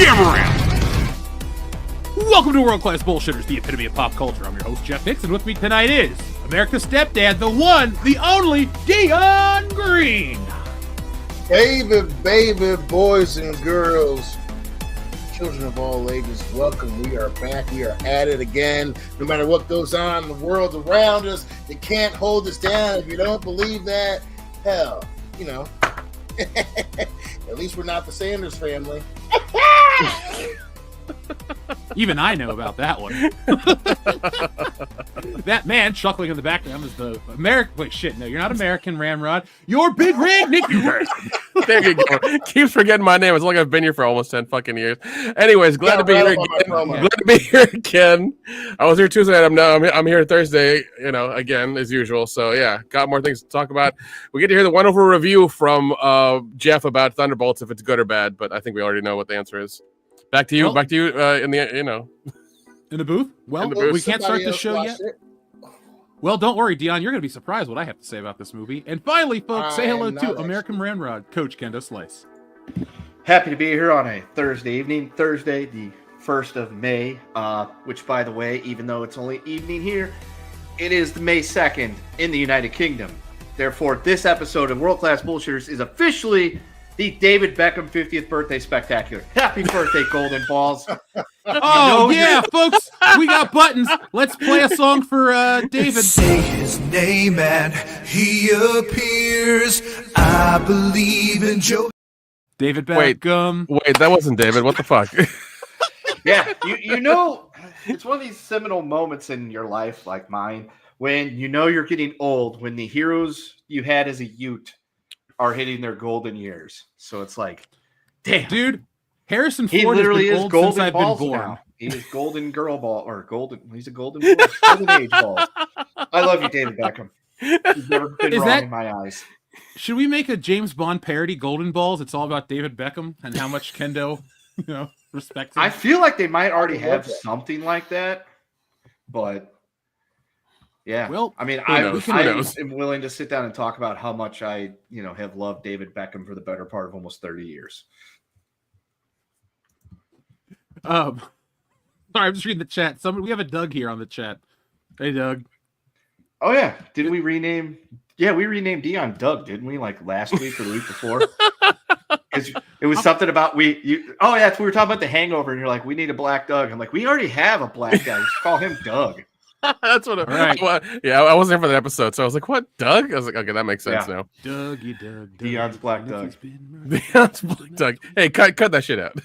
jam around. Welcome to World Class Bullshitters, the epitome of pop culture. I'm your host, Jeff Hicks, and with me tonight is America's stepdad, the one, the only, Dion Green. Baby, boys and girls, children of all ages, welcome. We are back. We are at it again. No matter what goes on in the world around us, they can't hold us down. If you don't believe that, hell, you know, at least we're not the Sanders family. Even I know about that one. That man chuckling in the background is the American. Wait, shit, no, you're not American, Ramrod. You're Big Rig Nick. There you go. Keeps forgetting my name. It's like I've been here for almost 10 fucking years. Anyways, glad to be here again. Glad to be here again. I was here Tuesday night. I'm here Thursday, you know, again, as usual. So, yeah, got more things to talk about. We get to hear the wonderful review from Jeff about Thunderbolts, if it's good or bad, but I think we already know what the answer is. Back to you. Well, in the, you know. In the booth? Well, we can't start the show yet. Well, don't worry, Dion. You're going to be surprised what I have to say about this movie. And finally, folks, say hello to American Ramrod, Coach Kendo Slice. Happy to be here on a Thursday evening. Thursday, the 1st of May, which, by the way, even though it's only evening here, it is the May 2nd in the United Kingdom. Therefore, this episode of World Class Bullshitters is officially the David Beckham 50th birthday spectacular. Happy birthday, Golden Balls. Oh, yeah, folks. We got buttons. Let's play a song for David. Say his name and he appears. I believe in Joe. David Beckham. Wait, that wasn't David. What the fuck? Yeah, you know, it's one of these seminal moments in your life, like mine, when you know you're getting old, when the heroes you had as a youth are hitting their golden years. So it's like, damn, dude, Harrison Ford he literally has been is old golden since I've balls been born. now. He is golden girl ball or golden. He's a golden ball, golden age ball. I love you, David Beckham. You've never been wrong in my eyes. Should we make a James Bond parody, Golden Balls? It's all about David Beckham and how much Kendo, respects him. I feel like they might already have something like that, but. Yeah, well, I mean, I am willing to sit down and talk about how much I, have loved David Beckham for the better part of almost 30 years. Sorry, I'm just reading the chat. We have a Doug here on the chat. Hey, Doug. Oh yeah, did we rename? Yeah, we renamed Dion Doug, didn't we? Like last week or the week before? It was something about we were talking about The Hangover, and you're like, we need a black Doug. I'm like, we already have a black guy. Just call him Doug. That's what. I wasn't here for that episode, so I was like, "What, Doug?" I was like, "Okay, that makes sense now." Doug. Dion's black Doug. Dion's black Doug. Hey, cut that shit out.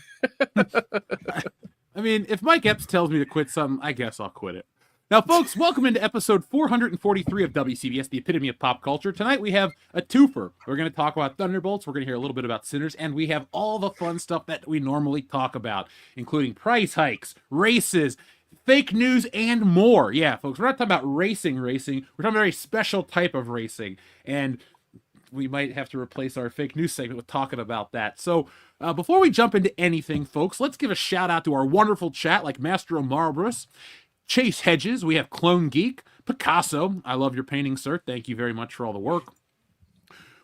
I mean, if Mike Epps tells me to quit something, I guess I'll quit it. Now, folks, welcome into episode 443 of WCBs, the epitome of pop culture. Tonight we have a twofer. We're going to talk about Thunderbolts. We're going to hear a little bit about Sinners, and we have all the fun stuff that we normally talk about, including price hikes, races, fake news, and more. Yeah, folks, we're not talking about racing. We're talking about a very special type of racing, and we might have to replace our fake news segment with talking about that. So before we jump into anything, folks, let's give a shout out to our wonderful chat like Master Marbrus, Chase Hedges, we have Clone Geek, Picasso, I love your painting, sir. Thank you very much for all the work.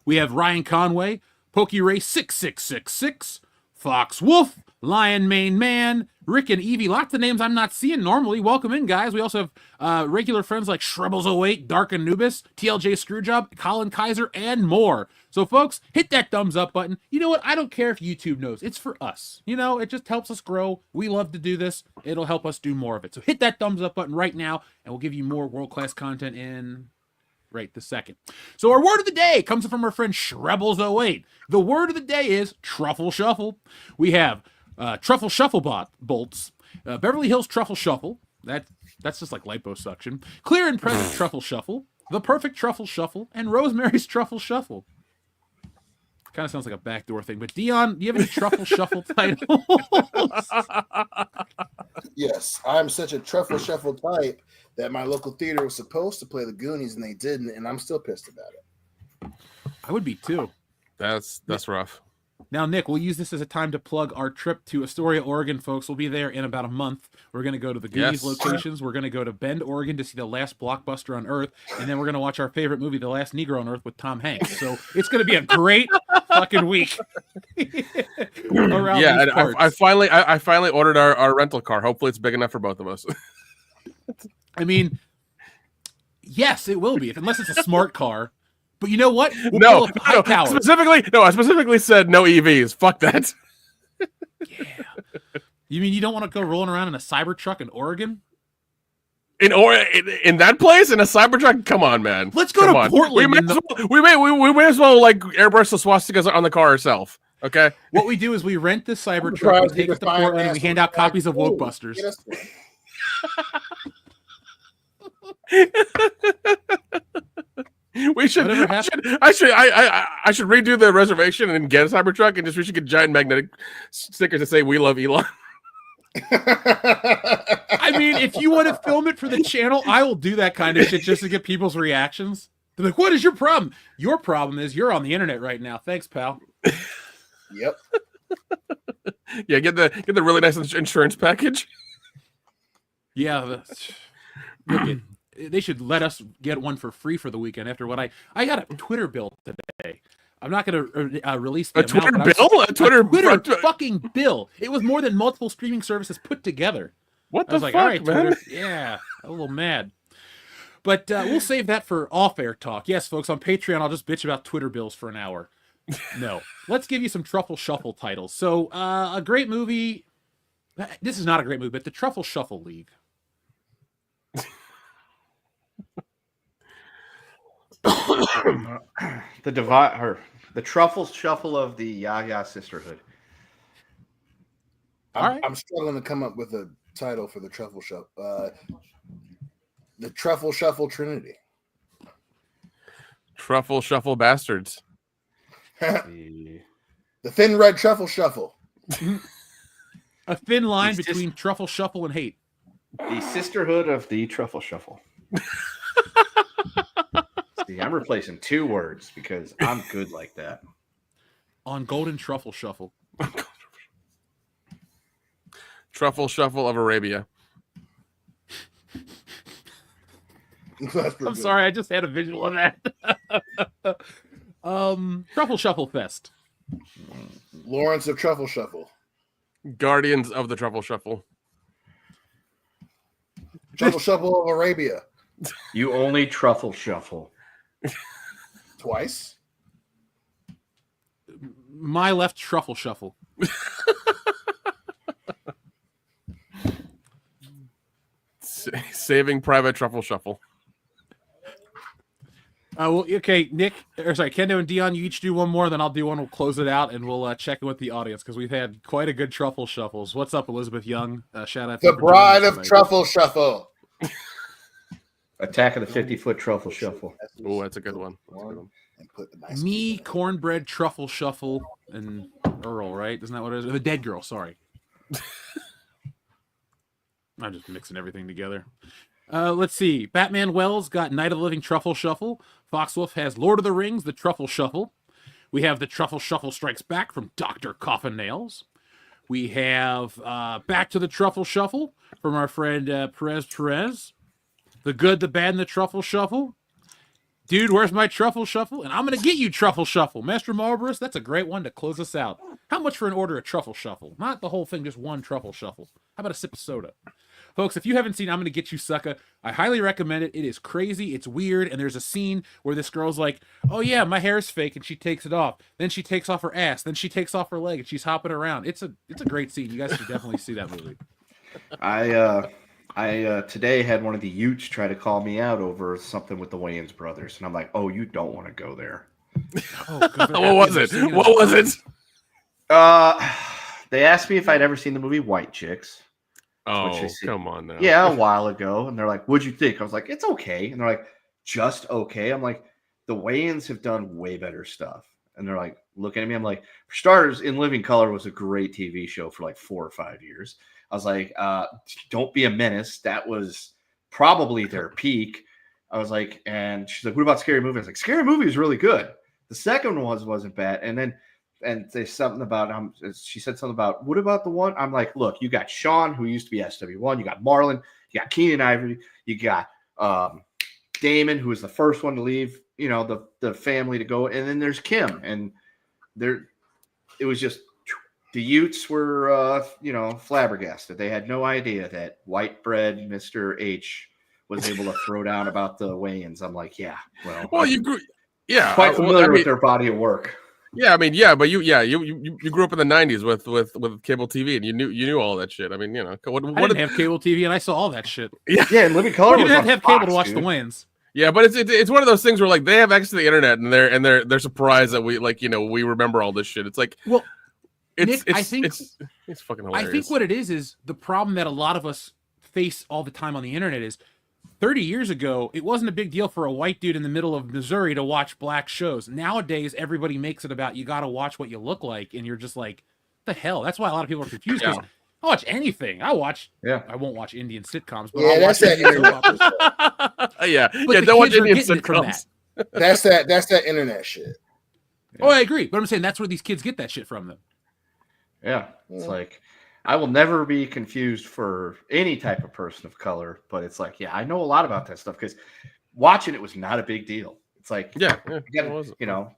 We have Ryan Conway, PokeRay 6666, Fox Wolf, Lion Main Man, Rick and Evie, lots of names I'm not seeing normally. Welcome in, guys. We also have regular friends like Shrebbles08, Dark Anubis, TLJ Screwjob, Colin Kaiser, and more. So, folks, hit that thumbs up button. You know what? I don't care if YouTube knows. It's for us. It just helps us grow. We love to do this. It'll help us do more of it. So hit that thumbs up button right now, and we'll give you more world-class content in right this second. So our word of the day comes from our friend Shrebbles08. The word of the day is Truffle Shuffle. We have Truffle Shuffle bolts, Beverly Hills Truffle Shuffle. That's just like liposuction. Clear and Present Truffle Shuffle, The Perfect Truffle Shuffle, and Rosemary's Truffle Shuffle. Kind of sounds like a backdoor thing, but Dion, do you have any Truffle Shuffle titles? Yes, I'm such a Truffle Shuffle type that my local theater was supposed to play the Goonies and they didn't, and I'm still pissed about it. I would be too. That's rough. Now, Nick, we'll use this as a time to plug our trip to Astoria, Oregon, folks. We'll be there in about a month. We're going to go to the Goonies locations. We're going to go to Bend, Oregon to see the last blockbuster on Earth. And then we're going to watch our favorite movie, The Last Negro on Earth with Tom Hanks. So it's going to be a great fucking week. around Yeah, these and parts. I finally ordered our rental car. Hopefully, it's big enough for both of us. I mean, yes, it will be, unless it's a smart car. But you know what? We'll No, pull up high power. I specifically said no EVs. Fuck that. Yeah. You mean you don't want to go rolling around in a Cybertruck in Oregon? In that place in a Cybertruck? Come on, man. Let's go to Portland. We may as well like airbrush the swastikas on the car ourselves. Okay. What we do is we rent this Cybertruck, we take it to Portland, and we hand out copies of Woke Busters. We should. I should redo the reservation and get a Cybertruck, and we should get giant magnetic stickers that say "We love Elon." I mean, if you want to film it for the channel, I will do that kind of shit just to get people's reactions. They're like, "What is your problem?" Your problem is you're on the internet right now. Thanks, pal. Yep. Yeah, get the really nice insurance package. Yeah, they should let us get one for free for the weekend. After what I got a Twitter bill today. I'm not going to release the amount, a Twitter fucking bill. It was more than multiple streaming services put together. What the I was like, fuck, all right, man? Twitter. Yeah, a little mad. But we'll save that for off-air talk. Yes, folks, on Patreon, I'll just bitch about Twitter bills for an hour. No. Let's give you some Truffle Shuffle titles. So, a great movie. This is not a great movie, but the Truffle Shuffle League. The Truffle Shuffle of the Yaya Sisterhood. I'm struggling to come up with a title for the Truffle Shuffle. The Truffle Shuffle Trinity. Truffle Shuffle Bastards. The Thin Red Truffle Shuffle. A thin line between Truffle Shuffle and hate. The Sisterhood of the Truffle Shuffle. See, I'm replacing 2 words because I'm good like that. On Golden Truffle Shuffle. Truffle Shuffle of Arabia. I'm sorry, I just had a visual of that. Truffle Shuffle Fest. Lawrence of Truffle Shuffle. Guardians of the Truffle Shuffle. Truffle Shuffle of Arabia. You only Truffle Shuffle. Twice. My Left Truffle Shuffle. Saving Private Truffle Shuffle. Well, okay, Kendo and Dion, you each do one more, then I'll do one. We'll close it out, and we'll check in with the audience because we've had quite a good truffle shuffles. What's up, Elizabeth Young? Shout out. The Bride of Truffle Shuffle. Attack of the 50-foot Truffle Shuffle. Oh, that's a good one. Me, Cornbread Truffle Shuffle, and Earl, right? Isn't that what it is? The Dead Girl, sorry. I'm just mixing everything together. Let's see. Batman Wells got Night of the Living Truffle Shuffle. Foxwolf has Lord of the Rings, the Truffle Shuffle. We have the Truffle Shuffle Strikes Back from Dr. Coffin Nails. We have Back to the Truffle Shuffle from our friend Perez. The Good, the Bad, and the Truffle Shuffle. Dude, where's my Truffle Shuffle? And I'm going to get you Truffle Shuffle. Master Marlborough, that's a great one to close us out. How much for an order of Truffle Shuffle? Not the whole thing, just one Truffle Shuffle. How about a sip of soda? Folks, if you haven't seen I'm Gonna Get You Sucka, I highly recommend it. It is crazy, it's weird, and there's a scene where this girl's like, oh yeah, my hair is fake, and she takes it off. Then she takes off her ass, then she takes off her leg, and she's hopping around. It's a great scene. You guys should definitely see that movie. I today had one of the Utes try to call me out over something with the Wayans brothers, and I'm like, oh, you don't want to go there. What was it? What was it? They asked me if I'd ever seen the movie White Chicks. Oh, come on now. Yeah, a while ago. And they're like, what'd you think? I was like, it's okay. And they're like, just okay? I'm like, the Wayans have done way better stuff. And they're like, looking at me. I'm like, for starters, In Living Color was a great TV show for like 4 or 5 years. I was like, Don't Be a Menace. That was probably their peak. I was like, and she's like, what about Scary Movie? I was like, Scary Movie is really good. The second one wasn't bad. And there's something about she said something about, what about the one? I'm like, look, you got Sean, who used to be SW1, you got Marlon, you got Keenan Ivory, you got Damon, who was the first one to leave, the family to go, and then there's Kim, and it was just the Utes were, flabbergasted. They had no idea that white bread Mr. H was able to throw down about the weigh-ins. I'm like, yeah, well, you grew, yeah, quite familiar with their body of work. Yeah, I mean, but you grew up in the '90s with cable TV, and you knew all that shit. I mean, I didn't have cable TV, and I saw all that shit. Yeah, and Living Color. You didn't have cable to watch the weigh-ins. Yeah, but it's one of those things where like they have access to the internet, and they're surprised that we we remember all this shit. It's like, well, it's Nick, I think it's fucking hilarious. I think what it is the problem that a lot of us face all the time on the internet is 30 years ago, it wasn't a big deal for a white dude in the middle of Missouri to watch black shows. Nowadays, everybody makes it about you got to watch what you look like, and you're just like, what the hell? That's why a lot of people are confused. Because I watch anything. I won't watch Indian sitcoms, but I'll watch that internet. Don't watch Indian sitcoms. That's that internet shit. Oh, I agree, but I'm saying that's where these kids get that shit from them. Yeah, it's like I will never be confused for any type of person of color, but it's like, I know a lot about that stuff because watching it was not a big deal. It's like,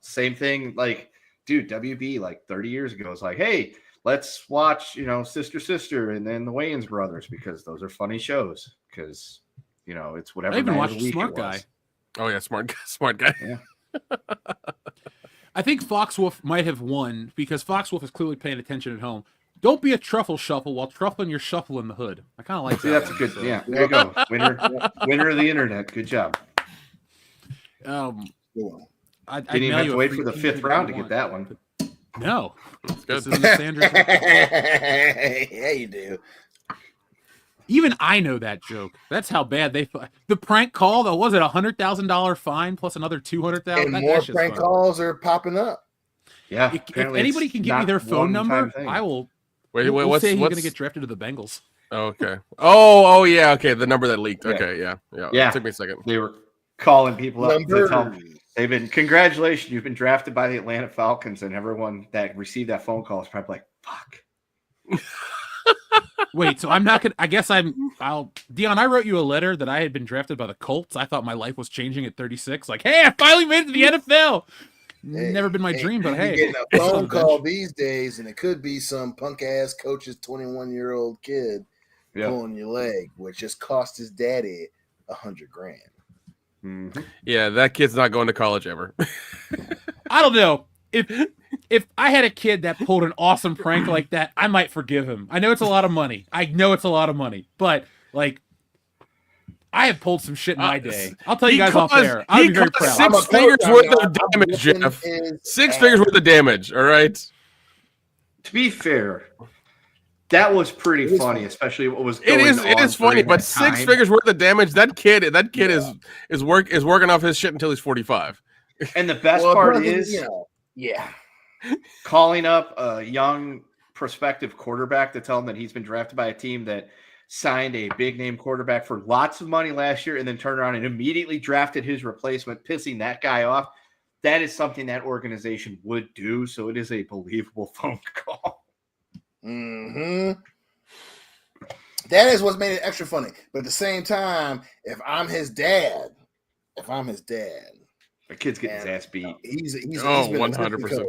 same thing. Like, dude, WB like 30 years ago was like, hey, let's watch, Sister, and then the Wayans Brothers because those are funny shows. Because it's whatever. I even watched Smart Guy. Oh yeah, Smart Guy. Yeah. I think Foxwolf might have won because Foxwolf is clearly paying attention at home. Don't be a truffle shuffle while truffling your shuffle in the hood. I kind of like that. That's a good. Yeah, there you go. Winner of the internet. Good job. I didn't even have to wait for the 5th round to get that one. No, that's good. This isn't the Sanders. Yeah, you do. Even I know that joke. That's how bad the prank call. Though, was it $100,000 fine plus another $200,000? And more prank calls are popping up. Yeah. If anybody can give me their phone number, I will. Wait, what's he's going to get drafted to the Bengals? Oh, okay. Oh, yeah. Okay, the number that leaked. Okay, yeah. It took me a second. They were calling people up to tell them. Congratulations, you've been drafted by the Atlanta Falcons, and everyone that received that phone call is probably like, fuck. Wait, so I'm not gonna. I guess Dion, I wrote you a letter that I had been drafted by the Colts. I thought my life was changing at 36. Like, hey, I finally made it to the NFL. Never been my dream, but hey, getting a phone call these days, and it could be some punk ass coach's 21-year-old kid pulling your leg, which just cost his daddy $100,000. Mm-hmm. Yeah, that kid's not going to college ever. I don't know if I had a kid that pulled an awesome prank like that, I might forgive him. I know it's a lot of money. But like, I have pulled some shit in my day. I'll tell you guys off air. I'll be very proud. 6 figures worth of damage, Jeff. 6 figures worth of damage. All right. To be fair, that was pretty funny, especially what was going on. It is funny, but 6 figures worth of damage. That kid is working off his shit until he's 45. And the best part is, calling up a young prospective quarterback to tell him that he's been drafted by a team that signed a big name quarterback for lots of money last year and then turned around and immediately drafted his replacement, pissing that guy off. That is something that organization would do. So it is a believable phone call. Mm-hmm. That is what's made it extra funny. But at the same time, if I'm his dad, the kid's getting his ass beat. He's 100%.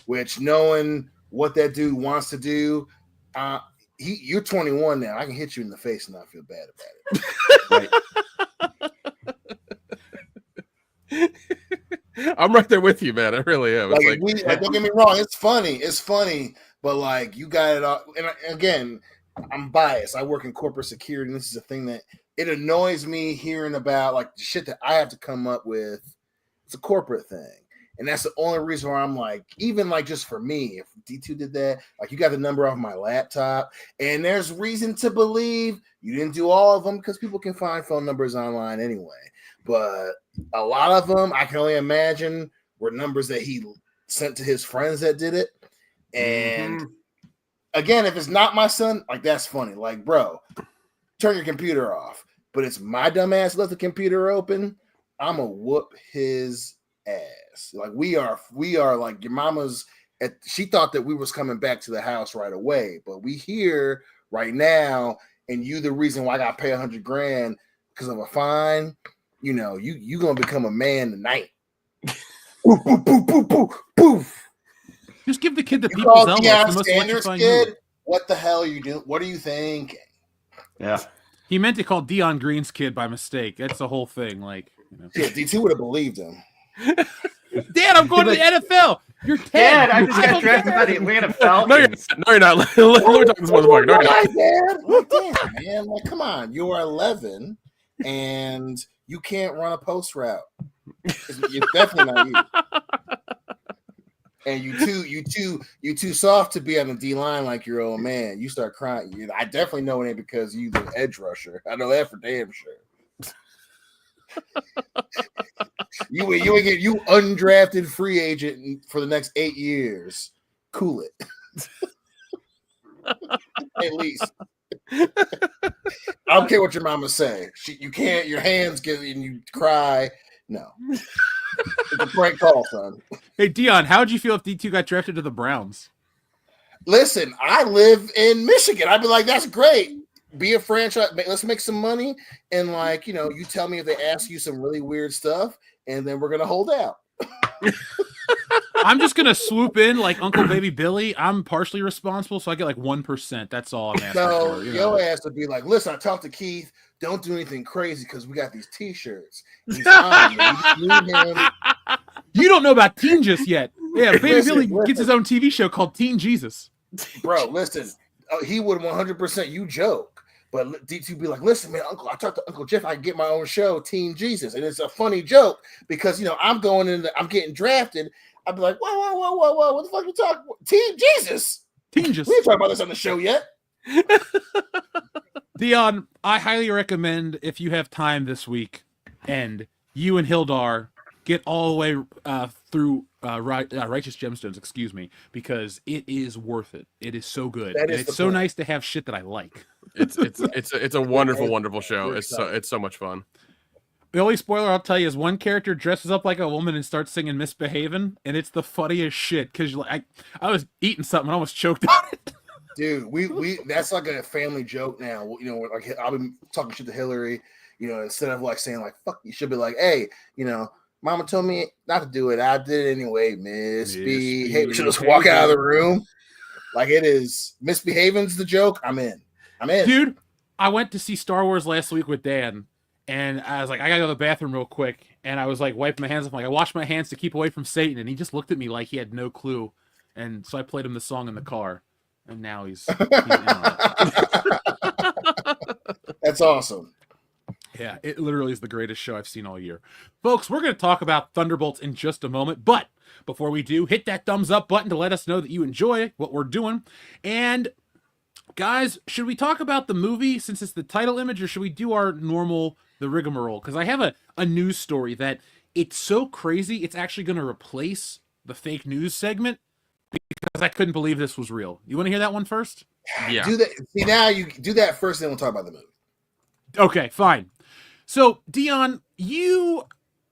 Which, knowing what that dude wants to do, you're 21 now. I can hit you in the face and not feel bad about it. Right. I'm right there with you, man. I really am. Don't get me wrong. It's funny, but like you got it all. And again, I'm biased. I work in corporate security, and this is a thing that it annoys me hearing about, like the shit that I have to come up with. It's a corporate thing. And that's the only reason why I'm like, even like just for me, if D2 did that, like you got the number off my laptop, and there's reason to believe you didn't do all of them because people can find phone numbers online anyway. But a lot of them, I can only imagine, were numbers that he sent to his friends that did it. And again, if it's not my son, like that's funny. Like, bro, turn your computer off. But it's my dumb ass left the computer open. I'm going to whoop his ass. Like we are like your mama's she thought that we was coming back to the house right away, but we here right now, and you the reason why I got to pay $100,000 because of a fine. You know, you gonna become a man tonight. Poof, poof, poof, poof, poof. Just give the kid the You people's call elbow. Deion It's the most Sanders electrifying kid? move. What the hell are you doing? What are you thinking? Yeah. He meant to call Dion Green's kid by mistake. That's the whole thing. Like, Yeah, D2 would have believed him. Dad, I'm going to the NFL. You're 10. Dad, I just got drafted by the Atlanta Falcons. No, you're not. Let me talk to this motherfucker. No, you're Why, not. Dad? Like, damn, man. Like, come on. You're 11 and you can't run a post route. You're definitely not you. And you too soft to be on the D line like your old man. You start crying. I definitely know it ain't because you the edge rusher. I know that for damn sure. you get you undrafted free agent for the next 8 years. Cool it. At least. I don't care what your mama say. You can't. Your hands get and you cry. No. It's a prank call, son. Hey, Dion, how would you feel if D2 got drafted to the Browns? Listen, I live in Michigan. I'd be like, that's great. Be a franchise. Let's make some money. And, like, you know, you tell me if they ask you some really weird stuff, and then we're going to hold out. I'm just going to swoop in like Uncle Baby Billy. I'm partially responsible, so I get like 1%. That's all I'm asking So for. your ass would be like, listen, I talked to Keith. Don't do anything crazy because we got these T-shirts. He's fine, man. You just need him. You don't know about Teen just yet. Yeah, Baby Listen, Billy listen. gets his own TV show called Teen Jesus. Bro, listen, he would 100% you joke. But D2 be like, listen, man, Uncle, I talked to Uncle Jeff. I can get my own show, Teen Jesus. And it's a funny joke because, you know, I'm getting drafted. I'd be like, whoa. What the fuck you talking about? Teen Jesus? Teen We Jesus. ain't talking about this on the show yet. Dion, I highly recommend if you have time this week and you and Hildar get all the way through Righteous Gemstones, excuse me, because it is worth it. It is so good. That And is it's the so point. nice to have shit that I like. It's a wonderful show. It's so much fun. The only spoiler I'll tell you is one character dresses up like a woman and starts singing Misbehavin', and it's the funniest shit because like I was eating something and almost choked on it. Dude, we that's like a family joke now. You know, like I've been talking shit to Hillary, you know, instead of like saying like fuck, you should be like, hey, you know, Mama told me not to do it. I did it anyway, misbehave. We should just walk out of the room. Like it is misbehaving's the joke. I'm in. Dude, I went to see Star Wars last week with Dan, and I was like, I gotta go to the bathroom real quick. And I was like wiping my hands off. Like, I washed my hands to keep away from Satan, and he just looked at me like he had no clue. And so I played him the song in the car. And now he's in on it. That's awesome. Yeah, it literally is the greatest show I've seen all year. Folks, we're going to talk about Thunderbolts in just a moment, but before we do, hit that thumbs up button to let us know that you enjoy what we're doing. And guys, should we talk about the movie since it's the title image, or should we do our normal, the rigmarole? Because I have a news story that it's so crazy, it's actually going to replace the fake news segment because I couldn't believe this was real. You want to hear that one first? Yeah. Do that. See, now you do that first, then we'll talk about the movie. Okay, fine. So, Dion,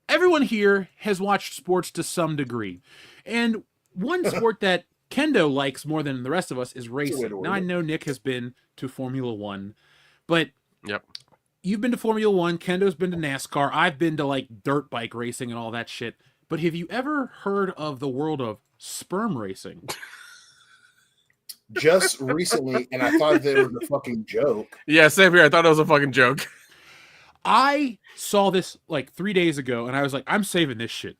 everyone here has watched sports to some degree. And one sport that Kendo likes more than the rest of us is racing. Now, I know Nick has been to Formula One, but Yep. You've been to Formula One, Kendo's been to NASCAR, I've been to like dirt bike racing and all that shit. But have you ever heard of the world of sperm racing? Just recently, and I thought that it was a fucking joke. Yeah, same here. I thought it was a fucking joke. I saw this like 3 days ago, and I was like, I'm saving this shit.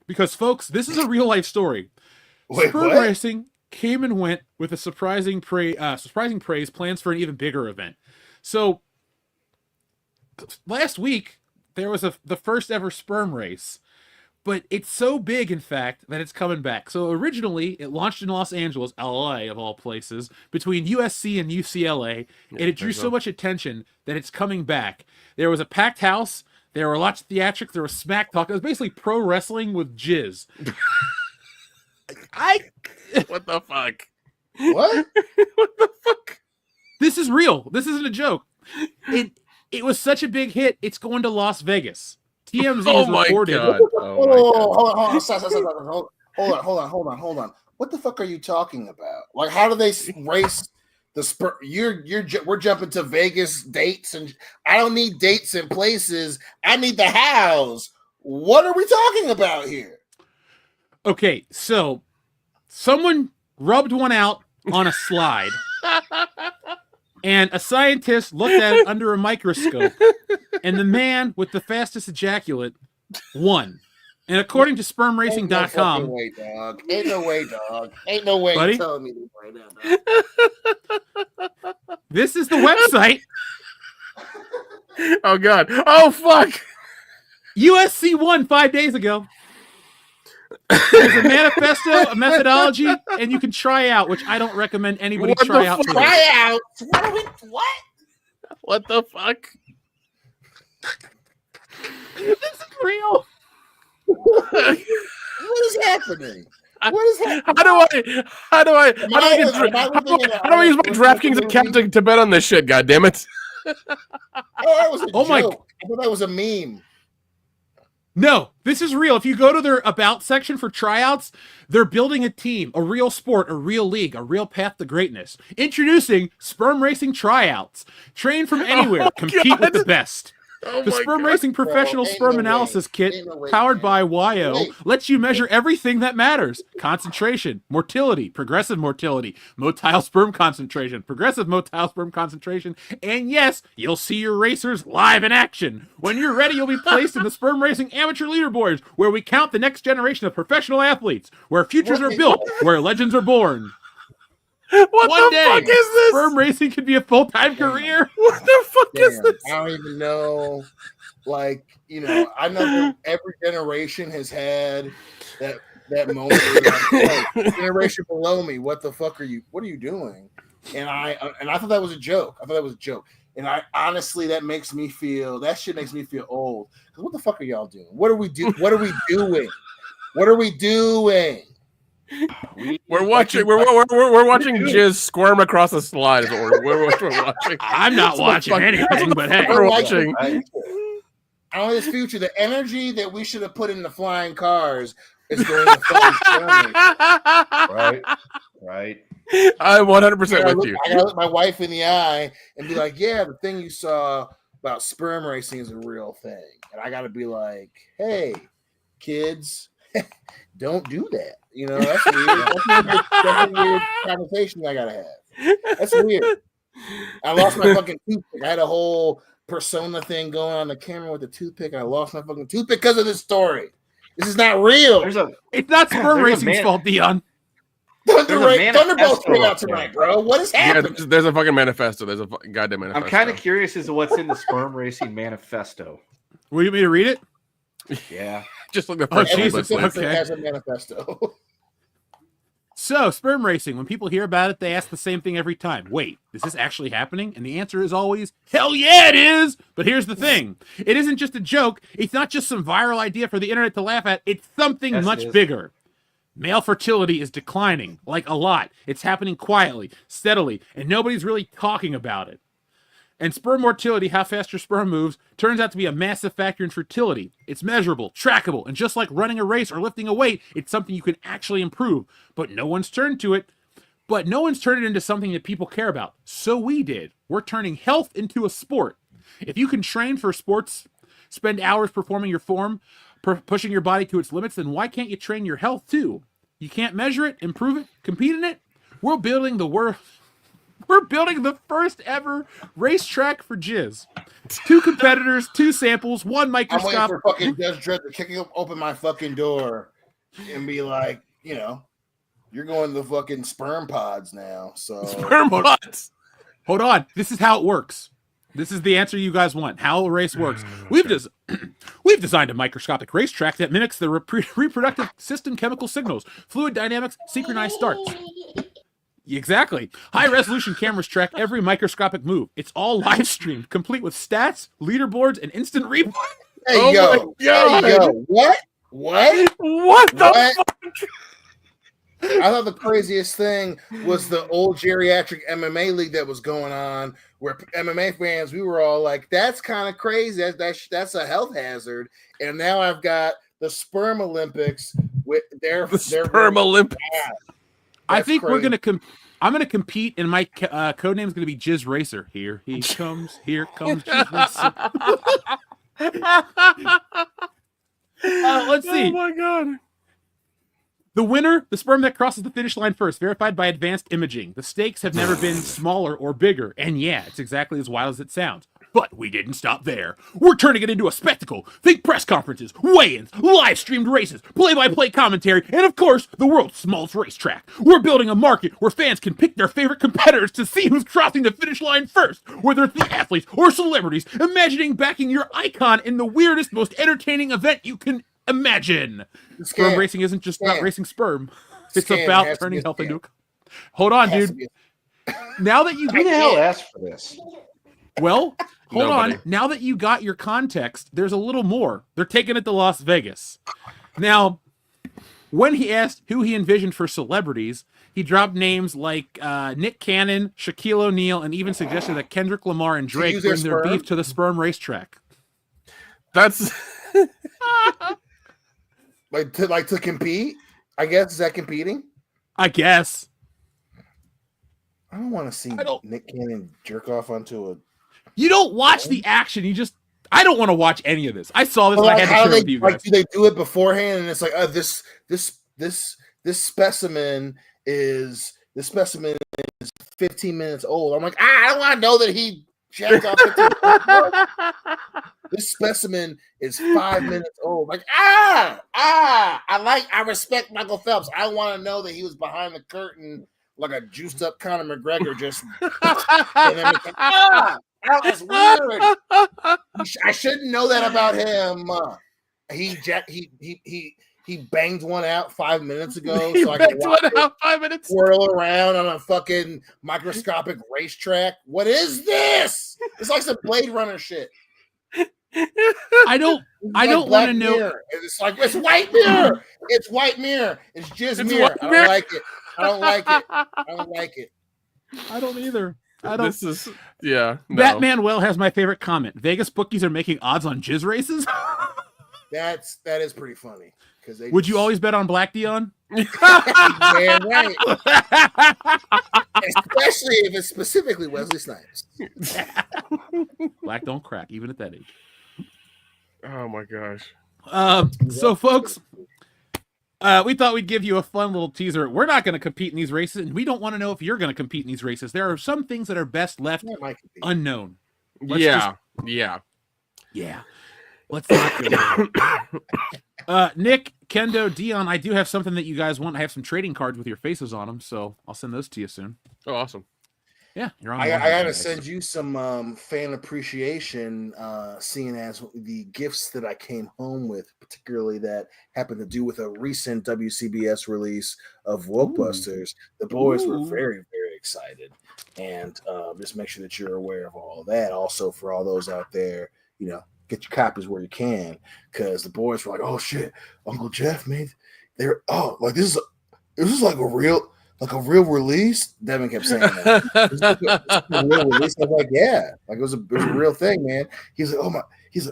Because, folks, this is a real-life story. Wait, Sperm what? racing came and went with a surprising praise, plans for an even bigger event. So, last week, there was the first ever sperm race. But it's so big, in fact, that it's coming back. So originally, it launched in Los Angeles, LA, of all places, between USC and UCLA, and it drew so much attention that it's coming back. There was a packed house. There were lots of theatrics. There was smack talk. It was basically pro wrestling with jizz. What the fuck? What? What the fuck? This is real. This isn't a joke. It was such a big hit. It's going to Las Vegas. TMZ has reported. God. Oh my God. Hold on. What the fuck are you talking about? Like, how do they race the sperm? We're jumping to Vegas dates, and I don't need dates and places. I need the house. What are we talking about here? Okay, so Someone rubbed one out on a slide, and a scientist looked at it under a microscope, and the man with the fastest ejaculate won. And according to spermracing.com, Ain't no way, dog. Ain't no way, dog. Ain't no way Buddy? you're telling me this right now, dog. this is the website. Oh God. Oh fuck. USC won 5 days ago. There's a manifesto, a methodology, and you can try out, which I don't recommend anybody What try the out. fuck? For Try this. out. What are we? What? What the fuck? This is real. What is happening? What is happening? How do I use my DraftKings account to bet on this shit? God damn it! Oh, that was a Oh my- joke. I thought that was a meme. No, this is real. If you go to their About section for tryouts, they're building a team, a real sport, a real league, a real path to greatness. Introducing Sperm Racing Tryouts. Train from anywhere. Compete with the best. Oh The my Sperm God. Racing Professional Bro, ain't Sperm no way. Analysis Kit, Ain't no way, powered man. by YO, Wait. lets you measure everything that matters. Concentration, motility, progressive motility, motile sperm concentration, progressive motile sperm concentration, and yes, you'll see your racers live in action. When you're ready, you'll be placed in the Sperm Racing Amateur Leaderboards, where we count the next generation of professional athletes, where futures are built, where legends are born. What One the day, fuck is this? Sperm racing could be a full-time career. What the fuck is Damn, this? I don't even know. Like, you know, I know that every generation has had that moment where like, hey, generation below me, what the fuck are you? What are you doing? And I thought that was a joke. And I honestly, that makes me feel. That shit makes me feel old. 'Cause what the fuck are y'all doing? What are we doing? What are we doing? What are we doing? We're watching Jizz squirm across a slide. Is what we're watching. I'm not watching anything, but hey. We're watching. I know this future. The energy that we should have put in the flying cars is going to fucking Right. I'm 100% with you. I gotta look my wife in the eye and be like, "Yeah, the thing you saw about sperm racing is a real thing," and I gotta be like, "Hey, kids, don't do that." You know, that's weird. That's a weird conversation I gotta have. That's weird. I lost my fucking toothpick. I had a whole persona thing going on the camera with the toothpick, and I lost my fucking toothpick because of this story. This is not real. It's not Sperm There's a Racing's fault, Dion. Thunderbolts came out tonight, bro. What is Yeah, happening? there's a fucking manifesto. There's a goddamn manifesto. I'm kind of curious as to what's in the Sperm Racing Manifesto. Will you want me to read it? Yeah. just like the Oh, first Every Jesus, bullet. citizen okay. has a manifesto. So, sperm racing, when people hear about it, they ask the same thing every time. Wait, is this actually happening? And the answer is always, hell yeah, it is! But here's the thing. It isn't just a joke. It's not just some viral idea for the internet to laugh at. It's something Yes, it much is. bigger. Male fertility is declining, like a lot. It's happening quietly, steadily, and nobody's really talking about it. And sperm motility, how fast your sperm moves, turns out to be a massive factor in fertility. It's measurable, trackable, and just like running a race or lifting a weight, it's something you can actually improve. But no one's turned to it. But no one's turned it into something that people care about. So we did. We're turning health into a sport. If you can train for sports, spend hours performing your form, pushing your body to its limits, then why can't you train your health too? You can't measure it, improve it, compete in it? We're building the first ever racetrack for jizz. 2 competitors, 2 samples, 1 I'm waiting microscope. for fucking Judge Dredd to kick open my fucking door and be like, you know, you're going to the fucking sperm pods now. So Sperm pods. Hold on. This is how it works. This is the answer you guys want. How a race works. We've designed a microscopic racetrack that mimics the reproductive system chemical signals, fluid dynamics, synchronized starts. Exactly. High-resolution cameras track every microscopic move. It's all live-streamed, complete with stats, leaderboards, and instant replay. hey Oh yo, my God. hey yo, what? What the What? fuck? I thought the craziest thing was the old geriatric MMA league that was going on, where MMA fans, we were all like, "That's kind of crazy. That's a health hazard." And now I've got the Sperm Olympics with their Sperm Olympics. I That's think we're crazy. gonna I'm gonna compete, and my code name is gonna be Jizz Racer. Here comes Jizz Racer. Let's see. Oh my god. The winner, the sperm that crosses the finish line first, verified by advanced imaging. The stakes have never been smaller or bigger. And yeah, it's exactly as wild as it sounds. But we didn't stop there. We're turning it into a spectacle. Think press conferences, weigh-ins, live-streamed races, play-by-play commentary, and of course, the world's smallest racetrack. We're building a market where fans can pick their favorite competitors to see who's crossing the finish line first, whether it's the athletes or celebrities, imagining backing your icon in the weirdest, most entertaining event you can imagine. Sperm racing isn't just about racing sperm. It's about turning health into a... Hold on, dude. Now that you... Who the hell asked for this? Well, hold Nobody. on. Now that you got your context, there's a little more. They're taking it to Las Vegas. Now, when he asked who he envisioned for celebrities, he dropped names like Nick Cannon, Shaquille O'Neal, and even suggested that Kendrick Lamar and Drake bring their beef to the sperm racetrack. That's to compete. I guess, is that competing? I guess. I don't want to see Nick Cannon jerk off onto a... You don't watch the action. You just... I don't want to watch any of this. I saw this and I had to share it with you guys. Do they do it beforehand? And it's like, this specimen is 15 minutes old. I'm like, I don't want to know that he jacked off 15 minutes. This specimen is 5 minutes old. Like, I respect Michael Phelps. I want to know that he was behind the curtain like a juiced up Conor McGregor, just and then that's weird. I shouldn't know that about him. He banged one out 5 minutes ago, so I can watch it 5 minutes. Whirl around on a fucking microscopic racetrack. What is this? It's like some Blade Runner shit. I don't want to know. It's like it's White Mirror. It's White Mirror. It's just Mirror. I don't like it. I don't like it. I don't either. I don't. This is no. Batman Well has my favorite comment. Vegas bookies are making odds on jizz races. That is pretty funny. Would you always bet on Black Dion? Damn right. Especially if it's specifically Wesley Snipes. Black don't crack, even at that age. Oh my gosh. So folks, we thought we'd give you a fun little teaser. We're not going to compete in these races, and we don't want to know if you're going to compete in these races. There are some things that are best left unknown. Yeah. Let's not go there. Nick, Kendo, Dion, I do have something that you guys want. I have some trading cards with your faces on them, so I'll send those to you soon. Oh, awesome. Yeah, you're on. I gotta send you some fan appreciation, seeing as the gifts that I came home with, particularly that happened to do with a recent WCBS release of Wokebusters. The boys were very, very excited, and just make sure that you're aware of all of that. Also, for all those out there, get your copies where you can, because the boys were like, "Oh shit, Uncle Jeff made this is like a real." Like a real release? Devin kept saying that. It was like a real release. I was like, yeah. Like it was a real thing, man. He's like,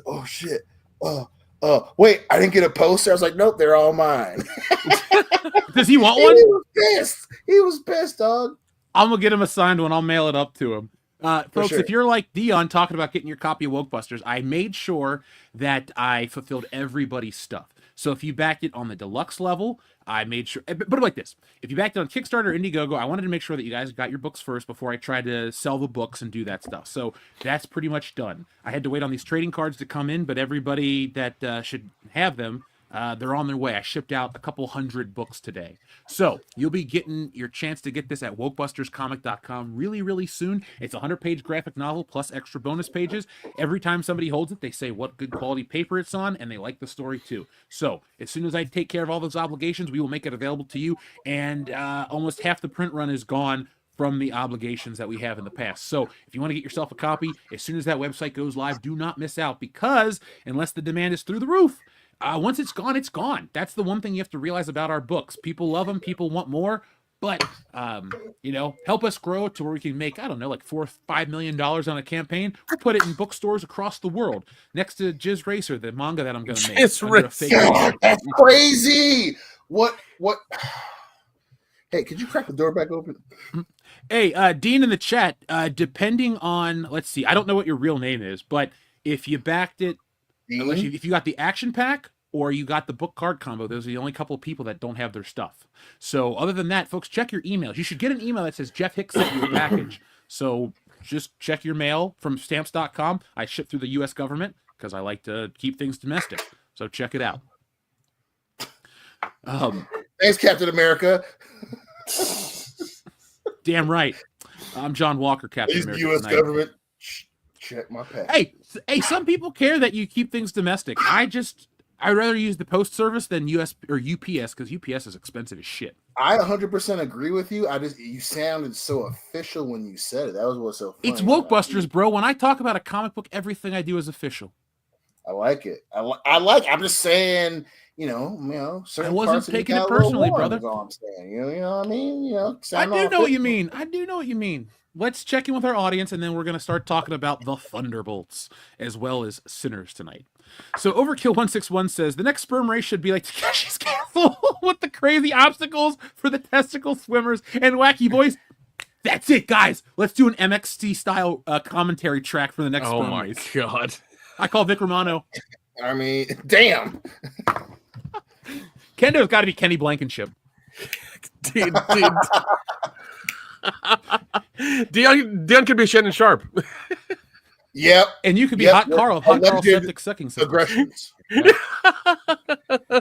oh shit. Wait, I didn't get a poster. I was like, nope, they're all mine. Does he want one? He was pissed. He was pissed, dog. I'm gonna get him a signed one. I'll mail it up to him. Folks, sure. If you're like Dion talking about getting your copy of Wokebusters, I made sure that I fulfilled everybody's stuff. So if you backed it on the deluxe level, I made sure, but like this, if you backed it on Kickstarter or Indiegogo, I wanted to make sure that you guys got your books first before I tried to sell the books and do that stuff. So that's pretty much done. I had to wait on these trading cards to come in, but everybody that should have them, they're on their way. I shipped out a couple hundred books today. So you'll be getting your chance to get this at wokebusterscomic.com really, really soon. It's a 100-page graphic novel plus extra bonus pages. Every time somebody holds it, they say what good quality paper it's on, and they like the story too. So as soon as I take care of all those obligations, we will make it available to you. And almost half the print run is gone from the obligations that we have in the past. So if you want to get yourself a copy, as soon as that website goes live, do not miss out, because unless the demand is through the roof, once it's gone, it's gone. That's the one thing you have to realize about our books. People love them. People want more. But, help us grow to where we can make, I don't know, like $4 or $5 million on a campaign. We'll put it in bookstores across the world. Next to Jizz Racer, the manga that I'm going to make. Jizz Racer. God, that's crazy. What? Hey, could you crack the door back open? Hey, Dean in the chat, depending on, let's see, I don't know what your real name is, but if you backed it, if you got the action pack or you got the book card combo. Those are the only couple of people that don't have their stuff. So other than that, folks, check your emails. You should get an email that says Jeff Hicks sent you a package. So just check your mail from stamps.com. I ship through the U.S. government because I like to keep things domestic. So check it out. Thanks, Captain America. Damn right. I'm John Walker, Captain Please, America. U.S. tonight. government, check my package. Hey, some people care that you keep things domestic. I'd rather use the post service than US or UPS because UPS is expensive as shit. I 100% agree with you. You sounded so official when you said it. That was what's so funny. It's woke busters, bro. When I talk about a comic book, everything I do is official. I like it. I'm just saying, certain I wasn't parts of taking you it got a little personally, warm, brother. is all I'm saying. You know what I mean? I do know what you mean. I do know what you mean. Let's check in with our audience, and then we're going to start talking about the Thunderbolts as well as Sinners tonight. So Overkill161 says, the next sperm race should be like Takeshi's Castle with the crazy obstacles for the testicle swimmers and wacky boys. That's it, guys. Let's do an MXT style commentary track for the next sperm race. Oh, my God. I call Vic Romano. I mean, damn. Kendo's got to be Kenny Blankenship. Dude. Dion could be Shannon Sharp. Yep. And you could be Yep. Hot Carl septic sucking system. Aggressions. I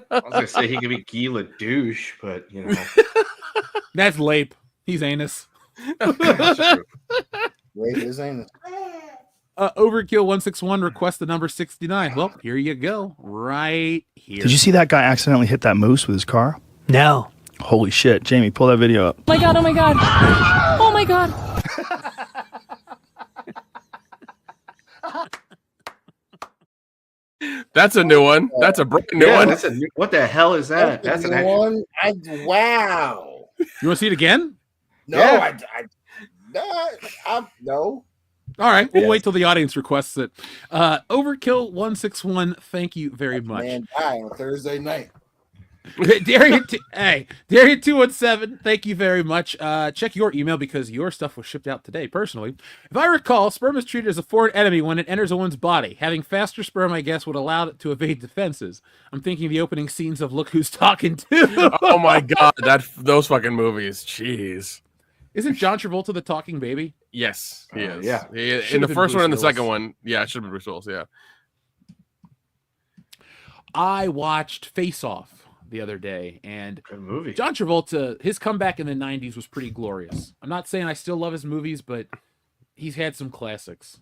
was gonna say he could be Gila douche, but That's Lape. He's anus. that's true. Wait, his name. Overkill161 requests the number 69. Well, here you go. Right here. Did you see that guy accidentally hit that moose with his car? No. Holy shit. Jamie, pull that video up. Oh my god, oh my god. Oh my god. That's a new one. That's a brand new one. What the hell is that? That's an actual. one. Wow. You want to see it again? No, Yeah. No. All right. We'll wait till the audience requests it. Overkill161, thank you very much. Man, die on a Thursday night. Darian217, thank you very much. Check your email because your stuff was shipped out today. Personally, if I recall, sperm is treated as a foreign enemy when it enters a one's body. Having faster sperm, I guess, would allow it to evade defenses. I'm thinking the opening scenes of Look Who's Talking To. Oh my God, those fucking movies. Jeez. Isn't John Travolta the talking baby? Yes, he is. Yeah. In the been first one and the Bruce second Willis. one, yeah, it should have been Bruce Willis. Yeah. I watched Face Off the other day, and Good movie. John Travolta, his comeback in the 90s was pretty glorious. I'm not saying I still love his movies, but he's had some classics.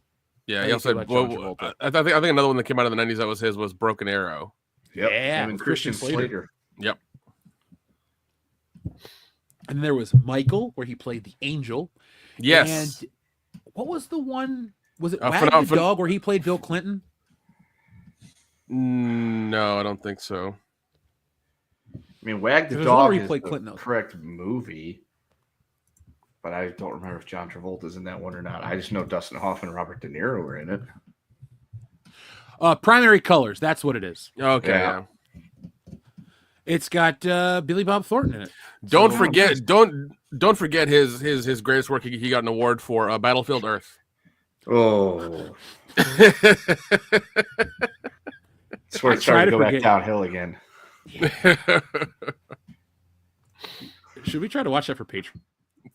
Yeah, How he do you also feel had, about John Travolta? I think another one that came out of the 90s that was his was Broken Arrow. Yep. Yeah, Him and with Christian Christian Slater. Yep. And then there was Michael, where he played the angel. Yes. And what was the one? Was it Uh, Wag Phenom- the Dog, where he played Bill Clinton? No, I don't think so. I mean, Wag the There's one Dog where he is played the Clinton. correct movie, but I don't remember if John Travolta's in that one or not. I just know Dustin Hoffman and Robert De Niro were in it. Primary Colors. That's what it is. Okay. Yeah. Yeah. It's got Billy Bob Thornton in it. Don't So- forget. Don't forget his greatest work. He got an award for Battlefield Earth. Oh, swear it's try starting to to go back forget. downhill again. Should we try to watch that for Patreon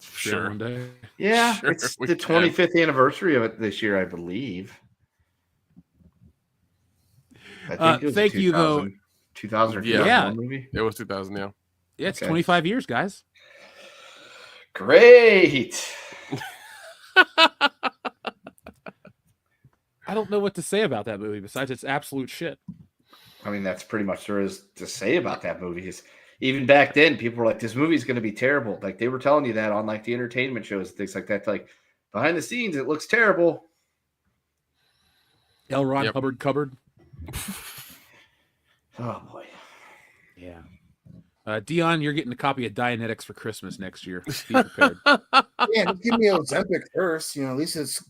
Sure. one day? Yeah, Sure, it's we the can. 25th anniversary of it this year, I believe. I think it was thank you, though. 2000 or Yeah. 2001 movie. It was 2000. Yeah. Yeah, it's Okay. 25 years, guys. Great. I don't know what to say about that movie besides it's absolute shit. I mean, that's pretty much there is to say about that movie. Is even back then, people were like, "This movie's going to be terrible." Like they were telling you that on like the entertainment shows, and things like that. Like behind the scenes, it looks terrible. L. Ron Yep. Hubbard cupboard. Oh boy. Yeah. Dion, you're getting a copy of Dianetics for Christmas next year. Be prepared. Yeah, just give me Ozempic first. At least it's.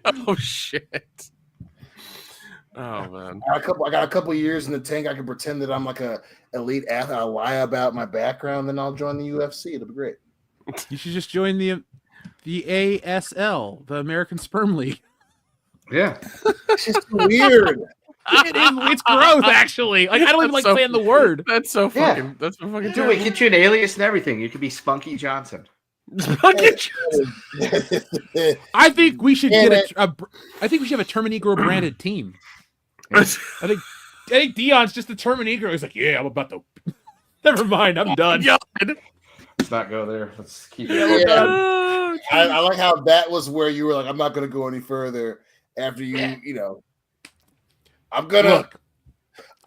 Oh shit. Oh man. I got a couple years in the tank. I can pretend that I'm like a elite athlete. I'll lie about my background, then I'll join the UFC. It'll be great. You should just join the ASL, the American Sperm League. Yeah. It's just weird. It's gross, actually. Like I don't even like saying the word. That's so Yeah. fucking. That's so fucking. Dude, we get you an alias and everything. You could be Spunky Johnson. I think we should Damn get I think we should have a Terminegro branded team. I think Dion's just the Terminegro. He's like, yeah, I'm about to. Never mind, I'm done. Let's not go there. Let's keep it. Yeah. I like how that was where you were like, I'm not going to go any further after you know. I'm going to. Look,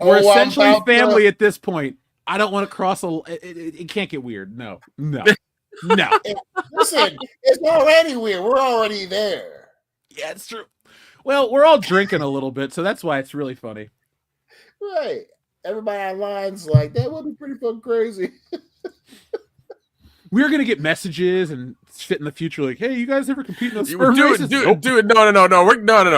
we're essentially family at this point. I don't want to cross it can't get weird. No. Listen, it's already weird. We're already there. Yeah, it's true. Well, we're all drinking a little bit, so that's why it's really funny. Right. Everybody online's like, that would be pretty fucking crazy. We're gonna get messages and shit in the future, like, "Hey, you guys ever compete in those sperm races?" Dude, no. No.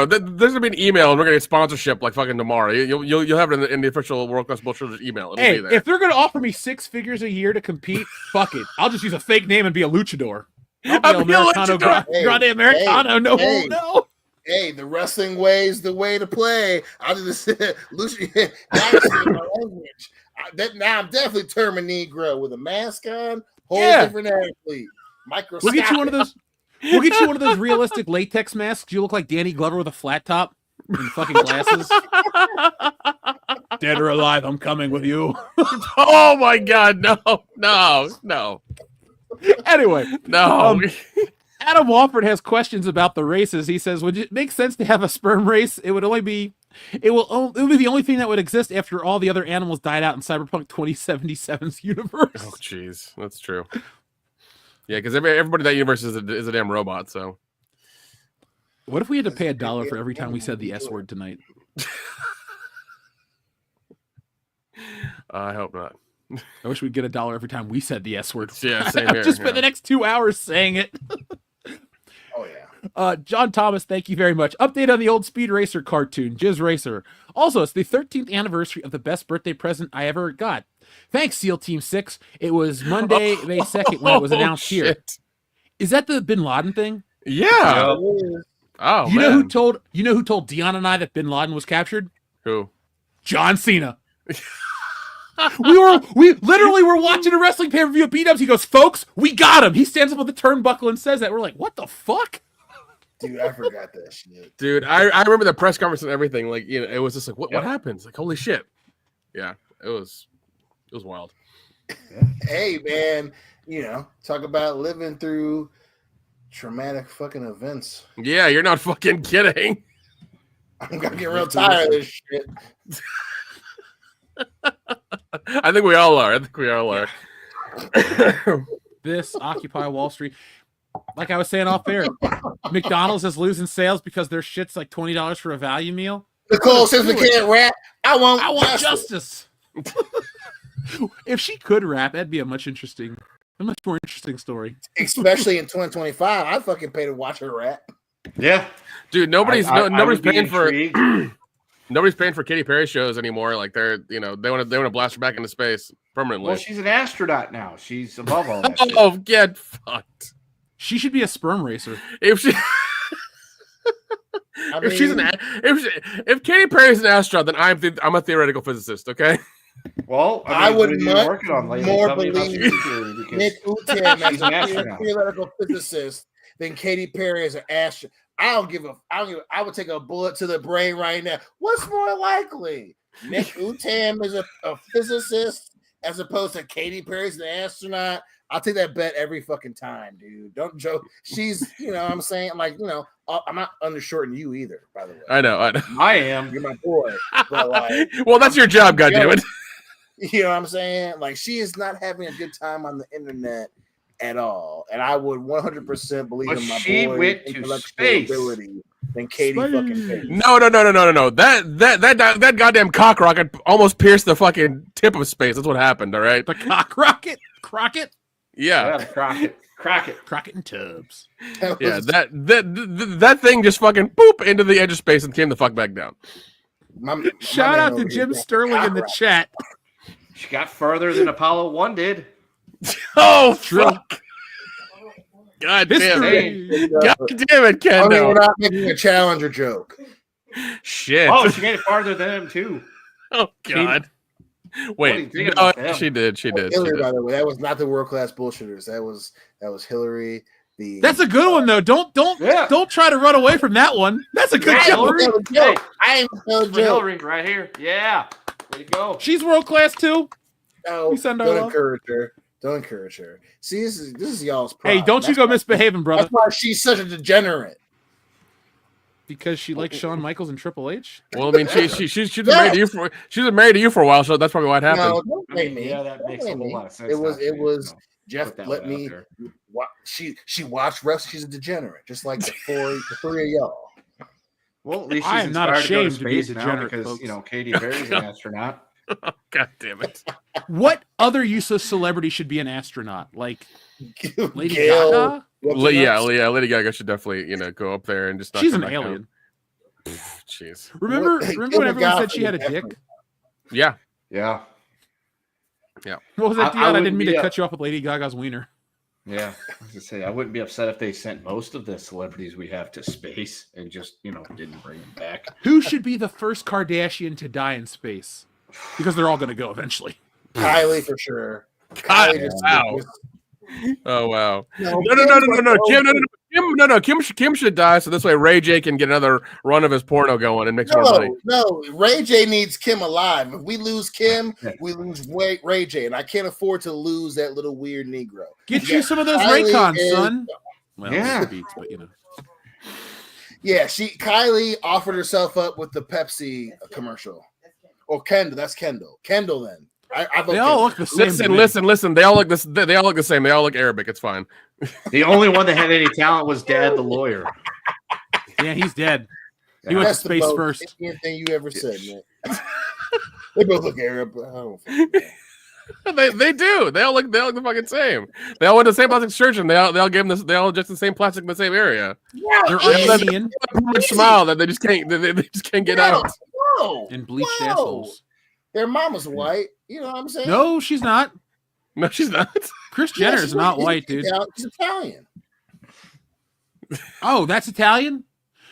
There's gonna be an email, and we're gonna get sponsorship like fucking tomorrow. You'll have it in the official World Class Bullshit email. It'll Hey, be there. if they're gonna offer me 6 figures a year to compete, fuck it. I'll just use a fake name and be a luchador. I'll be Americano Grande Americano. No. Hey, the wrestling way is the way to play. I'll just Lucian. That's my language. Now I'm definitely Terminegro with a mask on. Whole different athlete. Microscopic. We'll get you one of those. We'll get you one of those realistic latex masks. You look like Danny Glover with a flat top and fucking glasses. Dead or alive, I'm coming with you. Oh my god, no. Anyway, no. Adam Walford has questions about the races. He says, "Would it make sense to have a sperm race? It would be the only thing that would exist after all the other animals died out in Cyberpunk 2077's universe." Oh, jeez, that's true. Yeah, because everybody in that universe is a damn robot. So, what if we had to pay $1 for every time we said the S word tonight? I hope not. I wish we'd get $1 every time we said the S word. Yeah, same here. Just spend the next 2 hours saying it. Oh yeah. John Thomas, thank you very much. Update on the old Speed Racer cartoon, Jizz Racer. Also, it's the 13th anniversary of the best birthday present I ever got. Thanks, SEAL Team 6. It was Monday, May 2nd when it was announced here. Is that the Bin Laden thing? Yeah. Oh, you know who told Dion and I that Bin Laden was captured? Who? John Cena. we literally were watching a wrestling pay-per-view at B-Dubs. He goes, "Folks, we got him." He stands up on the turnbuckle and says that. We're like, what the fuck? Dude, I forgot that shit. Dude, I remember the press conference and everything. Like, you know, it was just like, what happens? Like, holy shit. Yeah, it was wild. Hey, man, talk about living through traumatic fucking events. Yeah, you're not fucking kidding. I'm gonna get real tired of this shit. I think we all are. This Occupy Wall Street. Like I was saying off air, McDonald's is losing sales because their shit's like $20 for a value meal. Nicole says we can't rap. I want justice. If she could rap, that'd be a much more interesting story. Especially in 2025, I'd fucking pay to watch her rap. Yeah, dude. Nobody's paying for. Intrigued. Nobody's paying for Katy Perry shows anymore. Like they want to blast her back into space permanently. Well, she's an astronaut now. She's above all that. Oh, get fucked. She should be a sperm racer. If Katy Perry's an astronaut, then I'm a theoretical physicist. Okay. Well, I would more believe Nick Utam as a theoretical physicist than Katy Perry as an astronaut. I would take a bullet to the brain right now. What's more likely? Nick Utam is a physicist as opposed to Katy Perry's an astronaut. I'll take that bet every fucking time, dude. Don't joke. She's, I'm saying, like, I'm not undershorting you either, by the way. I know. I am. You're my boy. But like, well, that's your job, goddammit. You know what I'm saying? Like, she is not having a good time on the internet at all. And I would 100% believe in my boy's intellectual ability than Katy fucking Perry. No. That goddamn cock rocket almost pierced the fucking tip of space. That's what happened, all right? The cock rocket? Crockett? Yeah. Crockett and Tubbs. Yeah, that thing just fucking boop into the edge of space and came the fuck back down. Shout out to Jim Sterling in the chat. She got further than Apollo 1 did. Oh, fuck. God damn it. History. God damn it, I mean, we're Kendo. not making a challenger joke. Shit. Oh, she made it farther than him too. Oh, God. What are you Wait. thinking No, about them? she did. She did. She Hillary, did. by the way, that was not the world class bullshitters. That was Hillary. That's a good one though. Don't try to run away from that one. That's a good Yeah, joke. Hillary. Hey, I ain't no For joke. Hillary right here. Yeah. Way to go. She's world class too. No, We send our don't love. encourage her. Don't encourage her. See, this is y'all's problem. Hey, don't you go misbehaving, brother. That's why she's such a degenerate. Because she likes Shawn Michaels and Triple H. Well, I mean, she's been married to you for a while, so that's probably what happened. No, don't blame me. Yeah, that Don't makes a blame whole me. lot of sense. It was actually, Jeff put that let one out me. there. She watched wrestling. She's a degenerate, just like the three of y'all. Well, at least I she's am not inspired to go ashamed to be a space now degenerate, because folks. Katy Perry's an astronaut. God damn it. What other useless celebrity should be an astronaut? Like Lady Gail, Gaga? Yeah, Lady Gaga should definitely, go up there and just. knock She's them an back down. alien. Jeez. Remember Hey, when Gail everyone said Goff she had a is dick? different. Yeah. Yeah, What was that, I Dion? I didn't wouldn't mean be to a- cut you off with Lady Gaga's wiener. yeah. I was gonna say I wouldn't be upset if they sent most of the celebrities we have to space and just didn't bring them back. Who should be the first Kardashian to die in space? Because they're all going to go eventually. Kylie for sure. God, just- wow. Oh wow. No, No. Kim should die so this way Ray J can get another run of his porno going and make more money. No. Ray J needs Kim alive. If we lose Kim, we lose Ray J, and I can't afford to lose that little weird Negro. Get you some of those Kylie Raycons, is- son. Well, Yeah. Beats, but Yeah, Kylie offered herself up with the Pepsi commercial. Or Kendall, that's Kendall. Kendall then. I vote They all Kendall. look the same. to me. Listen. They all look this. They all look the same. They all look Arabic. It's fine. The only one that had any talent was Dad the lawyer. Yeah, he's dead. He Yeah. went to That's the space most first. Indian thing you ever said, man. They both look Arab. But I don't know. They do. They all look the fucking same. They all went to the same plastic surgeon. They all gave them this. They all just the same plastic in the same area. They're Yeah, that's- Armenian So much smile that they just can't. They just can't get out. Whoa, and bleached whoa. assholes. Their mama's white. You know what I'm saying? No, she's not. No, she's not. Kris Yeah, Jenner she's is not white. white, dude. She's Italian. Oh, that's Italian?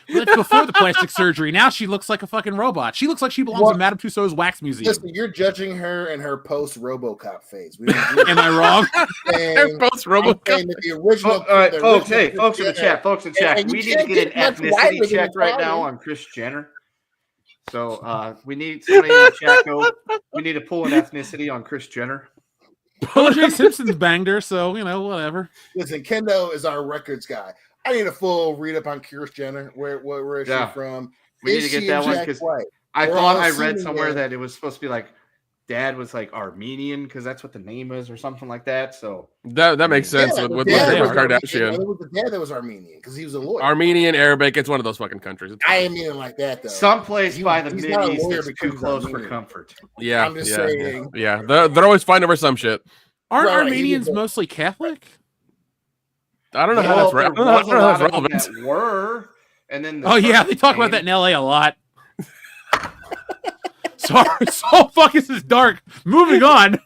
Well, that's before the plastic surgery. Now she looks like a fucking robot. She looks like she belongs What? in Madame Tussauds wax museum. Listen, you're judging her and her post RoboCop phase. We don't do Am I wrong? They're both I'm RoboCop. saying that the original. All right, the folks. original Hey, folks in the Jenner- chat. Folks in the chat. And you We need to can't get an get much whiter ethnicity than check right Italian. now on Kris Jenner. So we need somebody in the chat. We need to pull an ethnicity on Kris Jenner. O.J. Simpson's banged her, so, whatever. Listen, Kendo is our records guy. I need a full read up on Kris Jenner. Where is Yeah. she from? We need Is to get she that a one Jack because White? I We're thought all I read assuming somewhere that- that it was supposed to be like Dad was like Armenian because that's what the name is or something like that. So That makes sense Yeah, with the dad Kim was Kardashian. It was the dad that was Armenian because he was a lawyer. Armenian, Arabic. It's one of those fucking countries. I ain't meaning like that though. someplace He- by the he's Mid not a East lawyer that's because too he's close for Armenian. comfort. Yeah, I'm just yeah, saying. Yeah, they're always fighting over some shit. Aren't Right, Armenians he- mostly Catholic? I don't know how Well, that's there I don't know was a how lot that's of them relevant. that were, and then the Oh, yeah, church they talk about came. that in L.A. a lot. Sorry, so fuck, this is dark. Moving on.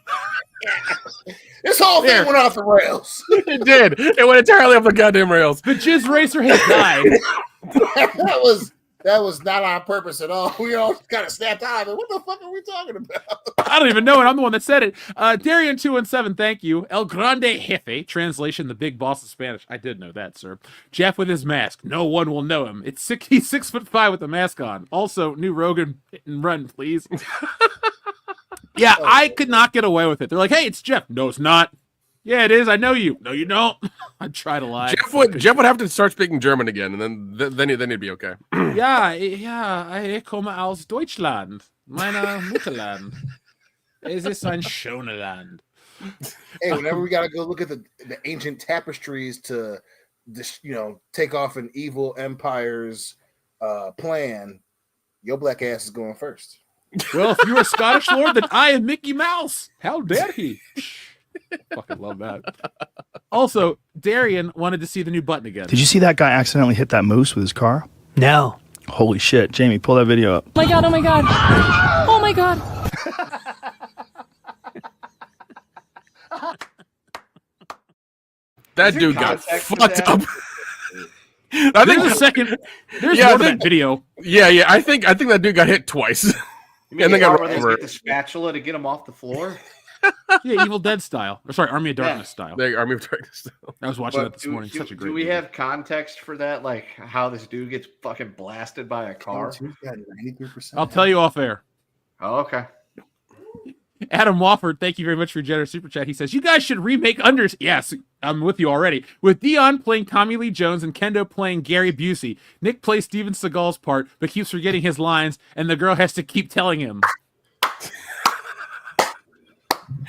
This whole thing There. went off the rails. It did. It went entirely off the goddamn rails. The Jizz Racer has died. that was not on purpose at all. We all kind of snapped out of it. What the fuck are we talking about? I don't even know it. I'm the one that said it. Darian217, thank you. El Grande Jefe, translation, the big boss of Spanish. I did know that, sir. Jeff with his mask. No one will know him. He's 6'5" with the mask on. Also, new Rogan hit and run, please. Yeah, I could not get away with it. They're like, hey, it's Jeff. No, it's not. Yeah, it is. I know you. No, you don't. I try to lie. Jeff would have to start speaking German again, and then he'd be okay. Ja, ich komme aus Deutschland. Meine Mutterland. Es ist ein schönes Land. Hey, whenever we gotta go look at the ancient tapestries to take off an evil empire's plan, your black ass is going first. Well, if you're a Scottish lord, then I am Mickey Mouse. How dare he? Fucking love that. Also, Darian wanted to see the new button again. Did you see that guy accidentally hit that moose with his car? No. Holy shit. Jamie, pull that video up. Oh my god, oh my god. Oh my god. That there dude got context to fucked that? up. I think There's a second. There's Yeah, I more to think- that video. Yeah. I think that dude got hit twice. You mean And the they got part where run they over. get the spatula to get him off the floor? Yeah, Evil Dead style. Or sorry, Army of Yeah. Darkness style. The Army of Darkness. I was watching that But this morning. Such a great do we movie. have context for that? Like how this dude gets fucking blasted by a car? He's got 93%. I'll tell you off air. Oh, okay. Adam Wofford, thank you very much for your generous super chat. He says, you guys should remake Unders. Yes, I'm with you already. With Dion playing Tommy Lee Jones and Kendo playing Gary Busey. Nick plays Steven Seagal's part, but keeps forgetting his lines, and the girl has to keep telling him.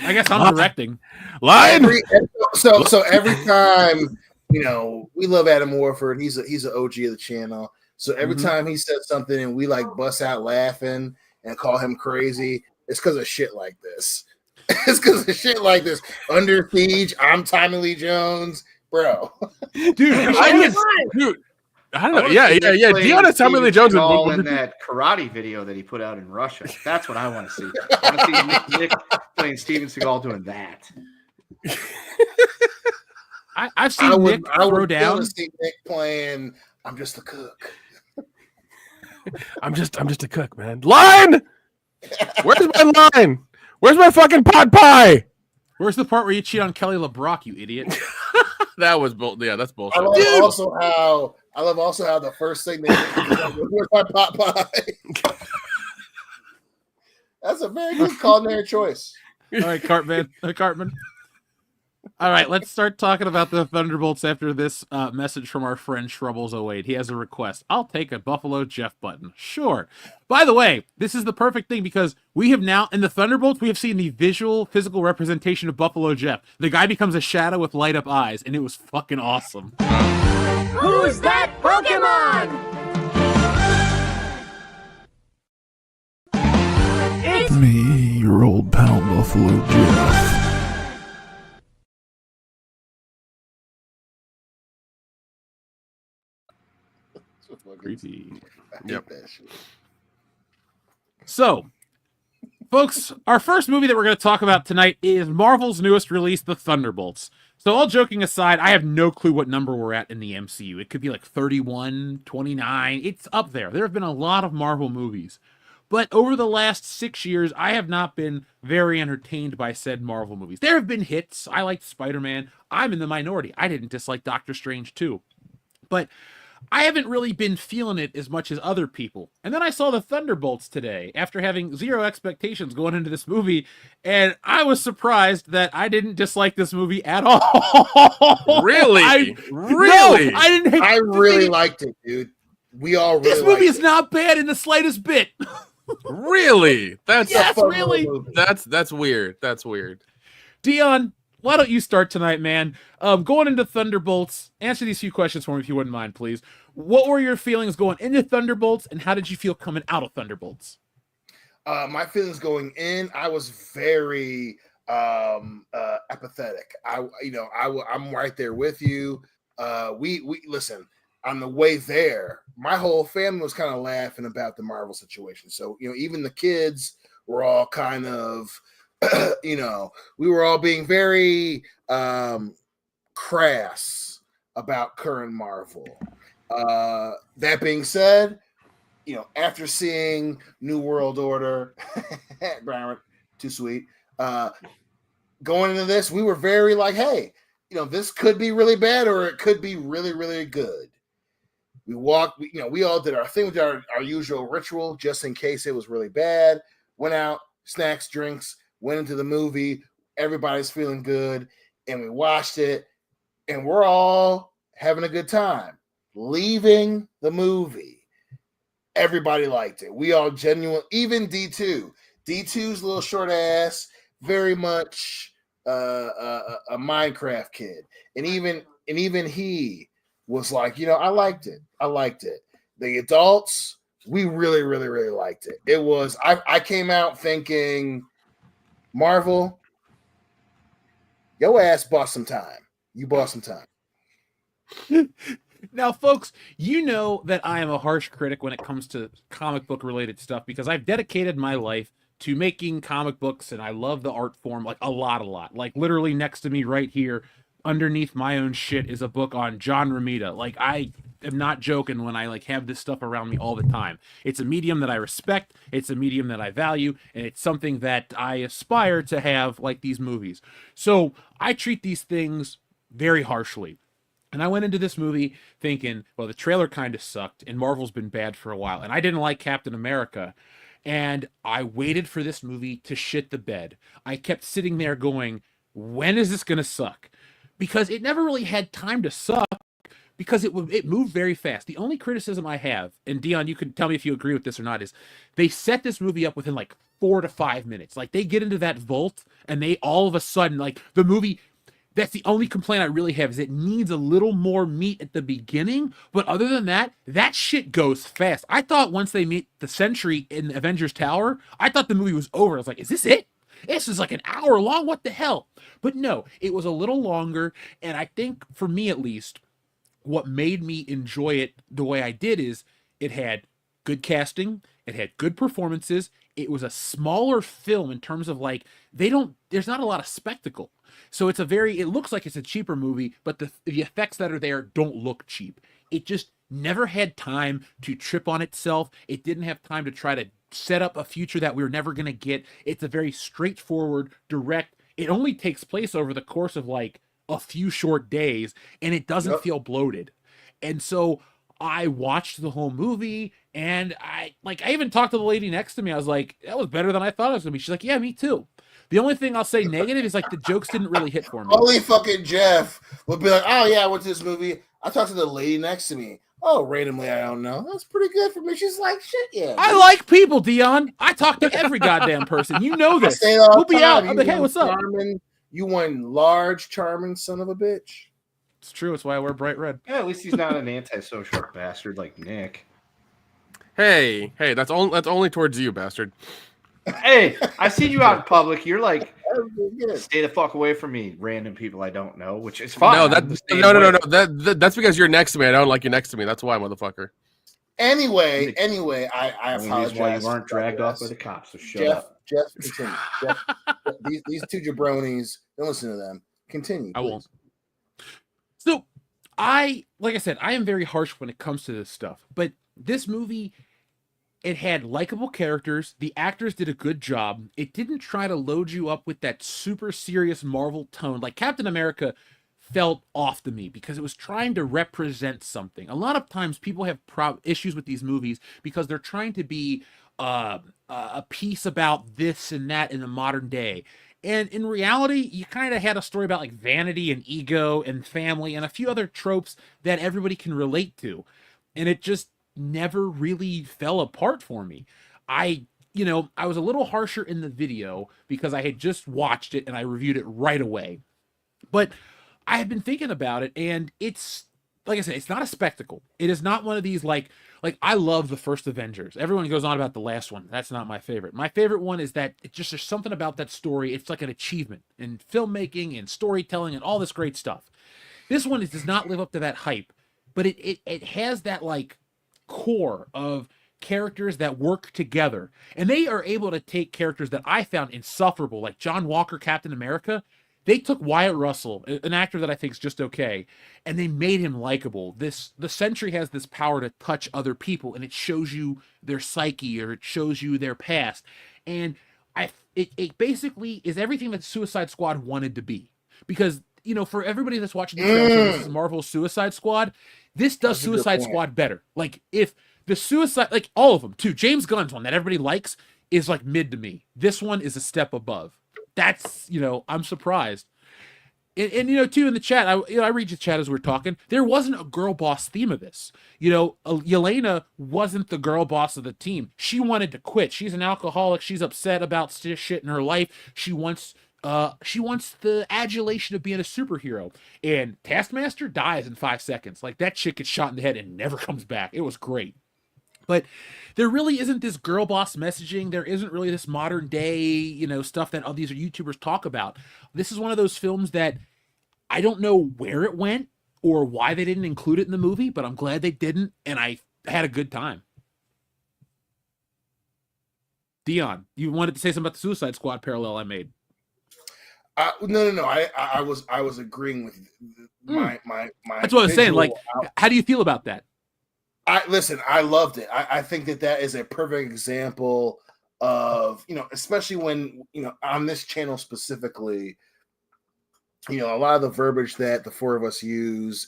I guess I'm directing. Line. So every time, we love Adam Warford. He's an OG of the channel. So every time he says something and we like bust out laughing and call him crazy, it's because of shit like this. It's because of shit like this. Under Siege, I'm Tommy Lee Jones, bro. Dude, I don't know. Yeah. Dion and Tommy Lee Jones all in that karate video that he put out in Russia. That's what I want to see. I want to see Nick playing Steven Seagal doing that. I've seen Nick throw down. See Nick playing. I'm just a cook. I'm just a cook, man. Line. Where's my line? Where's my fucking pot pie? Where's the part where you cheat on Kelly LeBrock, you idiot? That was yeah, that's bullshit. I love also how the first thing they did was, where's my pot pie? That's a very good culinary choice. All right, Cartman. All right, let's start talking about the Thunderbolts after this message from our friend Shrubbles08. He has a request. I'll take a Buffalo Jeff button. Sure. By the way, this is the perfect thing because we have now, in the Thunderbolts, we have seen the physical representation of Buffalo Jeff. The guy becomes a shadow with light up eyes, and it was fucking awesome. Who's that Pokemon? It's Me, your old pal Buffalo Jeff. Creepy. Yep. So, folks, our first movie that we're going to talk about tonight is Marvel's newest release, The Thunderbolts. So, all joking aside, I have no clue what number we're at in the MCU. It could be like 31, 29. It's up there. There have been a lot of Marvel movies. But over the last 6 years, I have not been very entertained by said Marvel movies. There have been hits. I liked Spider-Man. I'm in the minority. I didn't dislike Doctor Strange too. But I haven't really been feeling it as much as other people. And then I saw the Thunderbolts today after having zero expectations going into this movie. And I was surprised that I didn't dislike this movie at all. Really? No, I didn't. I really liked it, dude. We all really This movie is liked not bad in the slightest bit. Really? That's Yes, fun really. little movie. that's weird. That's weird. Dion, why don't you start tonight, man? Going into Thunderbolts, answer these few questions for me if you wouldn't mind, please. What were your feelings going into Thunderbolts, and how did you feel coming out of Thunderbolts? My feelings going in, I was very apathetic. I'm right there with you. We listen. On the way there, my whole family was kind of laughing about the Marvel situation. So, even the kids were all kind of, we were all being very crass about current Marvel. That being said, after seeing New World Order, Brian, too sweet, going into this, we were very like, hey, this could be really bad or it could be really, really good. We walked, we all did our thing with our usual ritual just in case it was really bad. Went out, snacks, drinks, went into the movie. Everybody's feeling good. And we watched it. And we're all having a good time. Leaving the movie, everybody liked it. We all genuine, even D2. D2's little short ass, very much a Minecraft kid. And even he was like, I liked it. The adults, we really, really, really liked it. It was, I came out thinking, Marvel, your ass bought some time. You bought some time. Now, folks, you know that I am a harsh critic when it comes to comic book related stuff because I've dedicated my life to making comic books and I love the art form like a lot. Like literally next to me right here, underneath my own shit is a book on John Romita. Like, I am not joking when I like have this stuff around me all the time. It's a medium that I respect, it's a medium that I value, and it's something that I aspire to have like these movies. So I treat these things very harshly. And I went into this movie thinking, well, the trailer kind of sucked, and Marvel's been bad for a while, and I didn't like Captain America. And I waited for this movie to shit the bed. I kept sitting there going, when is this going to suck? Because it never really had time to suck, because it moved very fast. The only criticism I have, and Dion, you can tell me if you agree with this or not, is they set this movie up within like 4 to 5 minutes. Like, they get into that vault, and they all of a sudden, like, the movie... That's the only complaint I really have, is it needs a little more meat at the beginning. But other than that, that shit goes fast. I thought once they meet the Sentry in Avengers Tower, I thought the movie was over. I was like, is this it? This is like an hour long? What the hell? But no, it was a little longer. And I think, for me at least, what made me enjoy it the way I did is it had good casting. It had good performances. It was a smaller film in terms of like, there's not a lot of spectacle. So it looks like it's a cheaper movie, but the effects that are there don't look cheap. It just never had time to trip on itself. It didn't have time to try to set up a future that we were never going to get. It's a very straightforward, direct. It only takes place over the course of like a few short days, and it doesn't feel bloated. And so I watched the whole movie, and I even talked to the lady next to me. I was like, that was better than I thought it was going to be. She's like, yeah, me too. The only thing I'll say negative is like the jokes didn't really hit for me. Only fucking Jeff would be like, oh yeah, I went to this movie. I talked to the lady next to me. Oh, randomly, I don't know. That's pretty good for me. She's like, shit, yeah. I like people, Dion. I talk to every goddamn person. You know this. We'll be out. I'm like, hey, what's up? You one large, charming son of a bitch. It's true. It's why I wear bright red. Yeah, at least he's not an antisocial bastard like Nick. Hey, that's only towards you, bastard. Hey, I seen you out in public. You're like, stay the fuck away from me, random people I don't know, which is fine. No, that's because you're next to me. I don't like you next to me. That's why, motherfucker. Anyway, I apologize. Why you aren't dragged off by the cops. So shut up. Jeff, continue. Jeff, these two jabronis, don't listen to them. Continue. I won't. So, like I said, I am very harsh when it comes to this stuff. But this movie, it had likable characters. The actors did a good job. It didn't try to load you up with that super serious Marvel tone. Like Captain America felt off to me because it was trying to represent something. A lot of times people have issues with these movies because they're trying to be a piece about this and that in the modern day. And in reality, you kind of had a story about like vanity and ego and family and a few other tropes that everybody can relate to. And it just never really fell apart for me. I was a little harsher in the video because I had just watched it and I reviewed it right away. But I have been thinking about it, and it's, like I said, it's not a spectacle. It is not one of these like I love the first Avengers. Everyone goes on about the last one. That's not my favorite. My favorite one is that there's something about that story. It's like an achievement in filmmaking and storytelling and all this great stuff. This one does not live up to that hype, but it has that like core of characters that work together, and they are able to take characters that I found insufferable, like John Walker, Captain America. They took Wyatt Russell, an actor that I think is just okay, and they made him likable. The Sentry has this power to touch other people, and it shows you their psyche, or it shows you their past, and it basically is everything that Suicide Squad wanted to be. Because for everybody that's watching the trailer, this is Marvel's Suicide Squad. This does Suicide Squad better. Like if the Suicide, like all of them too. James Gunn's one that everybody likes is like mid to me. This one is a step above. That's, I'm surprised. And too, in the chat, I read the chat as we're talking. There wasn't a girl boss theme of this. Yelena wasn't the girl boss of the team. She wanted to quit. She's an alcoholic. She's upset about shit in her life. She wants the adulation of being a superhero. And Taskmaster dies in 5 seconds. Like, that chick gets shot in the head and never comes back. It was great. But there really isn't this girl boss messaging. There isn't really this modern day, stuff that all these YouTubers talk about. This is one of those films that I don't know where it went or why they didn't include it in the movie, but I'm glad they didn't, and I had a good time. Dion, you wanted to say something about the Suicide Squad parallel I made. No. I was agreeing with my. That's what I was saying. Like, how do you feel about that? I loved it. I think that is a perfect example of, especially when, on this channel specifically, a lot of the verbiage that the four of us use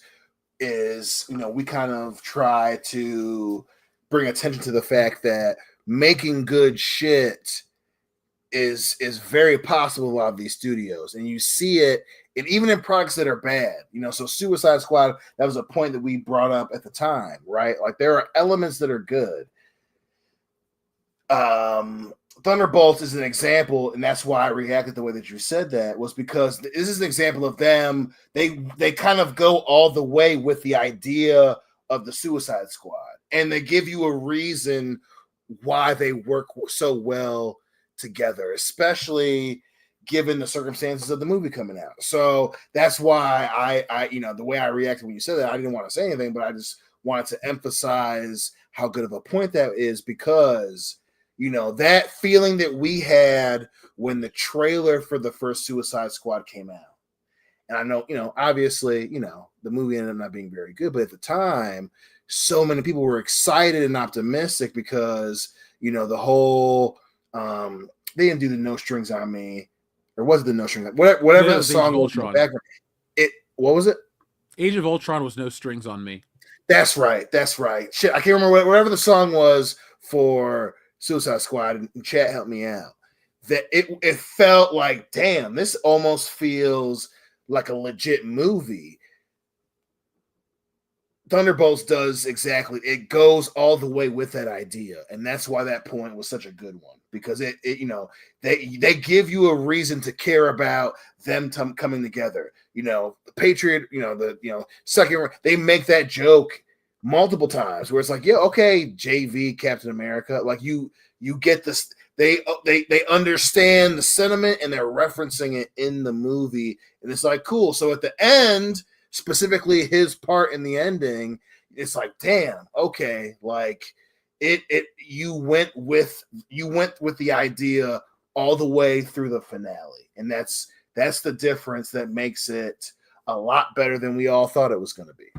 is, we kind of try to bring attention to the fact that making good shit is very possible in a lot of these studios, and you see it, and even in products that are bad, so Suicide Squad, that was a point that we brought up at the time, right? Like, there are elements that are good. Thunderbolts is an example, and that's why I reacted the way that you said that, was because this is an example of them. They kind of go all the way with the idea of the Suicide Squad, and they give you a reason why they work so well together, especially given the circumstances of the movie coming out. So that's why I the way I reacted when you said that, I didn't want to say anything, but I just wanted to emphasize how good of a point that is, because that feeling that we had when the trailer for the first Suicide Squad came out. And I know, obviously, the movie ended up not being very good, but at the time, so many people were excited and optimistic because, the whole, they didn't do the No Strings on Me, or was it the No Strings? Whatever the song was in the background. What was it? Age of Ultron was No Strings on Me. That's right. Shit, I can't remember whatever the song was for Suicide Squad, and chat helped me out. That it felt like, damn, this almost feels like a legit movie. Thunderbolts does exactly. It goes all the way with that idea, and that's why that point was such a good one, because it they give you a reason to care about them coming together. The Patriot, second, they make that joke multiple times where it's like, yeah, okay, JV Captain America, like you get this. They understand the sentiment, and they're referencing it in the movie, and it's like, cool. So at the end, specifically his part in the ending, it's like, damn, okay, like you went with the idea all the way through the finale, and that's the difference that makes it a lot better than we all thought it was going to be.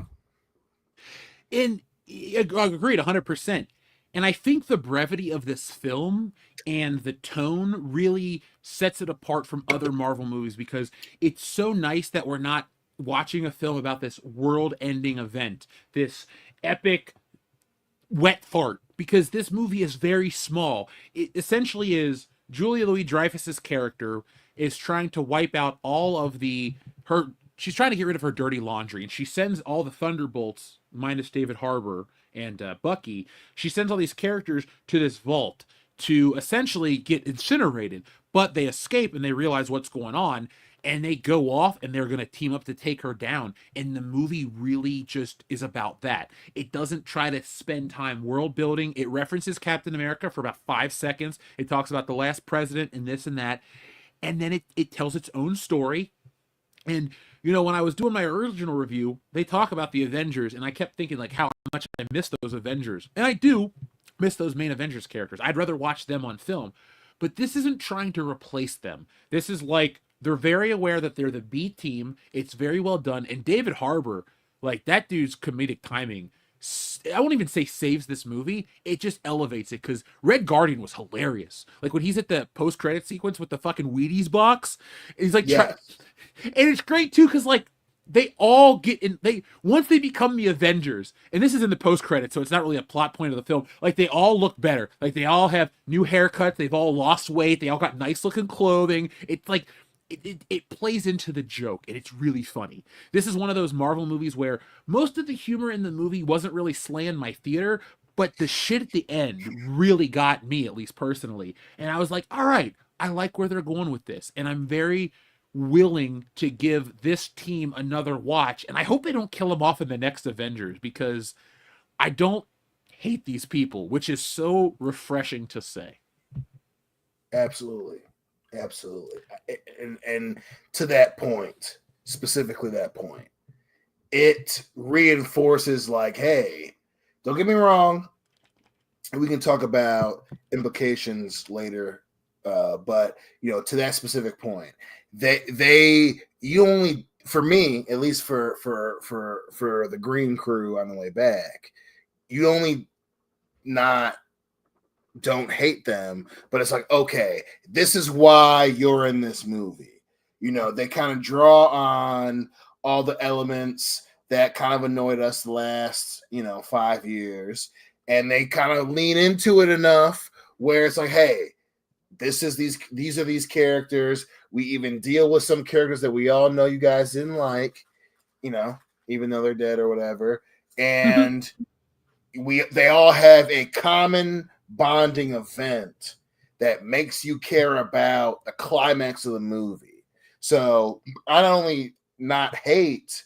And agreed 100%. And I think the brevity of this film and the tone really sets it apart from other Marvel movies, because it's so nice that we're not watching a film about this world-ending event, this epic wet fart, because this movie is very small. It essentially is Julia Louis-Dreyfus's character is trying to wipe out all of she's trying to get rid of her dirty laundry, and she sends all the Thunderbolts, minus David Harbour and Bucky, she sends all these characters to this vault to essentially get incinerated, but they escape and they realize what's going on, and they go off and they're going to team up to take her down. And the movie really just is about that. It doesn't try to spend time world building. It references Captain America for about 5 seconds. It talks about the last president and this and that. And then it tells its own story. And, when I was doing my original review, they talk about the Avengers, and I kept thinking, like, how much I miss those Avengers. And I do miss those main Avengers characters. I'd rather watch them on film. But this isn't trying to replace them. This is like, they're very aware that they're the B team. It's very well done. And David Harbour, like, that dude's comedic timing, I won't even say saves this movie. It just elevates it, because Red Guardian was hilarious. Like, when he's at the post-credit sequence with the fucking Wheaties box, and he's like, yes. And it's great too, because, like, they all get in, once they become the Avengers, and this is in the post-credits, so it's not really a plot point of the film, like, they all look better. Like, they all have new haircuts, they've all lost weight, they all got nice-looking clothing. It's like, it plays into the joke, and it's really funny. This is one of those Marvel movies where most of the humor in the movie wasn't really slaying my theater, but the shit at the end really got me, at least personally. And I was like, all right, I like where they're going with this, and I'm very willing to give this team another watch, and I hope they don't kill them off in the next Avengers, because I don't hate these people, which is so refreshing to say. Absolutely. And to that point, specifically that point, it reinforces, like, hey, don't get me wrong, we can talk about implications later, but to that specific point, you only, for me, at least for the Green Crew on the way back, you only don't hate them, but it's like, okay, this is why you're in this movie. They kind of draw on all the elements that kind of annoyed us the last 5 years, and they kind of lean into it enough where it's like, hey, these are these characters. We even deal with some characters that we all know you guys didn't like, even though they're dead or whatever. And they all have a common bonding event that makes you care about the climax of the movie. So I not only not hate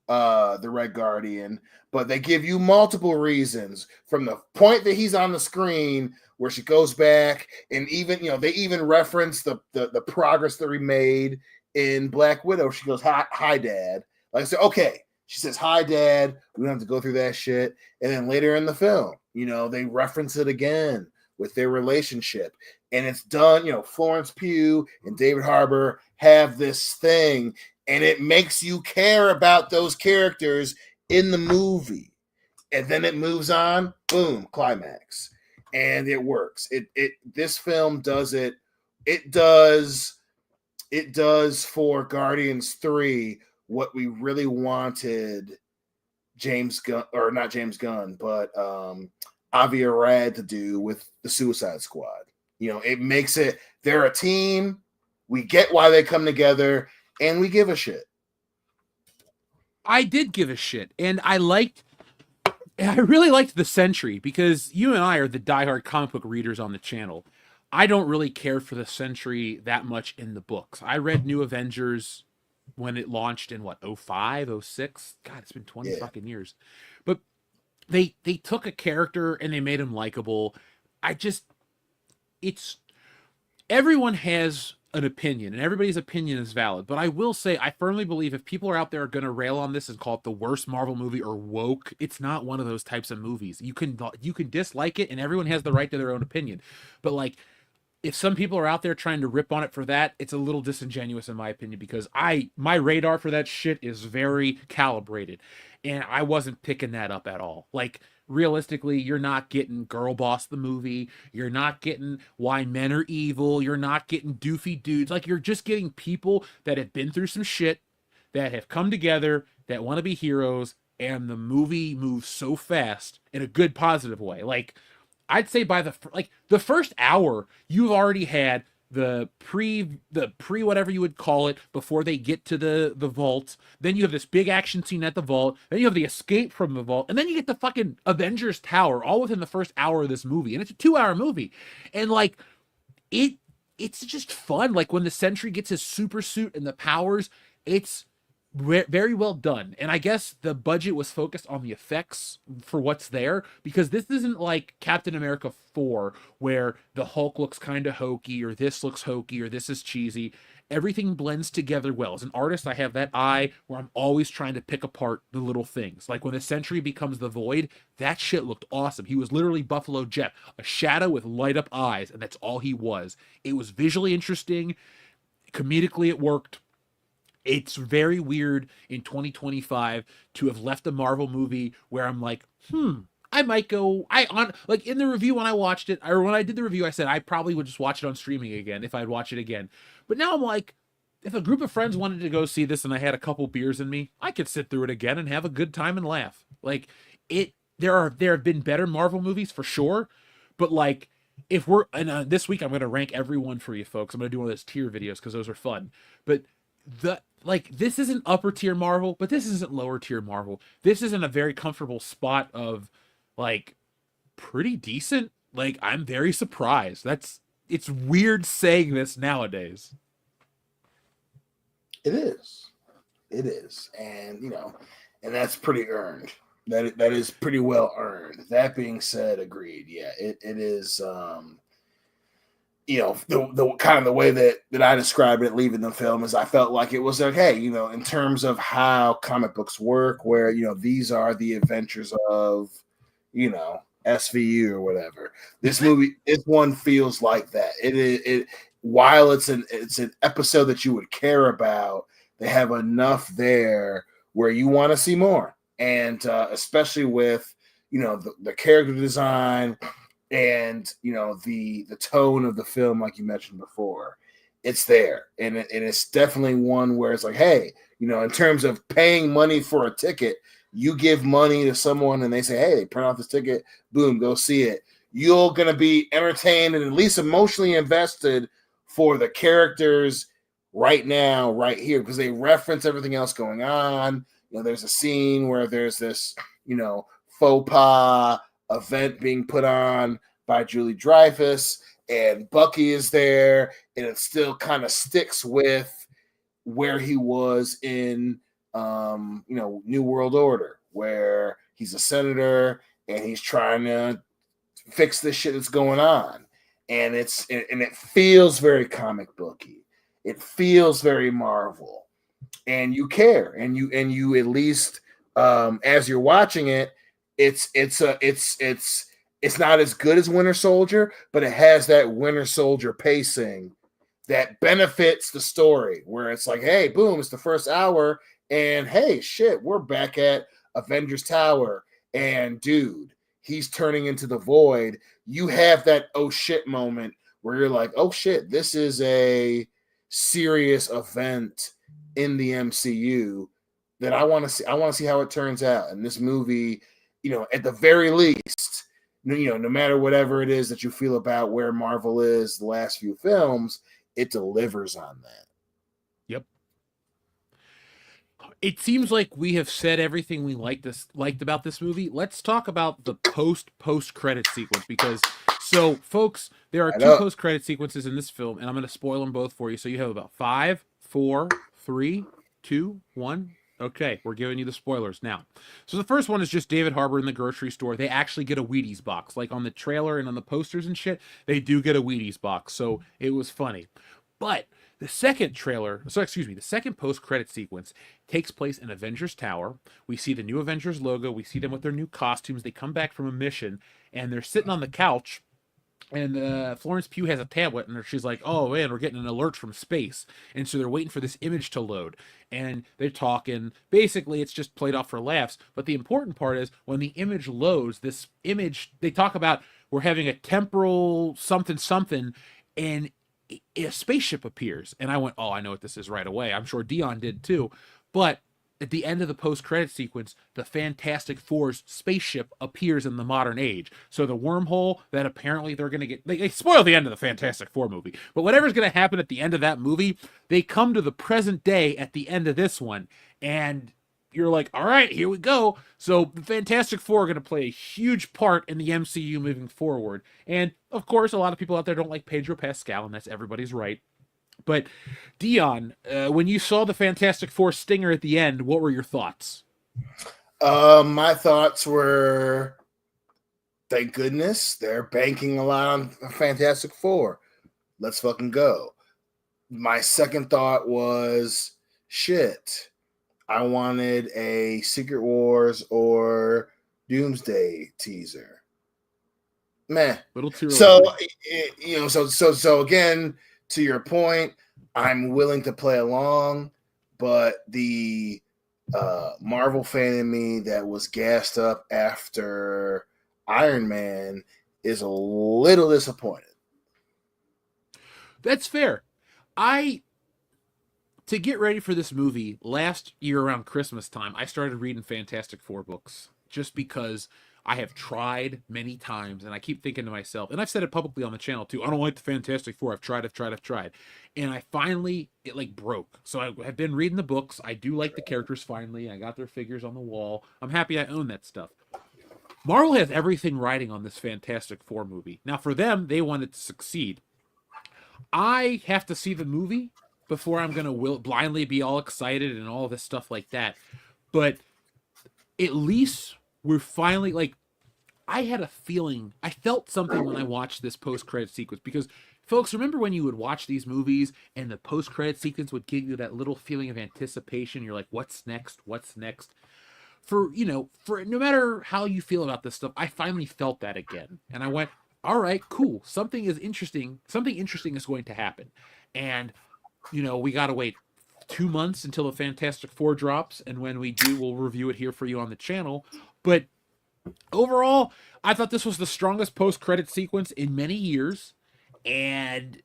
the Red Guardian, but they give you multiple reasons from the point that he's on the screen where she goes back, and even they even reference the progress that we made in Black Widow. She goes, hi Dad. Like I said, okay. She says, hi Dad. We don't have to go through that shit. And then later in the film, they reference it again with their relationship. And it's done, Florence Pugh and David Harbour have this thing, and it makes you care about those characters in the movie. And then it moves on, boom, climax. And it works. This film does it. It does for Guardians 3 what we really wanted James Gunn, or not James Gunn, but Avi Arad to do with the Suicide Squad. It makes it, they're a team. We get why they come together, and we give a shit. I did give a shit, and I really liked the Sentry, because you and I are the diehard comic book readers on the channel. I don't really care for the Sentry that much in the books. I read New Avengers when it launched in 05, 06. God, it's been 20 fucking years. But they took a character and they made him likable. Everyone has an opinion, and everybody's opinion is valid. But I will say, I firmly believe if people are out there going to rail on this and call it the worst Marvel movie or woke, it's not one of those types of movies. You can dislike it, and everyone has the right to their own opinion. But if some people are out there trying to rip on it for that, it's a little disingenuous in my opinion, because my radar for that shit is very calibrated, and I wasn't picking that up at all. Realistically, you're not getting Girl Boss the movie. You're not getting Why Men Are Evil. You're not getting doofy dudes. You're just getting people that have been through some shit, that have come together, that want to be heroes, and the movie moves so fast in a good, positive way. I'd say by the first hour, you've already had the pre whatever you would call it before they get to the vault. Then you have this big action scene at the vault. Then you have the escape from the vault, and then you get the fucking Avengers Tower all within the first hour of this movie. And it's a 2-hour movie, and it's just fun. When the Sentry gets his super suit and the powers, it's very well done. And I guess the budget was focused on the effects for what's there, because this isn't like Captain America 4 where the Hulk looks kind of hokey, or this looks hokey, or this is cheesy. Everything blends together well. As an artist, I have that eye where I'm always trying to pick apart the little things. When the Sentry becomes the Void, that shit looked awesome. He was literally Buffalo Jeff, a shadow with light up eyes, and that's all he was. It was visually interesting. Comedically, it worked. It's very weird in 2025 to have left a Marvel movie where I'm like, I might go. In the review when I watched it, or when I did the review, I said I probably would just watch it on streaming again if I'd watch it again. But now I'm like, if a group of friends wanted to go see this and I had a couple beers in me, I could sit through it again and have a good time and laugh. There have been better Marvel movies for sure, but if we're this week I'm going to rank everyone for you folks. I'm going to do one of those tier videos because those are fun. But this isn't upper tier Marvel, but this isn't lower tier Marvel. This is in a very comfortable spot of pretty decent. I'm very surprised. It's weird saying this nowadays. It is. And and that's pretty earned. That is pretty well earned. That being said, agreed. Yeah, it is the kind of the way that I described it leaving the film is I felt like it was okay, in terms of how comic books work, where these are the adventures of SVU or whatever. This movie, this one feels like that. while it's an episode that you would care about, they have enough there where you want to see more. And especially with, the character design and, the tone of the film, like you mentioned before, it's there. And it's definitely one where it's like, hey, in terms of paying money for a ticket, you give money to someone and they say, hey, print out this ticket, boom, go see it. You're going to be entertained and at least emotionally invested for the characters right now, right here, because they reference everything else going on. There's a scene where there's this, faux pas event being put on by Julie Dreyfus, and Bucky is there, and it still kind of sticks with where he was in, New World Order, where he's a senator and he's trying to fix this shit that's going on, and it feels very comic booky. It feels very Marvel, and you care, and you at least as you're watching it, it's not as good as Winter Soldier, but it has that Winter Soldier pacing that benefits the story, where it's like, hey, boom, it's the first hour, and hey, shit, we're back at Avengers Tower, and dude, he's turning into the Void. You have that oh shit moment where you're like, oh shit, this is a serious event in the MCU that I want to see. I want to see how it turns out. And this movie, at the very least, no matter whatever it is that you feel about where Marvel is the last few films, it delivers on that. Yep. It seems like we have said everything we liked about this movie. Let's talk about the post credit sequence, because folks, there are two post credit sequences in this film, and I'm going to spoil them both for you. So you have about 5, 4, 3, 2, 1. Okay, we're giving you the spoilers now. So the first one is just David Harbour in the grocery store. They actually get a Wheaties box. Like on the trailer and on the posters and shit, they do get a Wheaties box. So it was funny. But the second post-credit sequence takes place in Avengers Tower. We see the new Avengers logo. We see them with their new costumes. They come back from a mission, and they're sitting on the couch, and Florence Pugh has a tablet, and she's like, oh, man, we're getting an alert from space. And so they're waiting for this image to load, and they're talking. Basically, it's just played off for laughs. But the important part is when the image loads, this image, they talk about we're having a temporal something, and a spaceship appears. And I went, oh, I know what this is right away. I'm sure Dion did too. But at the end of the post-credit sequence, the Fantastic Four's spaceship appears in the modern age. So the wormhole that apparently they're going to get... They spoil the end of the Fantastic Four movie. But whatever's going to happen at the end of that movie, they come to the present day at the end of this one. And you're like, all right, here we go. So the Fantastic Four are going to play a huge part in the MCU moving forward. And, of course, a lot of people out there don't like Pedro Pascal, and that's everybody's right. But, Dion, when you saw the Fantastic Four stinger at the end, what were your thoughts? My thoughts were, thank goodness they're banking a lot on Fantastic Four. Let's fucking go. My second thought was, shit, I wanted a Secret Wars or Doomsday teaser. Meh. Little too early. So again, to your point, I'm willing to play along, but the Marvel fan in me that was gassed up after Iron Man is a little disappointed. That's fair. To get ready for this movie, last year around Christmas time, I started reading Fantastic Four books just because I have tried many times, and I keep thinking to myself, and I've said it publicly on the channel too, I don't like the Fantastic Four. I've tried. And I finally, it like broke. So I've been reading the books. I do like the characters finally. I got their figures on the wall. I'm happy I own that stuff. Marvel has everything riding on this Fantastic Four movie. Now, for them, they want it to succeed. I have to see the movie before I'm going to blindly be all excited and all this stuff like that. But at least we're finally, like, I had a feeling, I felt something when I watched this post-credit sequence, because folks, remember when you would watch these movies and the post-credit sequence would give you that little feeling of anticipation? You're like, what's next? For no matter how you feel about this stuff, I finally felt that again. And I went, all right, cool. Something interesting is going to happen. And, we got to wait 2 months until the Fantastic Four drops. And when we do, we'll review it here for you on the channel. But overall, I thought this was the strongest post-credit sequence in many years. And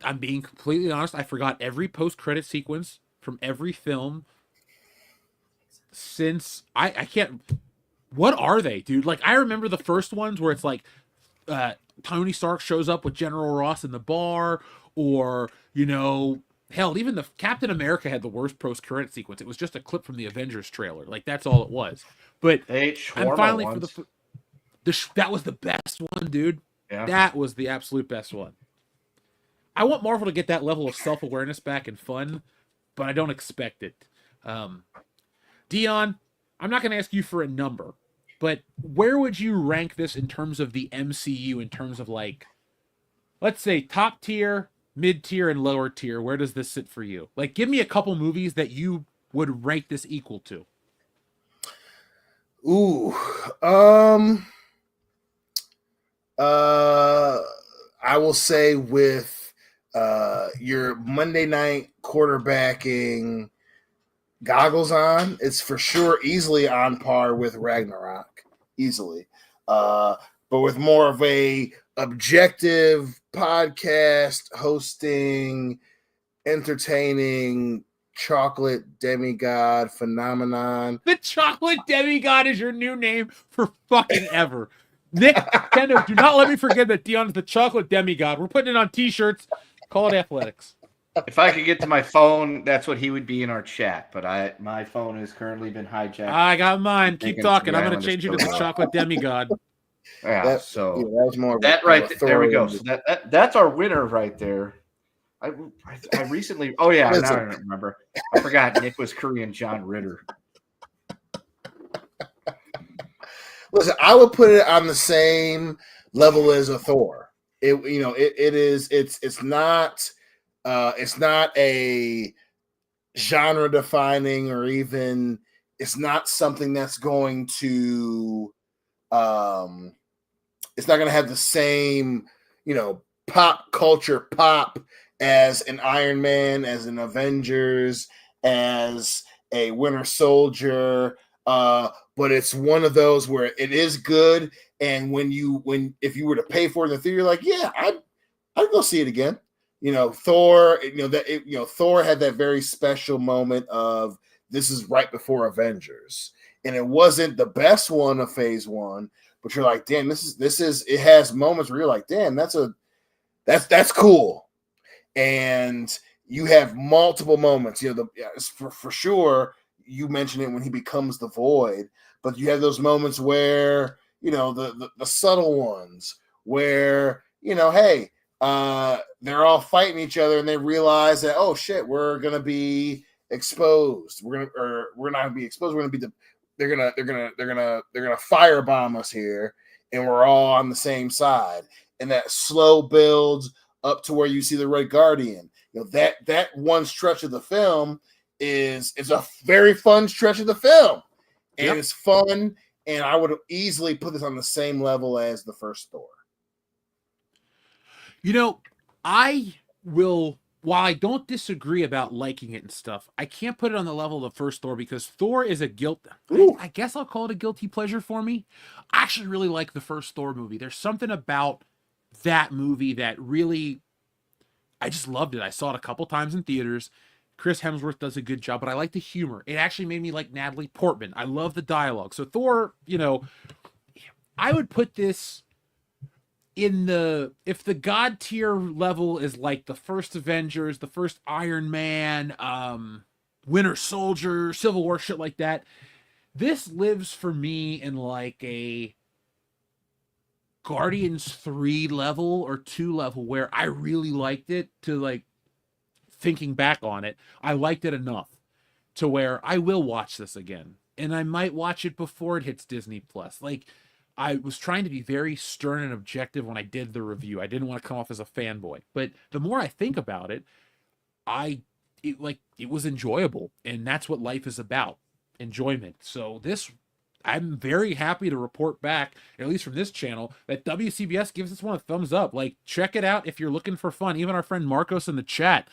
I'm being completely honest, I forgot every post-credit sequence from every film since I can't. What are they, dude? Like, I remember the first ones where it's like Tony Stark shows up with General Ross in the bar, or hell, even the Captain America had the worst post-credit sequence. It was just a clip from the Avengers trailer. Like, that's all it was. But I'm finally ones. for that was the best one, dude. Yeah. That was the absolute best one. I want Marvel to get that level of self-awareness back and fun, but I don't expect it. Dion, I'm not going to ask you for a number, but where would you rank this in terms of the MCU, in terms of, like, let's say top tier, mid tier, and lower tier? Where does this sit for you? Like, give me a couple movies that you would rank this equal to. Ooh, I will say with your Monday night quarterbacking goggles on, it's for sure easily on par with Ragnarok, easily. But with more of a objective podcast hosting, entertaining chocolate demigod phenomenon. The chocolate demigod is your new name for fucking ever. Nick, Kendo, do not let me forget that Dion is the chocolate demigod. We're putting it on t-shirts. Call it athletics. If I could get to my phone, that's what he would be in our chat. But my phone has currently been hijacked. I got mine. Keep Thinking talking. the I'm going island to change you to is the still chocolate demigod. Yeah, that was more that right there we go. authority. So that's our winner right there. I recently. Oh yeah, now I remember. I forgot Nick was Korean John Ritter. Listen, I would put it on the same level as a Thor. It's not a genre defining, or even it's not something that's going to it's not going to have the same pop culture pop as an Iron Man, as an Avengers, as a Winter Soldier. But it's one of those where it is good, and if you were to pay for it in the theater, you're like, yeah, I'd go see it again. Thor. Thor had that very special moment of, this is right before Avengers, and it wasn't the best one of Phase 1, but you're like, damn, this is. It has moments where you're like, damn, that's cool, and you have multiple moments. For sure. You mentioned it when he becomes the Void, but you have those moments where, the subtle ones where, hey, they're all fighting each other and they realize that, oh shit, we're going to be exposed. We're not going to be exposed. They're going to firebomb us here, and we're all on the same side. And that slow builds up to where you see the Red Guardian. That one stretch of the film is a very fun stretch of the film, and It's fun, and I would easily put this on the same level as the first Thor. I will, while I don't disagree about liking it and stuff, I can't put it on the level of the first Thor, because Thor is I guess I'll call it a guilty pleasure for me. I actually really like the first Thor movie. There's something about that movie that really, I just loved it. I saw it a couple times in theaters. Chris Hemsworth does a good job, but I like the humor. It actually made me like Natalie Portman. I love the dialogue. So Thor, I would put this if the God tier level is like the first Avengers, the first Iron Man, Winter Soldier, Civil War, shit like that. This lives for me in like a Guardians 3 level or 2 level, where I really liked it to, like, thinking back on it, I liked it enough to where I will watch this again, and I might watch it before it hits Disney Plus. Like, I was trying to be very stern and objective when I did the review. I didn't want to come off as a fanboy, but the more I think about it, it was enjoyable, and that's what life is about, enjoyment. So this I'm very happy to report back, at least from this channel, that WCBS gives this one a thumbs up. Like, check it out if you're looking for fun. Even our friend Marcos in the chat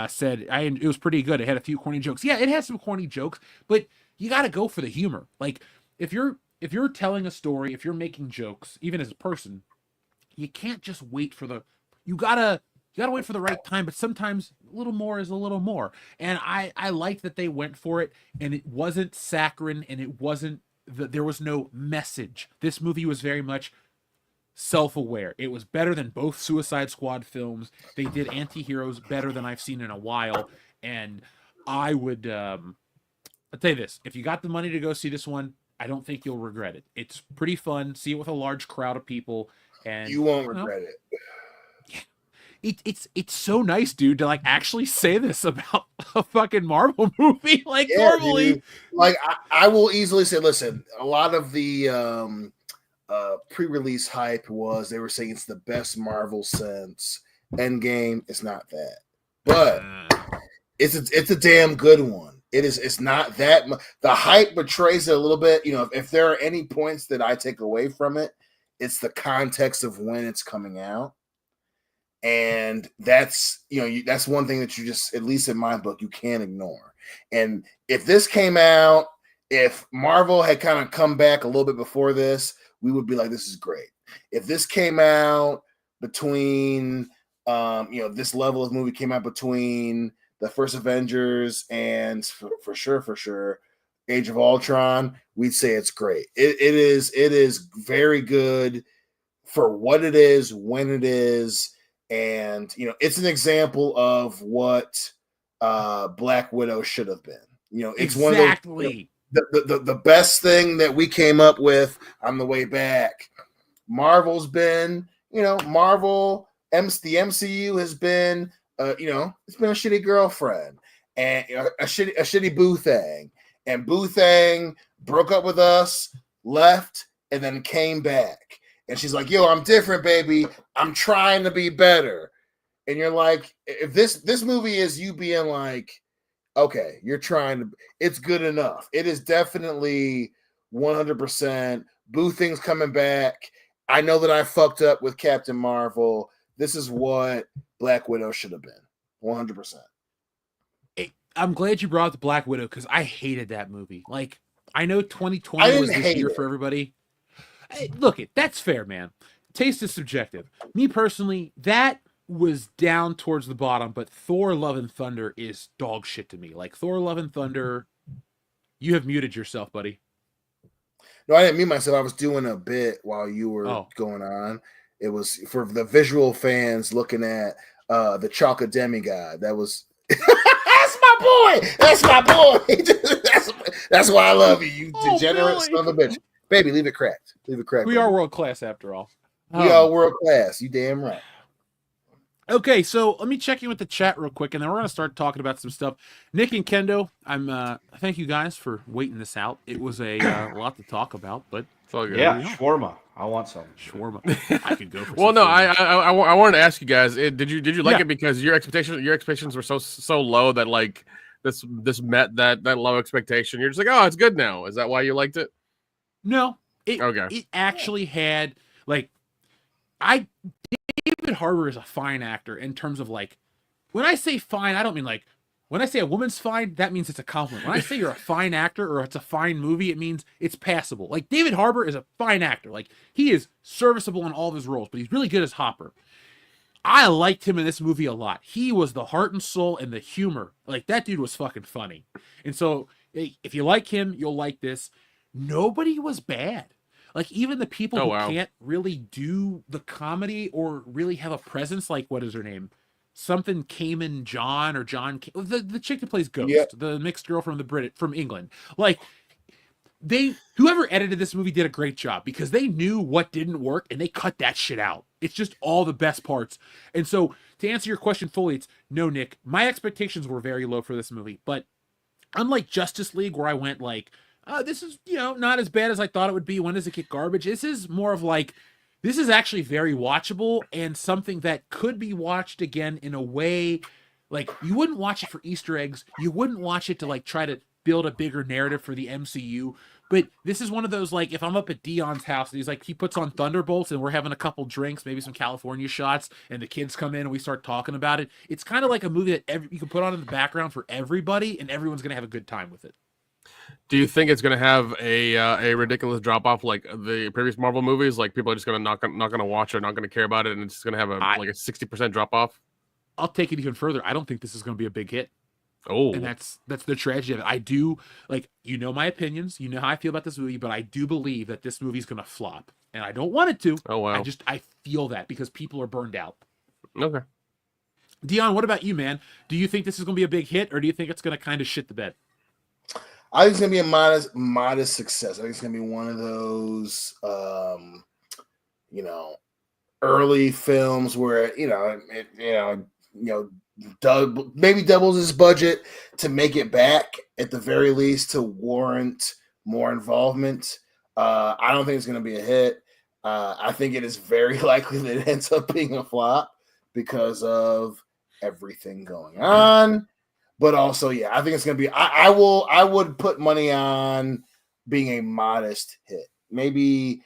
said it was pretty good. It had a few corny jokes. Yeah, it has some corny jokes, but you got to go for the humor. Like, if you're telling a story, if you're making jokes, even as a person, you can't just wait for the. You gotta wait for the right time, but sometimes a little more is a little more. And I liked that they went for it, and it wasn't saccharine, and it wasn't. There was no message. This movie was very much self-aware. It was better than both Suicide Squad films. They did anti-heroes better than I've seen in a while. And I would I'll tell you this. If you got the money to go see this one, I don't think you'll regret it. It's pretty fun. See it with a large crowd of people. And you won't regret it. It's so nice, dude, to like actually say this about a fucking Marvel movie. Like, Yeah, normally, dude. Like I will easily say, listen, a lot of the pre-release hype was they were saying it's the best Marvel since Endgame. It's not that, but it's a damn good one. It's not that the hype betrays it a little bit. You know, if there are any points that I take away from it, it's the context of when it's coming out. And that's, you know, that's one thing that you just, at least in my book, you can't ignore. And if this came out, if Marvel had kind of come back a little bit before this, we would be like, this is great. If this came out between, this level of movie came out between the first Avengers and for sure, Age of Ultron, we'd say it's great. It is very good for what it is, when it is. And, you know, it's an example of what Black Widow should have been. You know, it's exactly one of the best thing that we came up with on the way back. Marvel's been, you know, the MCU has been, it's been a shitty girlfriend and a shitty Boo Thang. And Boo Thang broke up with us, left, and then came back. And she's like, yo, I'm different, baby. I'm trying to be better. And you're like, if this movie is you being like, okay, you're trying to, it's good enough. It is definitely 100%. Boo Thing's coming back. I know that I fucked up with Captain Marvel. This is what Black Widow should have been. 100%. I'm glad you brought up the Black Widow because I hated that movie. Like, I know 2020 was this year for everybody. Hey, look, that's fair, man. Taste is subjective. Me personally, that was down towards the bottom, but Thor Love and Thunder is dog shit to me. Like, Thor Love and Thunder, you have muted yourself, buddy. No, I didn't mute myself. I was doing a bit while you were going on. It was for the visual fans looking at the Chocolate Demigod. That was... That's my boy! That's my boy! That's why I love you, you degenerate son of a bitch. Baby, leave it cracked. Leave it cracked. We are world class after all. We are world class. You damn right. Okay, so let me check in with the chat real quick, and then we're going to start talking about some stuff. Nick and Kendo, thank you guys for waiting this out. It was a lot to talk about, but it's all good. Yeah, shawarma. I want some shawarma. I could go for. Well, no, I wanted to ask you guys. Did you like it because your expectations were so low that like this met that low expectation? You're just like, oh, it's good now. Is that why you liked it? No, it actually had like David Harbour is a fine actor in terms of like when I say fine, I don't mean like when I say a woman's fine, that means it's a compliment. When I say you're a fine actor or it's a fine movie, it means it's passable. Like David Harbour is a fine actor. Like he is serviceable in all of his roles, but he's really good as Hopper. I liked him in this movie a lot. He was the heart and soul and the humor. Like that dude was fucking funny. And so if you like him, you'll like this. Nobody was bad. Like even the people who can't really do the comedy or really have a presence, like what is her name? Something Cayman John or John, the chick that plays Ghost, the mixed girl from England. Like whoever edited this movie did a great job because they knew what didn't work and they cut that shit out. It's just all the best parts. And so to answer your question fully, it's no, Nick, my expectations were very low for this movie, but unlike Justice League where I went like, this is, not as bad as I thought it would be. When does it get garbage? This is more of like, this is actually very watchable and something that could be watched again in a way, like you wouldn't watch it for Easter eggs. You wouldn't watch it to like try to build a bigger narrative for the MCU, But this is one of those, like, if I'm up at Dion's house and he puts on Thunderbolts and we're having a couple drinks, maybe some California shots, and the kids come in and we start talking about it. It's kind of like a movie that you can put on in the background for everybody, and everyone's gonna have a good time with it. Do you think it's going to have a ridiculous drop off like the previous Marvel movies? Like people are just going to not going to watch or not going to care about it, and it's going to have a 60% drop off. I'll take it even further. I don't think this is going to be a big hit. Oh, and that's the tragedy of it. I do, like, you know my opinions, you know how I feel about this movie, but I do believe that this movie's gonna flop, and I don't want it to. Oh wow! I feel that because people are burned out. Okay, Dion, what about you, man? Do you think this is gonna be a big hit, or do you think it's gonna kind of shit the bed? I think it's gonna be a modest success. I think it's gonna be one of those, early films where maybe doubles his budget to make it back at the very least to warrant more involvement. I don't think it's going to be a hit. I think it is very likely that it ends up being a flop because of everything going on. But also, I think it's going to be. I would put money on being a modest hit. Maybe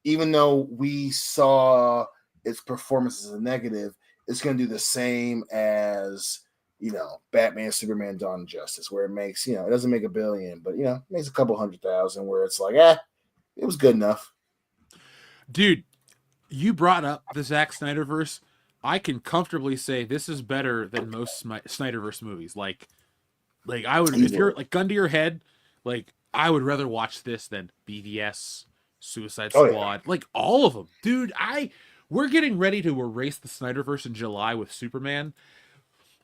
even though we saw its performance as a negative, it's going to do the same as, Batman, Superman, Dawn of Justice, where it makes, it doesn't make $1 billion, but, it makes a couple 100,000 where it's like, it was good enough. Dude, you brought up the Zack Snyderverse. I can comfortably say this is better than most Snyderverse movies. Like I would, if you're like gun to your head, like I would rather watch this than BVS, Suicide Squad, like all of them. Dude, we're getting ready to erase the Snyderverse in July with Superman.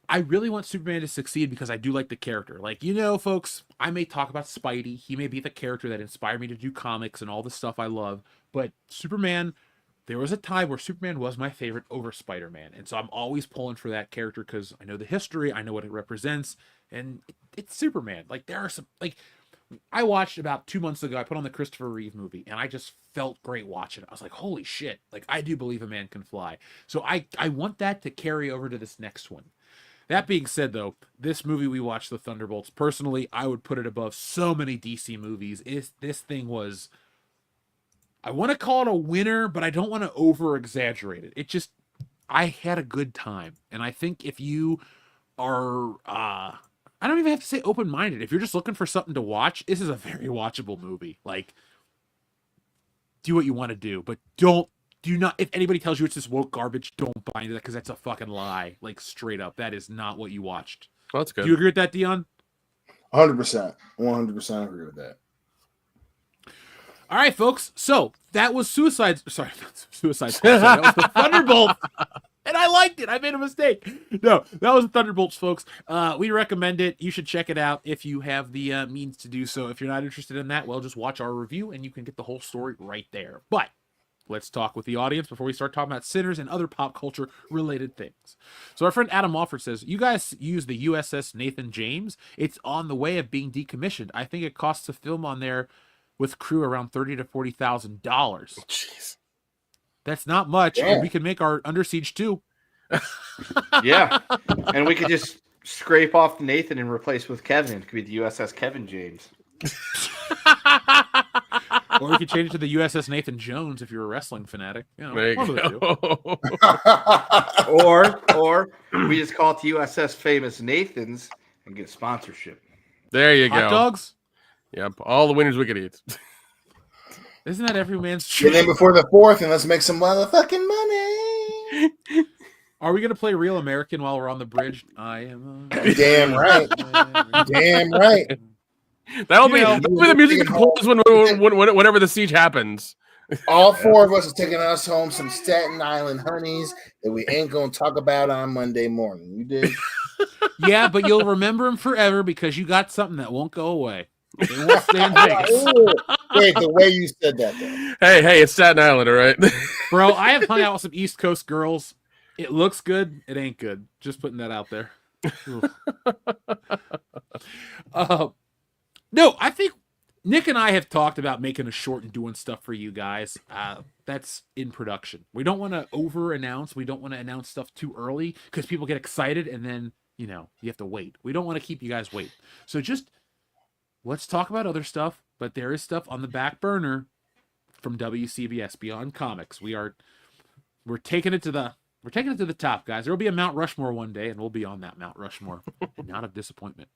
I really want Superman to succeed because I do like the character. Like, folks, I may talk about Spidey. He may be the character that inspired me to do comics and all the stuff I love. But Superman, there was a time where Superman was my favorite over Spider-Man. And so I'm always pulling for that character because I know the history, I know what it represents, and it's Superman. Like, there are some, like, I watched about 2 months ago, I put on the Christopher Reeve movie, and I just felt great watching it. I was like, holy shit. Like, I do believe a man can fly. So I want that to carry over to this next one. That being said, though, this movie we watched, The Thunderbolts, personally, I would put it above so many DC movies. This thing was, I want to call it a winner, but I don't want to over-exaggerate it. It just, I had a good time. And I think if you are, I don't even have to say open-minded. If you're just looking for something to watch, this is a very watchable movie. Like, do what you want to do, but do not, if anybody tells you it's this woke garbage, don't buy into that because that's a fucking lie. Like, straight up, that is not what you watched. Well, that's good. Do you agree with that, Dion? 100%. 100% agree with that. All right, folks. So that was Suicide Squad. That was the Thunderbolt. And I liked it. I made a mistake. No, that was the Thunderbolts, folks. We recommend it. You should check it out if you have the means to do so. If you're not interested in that, well, just watch our review and you can get the whole story right there. But let's talk with the audience before we start talking about sinners and other pop culture related things. So our friend Adam Alford says, you guys use the USS Nathan James. It's on the way of being decommissioned. I think it costs to film on there with crew around $30,000 to $40,000. Jeez. That's not much. Yeah. And we can make our Under Siege 2. Yeah. And we could just scrape off Nathan and replace with Kevin. It could be the USS Kevin James. Or we could change it to the USS Nathan Jones if you're a wrestling fanatic. There you one of the two. Or we just call it the USS Famous Nathans and get a sponsorship. There you go. Hot dogs? Yep, all the winners we could eat. Isn't that every man's Get dream? in before the 4th and let's make some motherfucking money. Are we going to play Real American while we're on the bridge? I am a... Damn right. Damn right. That'll be the music that plays whenever the siege happens. All 4 of us are taking us home some Staten Island honeys that we ain't going to talk about on Monday morning. You did? Yeah, but you'll remember them forever because you got something that won't go away. It won't stay in Vegas. Wait, the way you said that, though. Hey, it's Staten Island, all right? Bro, I have hung out with some East Coast girls. It looks good. It ain't good. Just putting that out there. No, I think Nick and I have talked about making a short and doing stuff for you guys. That's in production. We don't want to over-announce. We don't want to announce stuff too early because people get excited and then, you have to wait. We don't want to keep you guys wait. So just let's talk about other stuff, but there is stuff on the back burner from WCBS Beyond Comics. We're taking it to the top, guys. There will be a Mount Rushmore one day, and we'll be on that Mount Rushmore. Not of disappointment.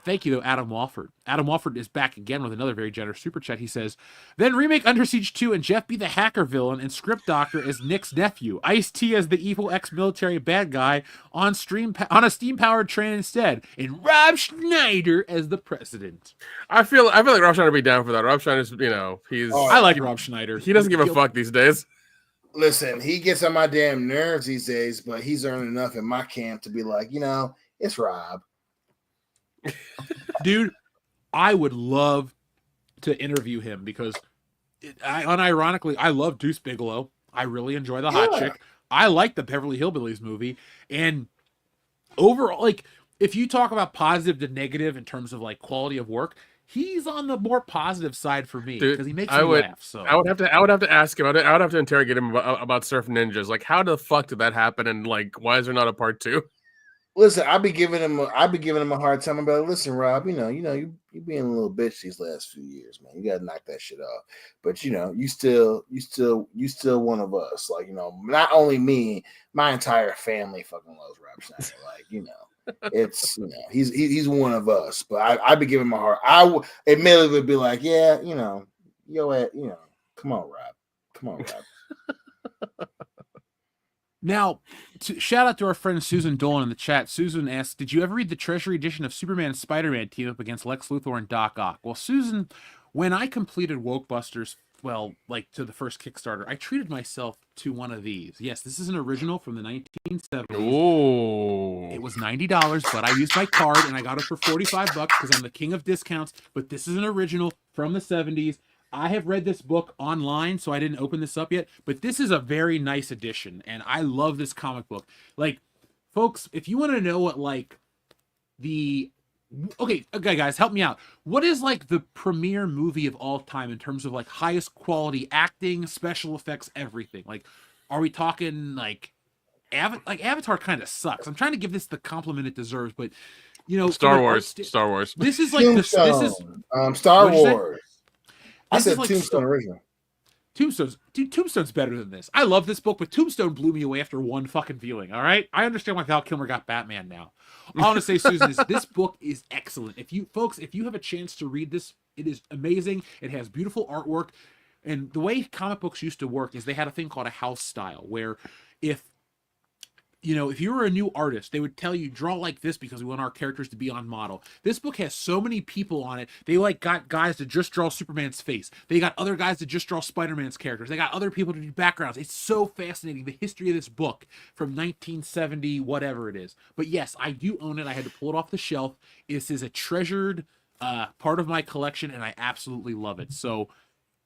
Thank you, though, Adam Walford. Adam Walford is back again with another very generous super chat. He says, then remake Under Siege 2 and Jeff be the hacker villain and Script Doctor as Nick's nephew. Ice-T as the evil ex-military bad guy on a steam-powered train instead. And Rob Schneider as the president. I feel like Rob Schneider would be down for that. Rob Schneider's, he's... I like Rob Schneider. He doesn't give a fuck these days. Listen, he gets on my damn nerves these days, but he's earned enough in my camp to be like, it's Rob. Dude, I would love to interview him because unironically, I love Deuce Bigelow. I really enjoy The Hot Chick. I like the Beverly Hillbillies movie. And overall, like, if you talk about positive to negative in terms of like quality of work, he's on the more positive side for me because he makes me laugh. So I would have to ask him. I would have to interrogate him about Surf Ninjas. Like, how the fuck did that happen? And like, why is there not a part 2? Listen, I'd be giving him a hard time about. Listen, Rob, you being a little bitch these last few years, man. You gotta knock that shit off. But you still one of us. Like, not only me, my entire family fucking loves Rob Schneider. Like, it's he's one of us. But I'd be giving him a hard. I admittedly would be like, yeah, come on, Rob. Now, shout out to our friend Susan Dolan in the chat. Susan asks, did you ever read the Treasury edition of Superman and Spider-Man team up against Lex Luthor and Doc Ock? Well, Susan, when I completed Wokebusters, to the first Kickstarter, I treated myself to one of these. Yes, this is an original from the 1970s. Oh. It was $90, but I used my card and I got it for $45 because I'm the king of discounts. But this is an original from the 70s. I have read this book online, so I didn't open this up yet, but this is a very nice edition, and I love this comic book. Like, folks, if you want to know what, like, okay, guys, help me out. What is, like, the premier movie of all time in terms of, like, highest quality acting, special effects, everything? Like, are we talking, like, Avatar kind of sucks. I'm trying to give this the compliment it deserves, but, Star Wars. This is, like, Star Wars. I said like Tombstone original. Tombstone's better than this. I love this book, but Tombstone blew me away after one fucking viewing. All right, I understand why Val Kilmer got Batman now. All I want to say, Susan, is this book is excellent. If you have a chance to read this, it is amazing. It has beautiful artwork, and the way comic books used to work is they had a thing called a house style, where if you were a new artist, they would tell you draw like this because we want our characters to be on model. This book has so many people on it. They got guys to just draw Superman's face. They got other guys to just draw Spider-Man's characters. They got other people to do backgrounds. It's so fascinating, the history of this book from 1970, whatever it is. But yes, I do own it. I had to pull it off the shelf. This is a treasured part of my collection, and I absolutely love it. So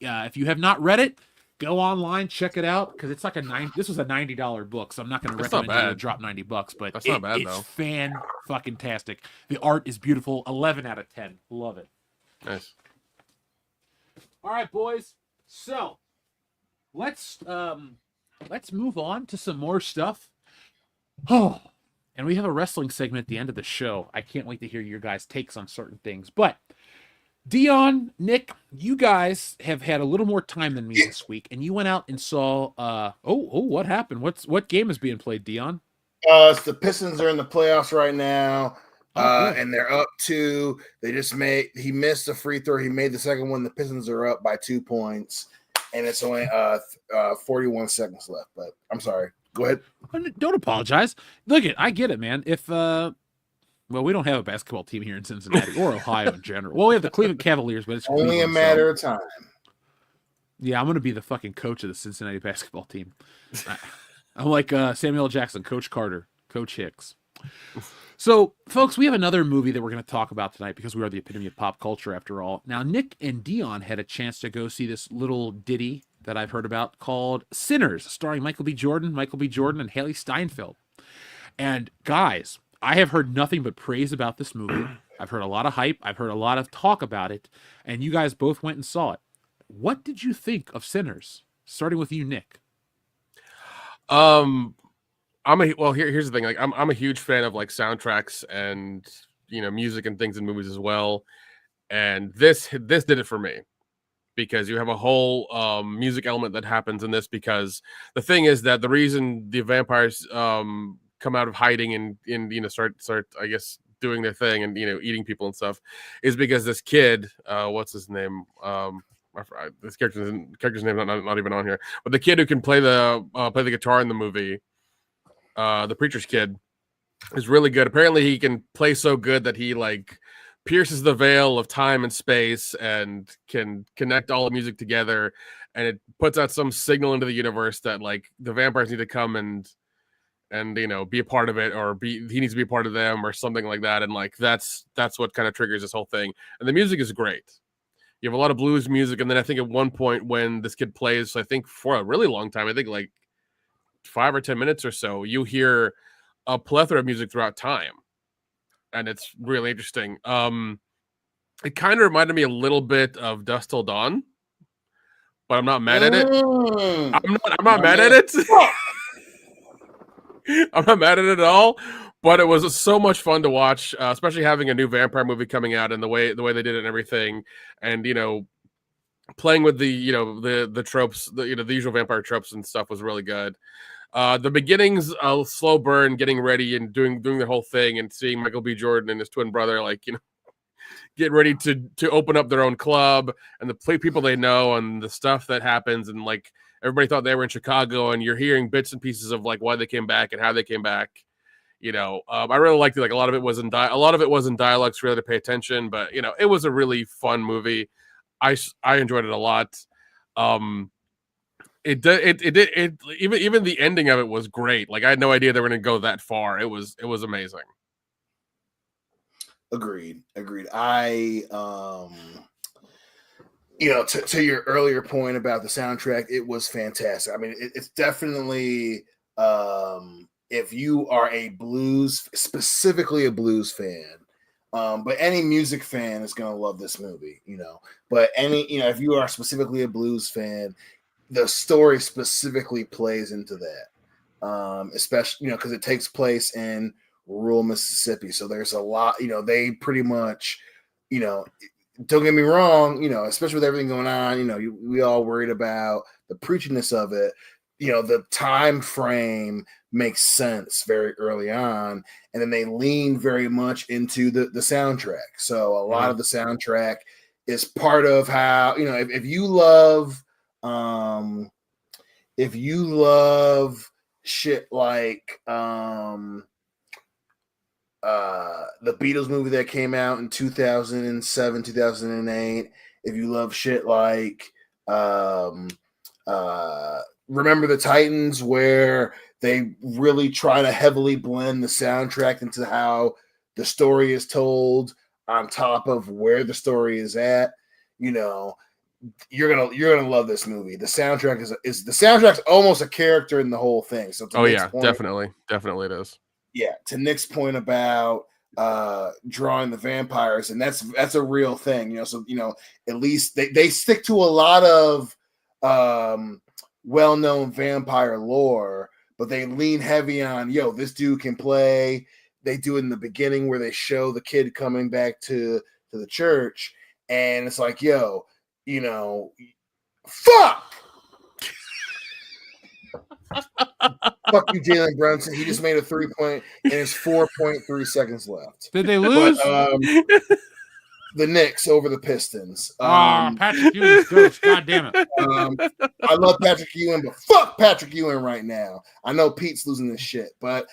if you have not read it, go online, check it out, because it's like this was a $90 book, so I'm not going to recommend you to drop $90, but that's not bad, it's though. Fan-fucking-tastic. The art is beautiful. 11 out of 10. Love it. Nice. All right, boys. So let's move on to some more stuff. Oh, and we have a wrestling segment at the end of the show. I can't wait to hear your guys' takes on certain things, but Dion, Nick, you guys have had a little more time than me this week, and you went out and saw. What happened? What game is being played, Dion? It's the Pistons are in the playoffs right now, and they're up 2. He missed a free throw. He made the second one. The Pistons are up by 2 points, and it's only 41 seconds left. But I'm sorry. Go ahead. Don't apologize. I get it, man. If well, we don't have a basketball team here in Cincinnati or Ohio in general. Well, we have the Cleveland Cavaliers, but it's only Cleveland, a matter of time. Yeah, I'm going to be the fucking coach of the Cincinnati basketball team. I'm like Samuel L. Jackson, Coach Carter, Coach Hicks. So, folks, we have another movie that we're going to talk about tonight because we are the epitome of pop culture after all. Now, Nick and Dion had a chance to go see this little ditty that I've heard about called Sinners, starring Michael B. Jordan, and Haley Steinfeld. And, guys, I have heard nothing but praise about this movie. I've heard a lot of hype. I've heard a lot of talk about it. And you guys both went and saw it. What did you think of Sinners? Starting with you, Nick. Here's the thing. Like, I'm a huge fan of like soundtracks and music and things in movies as well. and this did it for me, because you have a whole music element that happens in this, because the thing is that the reason the vampires come out of hiding and start I guess doing their thing and eating people and stuff is because this kid, what's his name, this character's name not even on here, but the kid who can play the guitar in the movie, the preacher's kid, is really good. Apparently he can play so good that he like pierces the veil of time and space and can connect all the music together, and it puts out some signal into the universe that like the vampires need to come and be a part of it, or he needs to be a part of them or something like that. And like that's what kind of triggers this whole thing. And the music is great. You have a lot of blues music, and then I think at one point when this kid plays, I think for a really long time, I think like 5 or 10 minutes or so, you hear a plethora of music throughout time, and it's really interesting. It kind of reminded me a little bit of Dusk Till Dawn, but I'm not mad at it. I'm not mad at it. I'm not mad at it at all, but it was so much fun to watch, especially having a new vampire movie coming out and the way they did it and everything, and playing with the tropes, the usual vampire tropes and stuff was really good. The beginning's a slow burn, getting ready and doing the whole thing, and seeing Michael B. Jordan and his twin brother get ready to open up their own club, and the people they know and the stuff that happens, and like everybody thought they were in Chicago, and you're hearing bits and pieces of like why they came back and how they came back. I really liked it. Like a lot of it was in dialogue, so really to pay attention, but it was a really fun movie. I enjoyed it a lot. It even the ending of it was great. Like I had no idea they were going to go that far. It was amazing. Agreed. I to your earlier point about the soundtrack, it was fantastic. I mean, it's definitely if you are specifically a blues fan, but any music fan is going to love this movie, but if you are specifically a blues fan, the story specifically plays into that, especially, because it takes place in rural Mississippi. So there's a lot, they pretty much, don't get me wrong, especially with everything going on, we all worried about the preachiness of it. The time frame makes sense very early on, and then they lean very much into the soundtrack. So a lot of the soundtrack is part of how, if you love shit like the Beatles movie that came out in 2007, 2008, if you love shit like Remember the Titans, where they really try to heavily blend the soundtrack into how the story is told on top of where the story is at, you're gonna love this movie. The soundtrack is the soundtrack's almost a character in the whole thing. So definitely it is. Yeah, to Nick's point about drawing the vampires, and that's a real thing, so at least they stick to a lot of well-known vampire lore, but they lean heavy on this dude can play. They do it in the beginning where they show the kid coming back to the church, and it's like fuck fuck you, Jalen Brunson. He just made a 3-point, and it's 4.3 seconds left. Did they lose? But, the Knicks over the Pistons. Patrick Ewing's coach. God damn it. I love Patrick Ewing, but fuck Patrick Ewing right now. I know Pete's losing this shit, but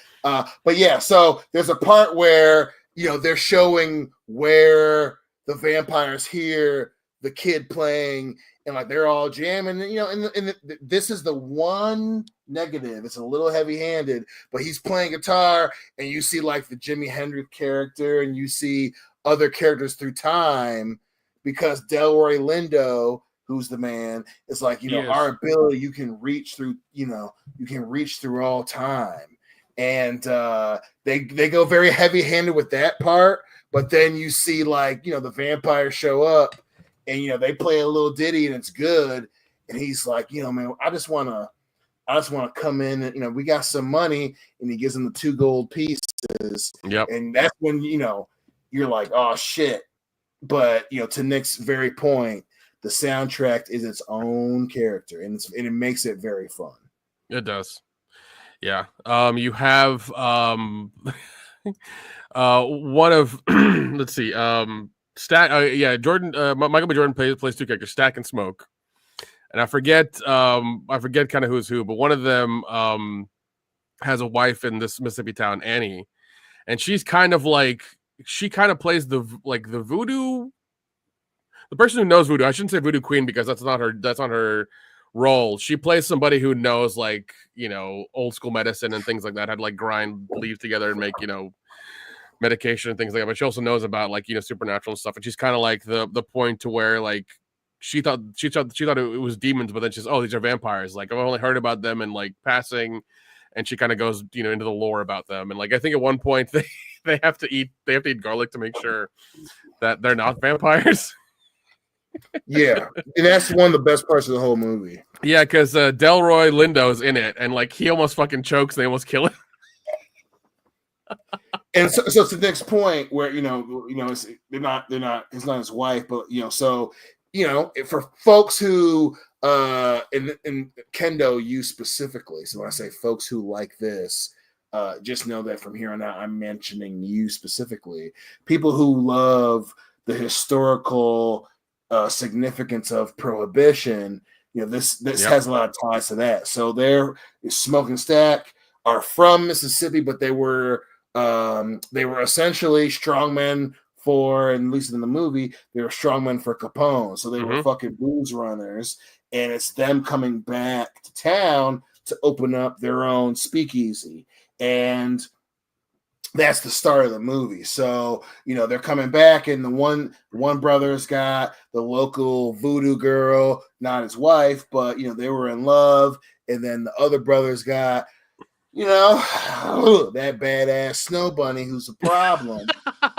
yeah. So there's a part where they're showing where the vampires hear the kid playing, and like they're all jamming. And this is the one negative. It's a little heavy-handed, but he's playing guitar, and you see like the Jimi Hendrix character, and you see other characters through time, because Delroy Lindo, who's the man, is like, our ability, you can reach through all time. And they go very heavy-handed with that part, but then you see like, the vampires show up, and they play a little ditty, and it's good. And he's like, man, I just want to come in, and we got some money, and he gives them the 2 gold pieces. Yep. And that's when you're like, oh shit, but to Nick's very point, the soundtrack is its own character, and it makes it very fun. It does. Yeah. You have one of let's see, Stack. Jordan. Michael B. Jordan plays two characters, Stack and Smoke, and I forget kind of who's who, but one of them has a wife in this Mississippi town, Annie, and she kind of plays the voodoo. The person who knows voodoo. I shouldn't say voodoo queen because that's not her role. She plays somebody who knows old school medicine and things like that, had grind leaves together and make medication and things like that, but she also knows about supernatural stuff, and she's kind of like the point to where she thought it was demons, but then she's, oh, these are vampires, I've only heard about them and passing, and she kind of goes into the lore about them, and I think at one point they have to eat garlic to make sure that they're not vampires. Yeah, and that's one of the best parts of the whole movie. Yeah, because Delroy Lindo's in it, and he almost fucking chokes, and they almost kill him. And so to Nick's point, where it's not his wife, but for folks who in kendo you specifically. So when I say folks who like this, just know that from here on out, I'm mentioning you specifically. People who love the historical significance of prohibition, this has a lot of ties to that. So Smoke and Stack are from Mississippi, but they were essentially strongmen for, and at least in the movie, they were strongmen for Capone. So they were fucking booze runners, and it's them coming back to town to open up their own speakeasy, and that's the start of the movie. So they're coming back, and the one brother's got the local voodoo girl, not his wife, but they were in love, and then the other brother's got that badass snow bunny who's a problem,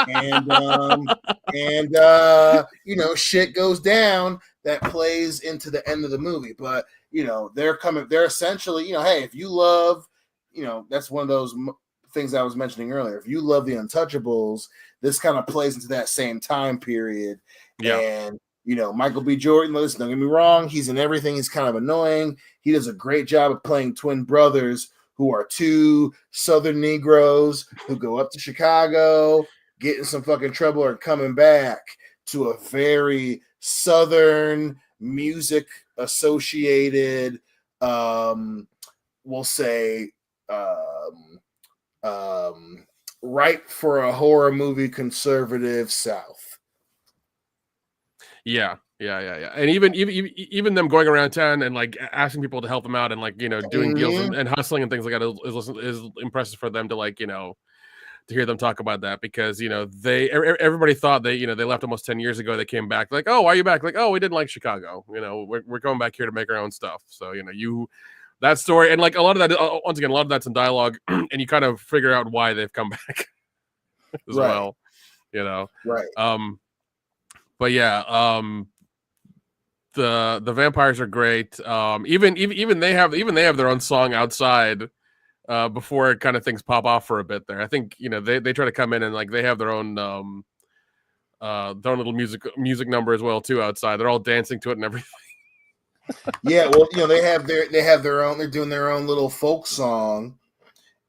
and shit goes down that plays into the end of the movie. But they're essentially, hey, if you love, that's one of those things I was mentioning earlier. If you love the Untouchables, this kind of plays into that same time period. Yeah. And Michael B. Jordan, listen, don't get me wrong, he's in everything. He's kind of annoying. He does a great job of playing twin brothers who are two Southern Negroes who go up to Chicago, get in some fucking trouble, and coming back to a very Southern music associated, we'll say, right for a horror movie conservative South. Yeah. And even them going around town and asking people to help them out and doing deals and hustling and things like that is impressive for them to to hear them talk about that, because everybody thought they left almost 10 years ago. They came back oh, why are you back? Oh, we didn't like Chicago. We're going back here to make our own stuff. So that story, and a lot of that, once again, a lot of that's in dialogue, and you kind of figure out why they've come back as well. Right. But yeah, the vampires are great. Even they have their own song outside before kind of things pop off for a bit there. I think they try to come in and they have their own little music number as well too outside. They're all dancing to it and everything. Yeah, well, they have their own. They're doing their own little folk song,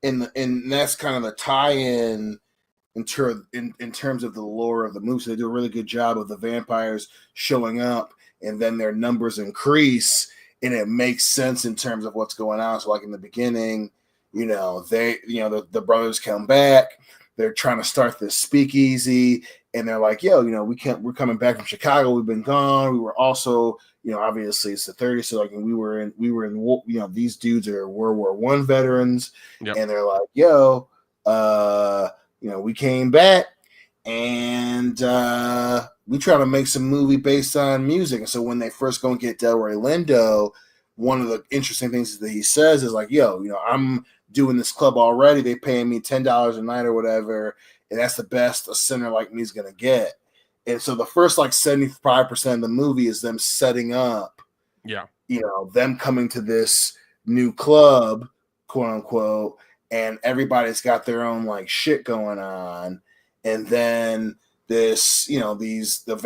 and that's kind of the tie-in in terms of the lore of the movie. So they do a really good job of the vampires showing up, and then their numbers increase, and it makes sense in terms of what's going on. So in the beginning, the brothers come back. They're trying to start this speakeasy, and they're like, yo, we're coming back from Chicago. We've been gone. We were also, obviously it's the 30s. So we were in, these dudes are World War I veterans. Yep. And they're like, yo, we came back, and we try to make some movie based on music. And so when they first go and get Delroy Lindo, one of the interesting things that he says is yo, I'm doing this club already. They paying me $10 a night or whatever, and that's the best a sinner like me is gonna get. And so the first 75% of the movie is them setting up, them coming to this new club, quote unquote, and everybody's got their own shit going on. And then the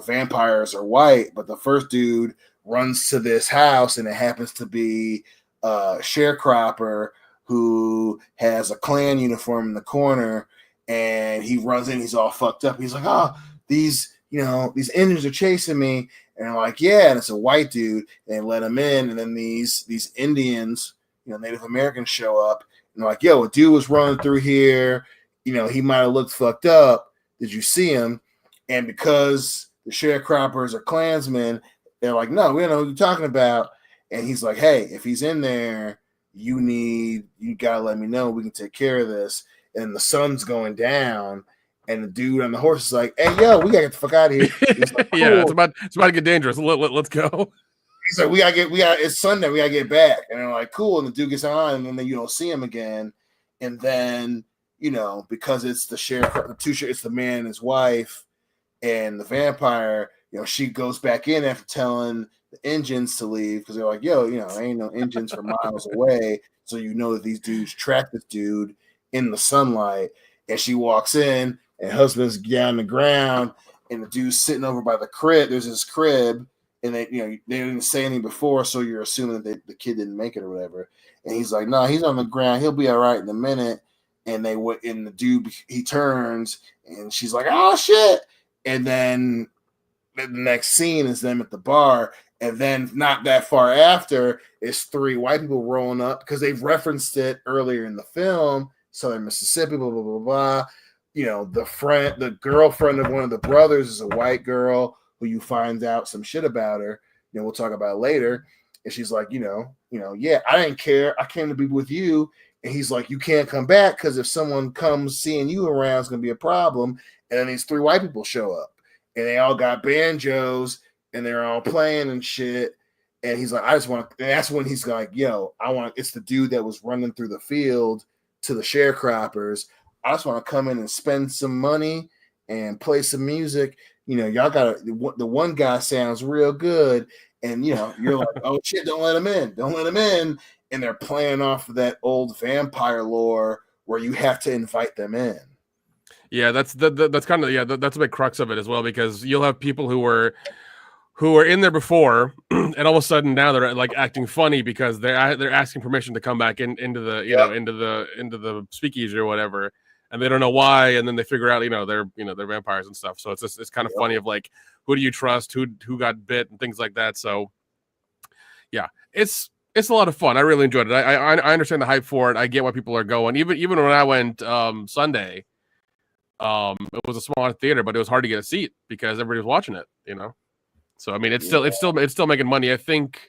vampires are white, but the first dude runs to this house, and it happens to be a sharecropper who has a Klan uniform in the corner, and he runs in, he's all fucked up. He's like, oh, these Indians are chasing me. And I'm like, yeah, and it's a white dude, and they let him in, and then these Indians, Native Americans show up, and they're like, yo, a dude was running through here, he might have looked fucked up. Did you see him? And because the sharecroppers are Klansmen, they're like, no, we don't know who you're talking about. And he's like, hey, if he's in there, you gotta let me know. We can take care of this. And the sun's going down, and the dude on the horse is like, hey, yo, we gotta get the fuck out of here. Like, cool. Yeah, it's about to get dangerous. Let's go. He's like, it's Sunday, we gotta get back. And they're like, cool. And the dude gets on, and then you don't see him again. And then, because it's it's the man and his wife and the vampire, she goes back in after telling the engines to leave, because they're like, yo, ain't no engines for miles away. So that these dudes track this dude in the sunlight. And she walks in, and husband's down the ground, and the dude's sitting over by the crib. There's his crib, and they didn't say anything before, so you're assuming that the kid didn't make it or whatever. And he's like, no, he's on the ground. He'll be all right in a minute. And the dude, he turns, and she's like, oh shit. And then the next scene is them at the bar. And then not that far after is 3 white people rolling up, because they've referenced it earlier in the film. Southern Mississippi, blah, blah, blah, blah. The girlfriend of one of the brothers is a white girl who you find out some shit about her. We'll talk about it later. And she's like, yeah, I didn't care. I came to be with you. And he's like, you can't come back, because if someone comes seeing you around, it's going to be a problem. And then these 3 white people show up, and they all got banjos, and they're all playing and shit. And he's like, I just want to, and that's when he's like, yo, it's the dude that was running through the field to the sharecroppers. I just want to come in and spend some money and play some music. Y'all got the one guy sounds real good. And, you're like, oh shit, don't let him in. Don't let him in. And they're playing off of that old vampire lore where you have to invite them in. Yeah, that's kind of, that's a big crux of it as well, because you'll have people who were in there before, and all of a sudden now they're like acting funny because they're asking permission to come back into the into the speakeasy or whatever, and they don't know why, and then they figure out they're vampires and stuff. So it's kind of funny of like, who do you trust, who got bit, and things like that. So yeah, it's a lot of fun. I really enjoyed it. I understand the hype for it. I get why people are going. Even when I went Sunday, it was a smaller theater, but it was hard to get a seat because everybody was watching it. So I mean, it's still making money. I think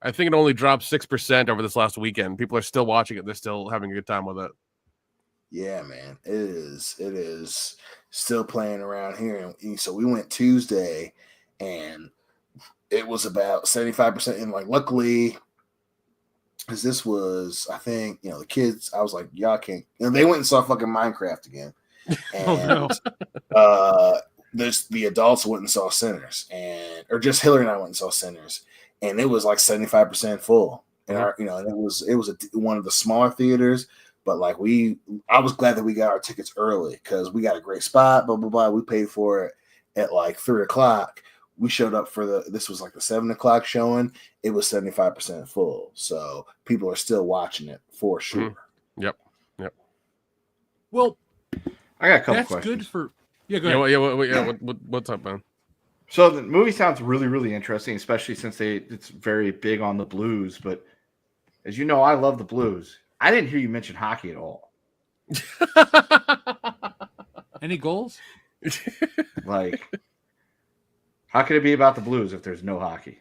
it only dropped 6% over this last weekend. People are still watching it. They're still having a good time with it. Yeah, man, it is still playing around here. And so we went Tuesday, and it was about 75%. And like, luckily, because this was, I think, the kids, I was like, y'all can't. They went and saw fucking Minecraft again. And there's the adults went and saw Sinners, or just Hillary and I went and saw Sinners, and it was like 75% full. And and it was one of the smaller theaters, but like I was glad that we got our tickets early, because we got a great spot. Blah blah blah. We paid for it at like 3:00. We showed up for this was like the 7:00 showing. It was 75% full, so people are still watching it for sure. Mm-hmm. Yep. Well, I got a couple that's questions. good for. Yeah, go ahead. What's up, man? So the movie sounds really, really interesting, especially since it's very big on the blues. But as you know, I love the blues. I didn't hear you mention hockey at all. Any goals? Like, how could it be about the blues if there's no hockey?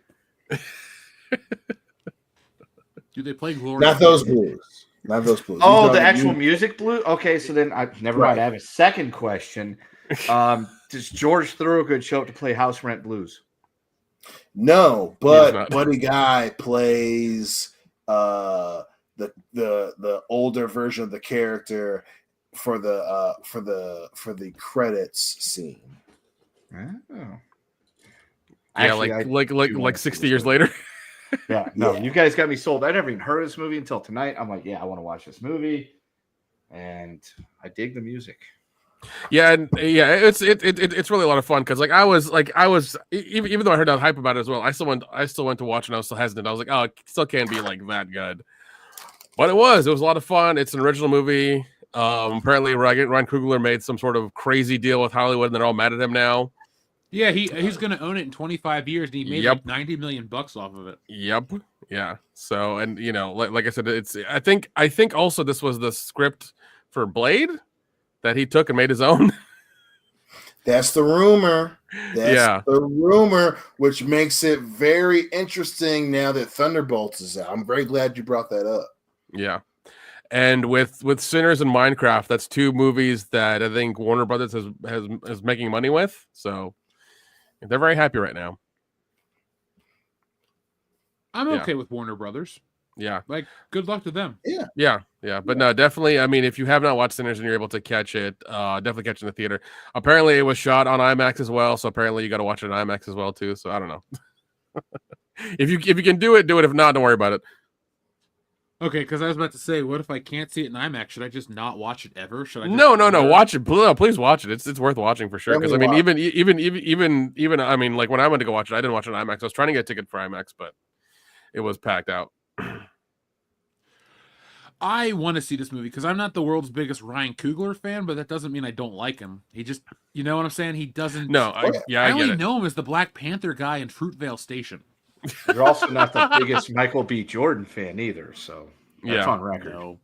Do they play Glory? Not those blues. Not those blues. Oh, the actual music blues? Okay, so then never mind. I have a second question. Does George Thorogood show up to play House Rent Blues? No, but Buddy Guy plays the older version of the character for the credits scene. Oh. Yeah, actually, like 60 years later. Yeah, no, you guys got me sold. I never even heard of this movie until tonight. I'm like, yeah, I want to watch this movie, and I dig the music. Yeah, and it's really a lot of fun because I was even though I heard that hype about it as well, I still went to watch and I was still hesitant. I was like, oh, it still can't be like that good, but it was a lot of fun. It's an original movie. Apparently Ryan Coogler made some sort of crazy deal with Hollywood, and they're all mad at him now. Yeah, he's going to own it in 25 years, and he made like $90 million off of it. Yep. Yeah. So, and like I said, I think also this was the script for Blade that he took and made his own. That's the rumor. The rumor, which makes it very interesting now that Thunderbolts is out. I'm very glad you brought that up. Yeah. And with Sinners and Minecraft, that's two movies that I think Warner Brothers is making money with. So they're very happy right now. I'm okay with Warner Brothers. Yeah. Like, good luck to them. Yeah. But no, definitely. I mean, if you have not watched Sinners and you're able to catch it, definitely catch it in the theater. Apparently, it was shot on IMAX as well. So apparently, you got to watch it on IMAX as well too. So I don't know. If you can do it, do it. If not, don't worry about it. Okay, because I was about to say, what if I can't see it in IMAX? Should I just not watch it ever? Should I? No. Watch it. Please watch it. It's worth watching for sure. Because I mean, even I mean, like when I went to go watch it, I didn't watch it on IMAX. I was trying to get a ticket for IMAX, but it was packed out. I want to see this movie because I'm not the world's biggest Ryan Coogler fan, but that doesn't mean I don't like him. He just, you know what I'm saying? He doesn't. No, I only know him as the Black Panther guy in Fruitvale Station. You're also not the biggest Michael B. Jordan fan either, so that's on record.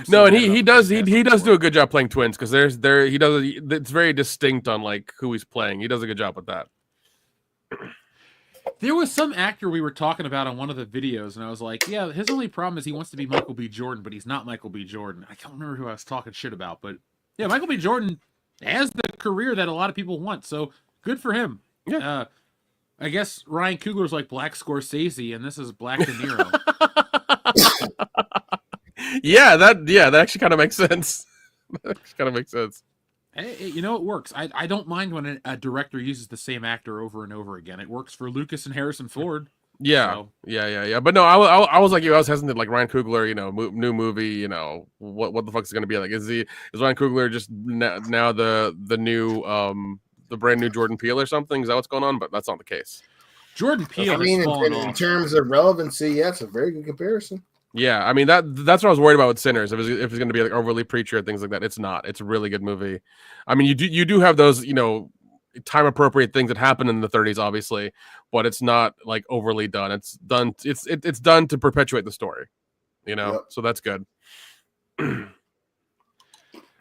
No, and he does do a good job playing twins because it's very distinct on like who he's playing. He does a good job with that. There was some actor we were talking about on one of the videos, and I was like, yeah, his only problem is he wants to be Michael B. Jordan, but he's not Michael B. Jordan. I can't remember who I was talking shit about, but yeah, Michael B. Jordan has the career that a lot of people want, so good for him. Yeah. I guess Ryan Coogler's like Black Scorsese, and this is Black De Niro. that actually kind of makes sense. That kind of makes sense. Hey, you know, it works. I don't mind when a director uses the same actor over and over again. It works for Lucas and Harrison Ford. Yeah, so. Yeah. But no, I was like you. I was hesitant. Like Ryan Coogler, new movie. What the fuck is it going to be like? Is Ryan Coogler just now the new the brand new Jordan Peele or something? Is that what's going on? But that's not the case. Jordan Peele. I mean, in terms of relevancy, yeah, it's a very good comparison. Yeah, I mean that's what I was worried about with Sinners. If it's going to be like overly preachy or things like that, it's not. It's a really good movie. I mean, you do have those time appropriate things that happen in the 30s, obviously, but it's not like overly done. It's done. It's done to perpetuate the story. So that's good.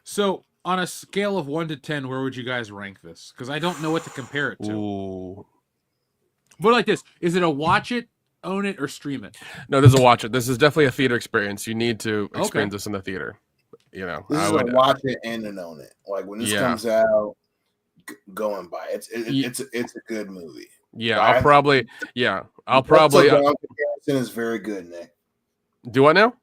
So on a scale of 1 to 10, where would you guys rank this? Because I don't know what to compare it to. Ooh. But like this, is it a watch it, own it, or stream it? No, there's a watch it. This is definitely a theater experience. You need to experience this in the theater. This is a watch it and an own it. Like when this comes out, go and buy it. It's a good movie. Yeah, I'll probably. Comparison is very good, Nick. Do what now?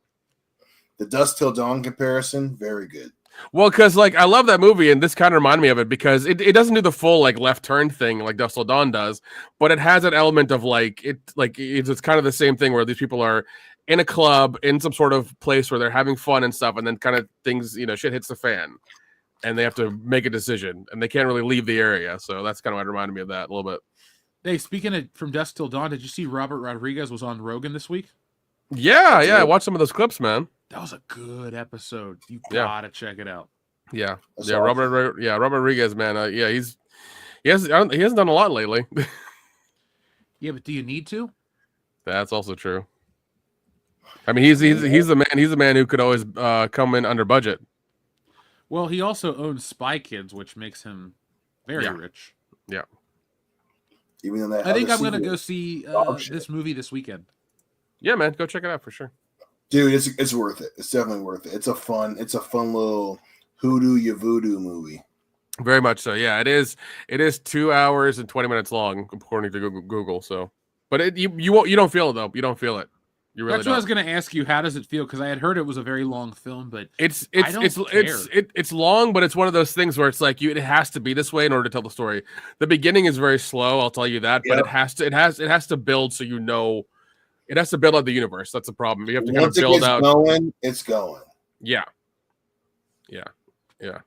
The Dusk Till Dawn comparison, very good. Well, because I love that movie, and this kind of reminded me of it because it doesn't do the full left turn thing like Dusk Till Dawn does, but it has an element of it's kind of the same thing where these people are in a club in some sort of place where they're having fun and stuff, and then kind of things shit hits the fan, and they have to make a decision, and they can't really leave the area. So that's kind of what reminded me of that a little bit. Hey, speaking of From Dusk Till Dawn, did you see Robert Rodriguez was on Rogan this week? Yeah, I watched some of those clips, man. That was a good episode. You gotta check it out. Yeah, Robert Rodriguez, man. He hasn't done a lot lately. Yeah, but do you need to? That's also true. I mean, he's the man. He's the man who could always come in under budget. Well, he also owns Spy Kids, which makes him very rich. Yeah. Even though I think I'm gonna go see this movie this weekend. Yeah, man, go check it out for sure. Dude, it's worth it. It's definitely worth it. It's a fun little hoodoo ya voodoo movie. Very much so. Yeah, it is. It is 2 hours and 20 minutes long, according to Google. So, but you don't feel it though. You don't feel it. You really. That's what I was going to ask you. How does it feel? Because I had heard it was a very long film, but it's long, but it's one of those things where it's like it has to be this way in order to tell the story. The beginning is very slow. I'll tell you that, but it has to build so it has to build out the universe. That's the problem. You have to kind of build out. It's going. Yeah. Yeah,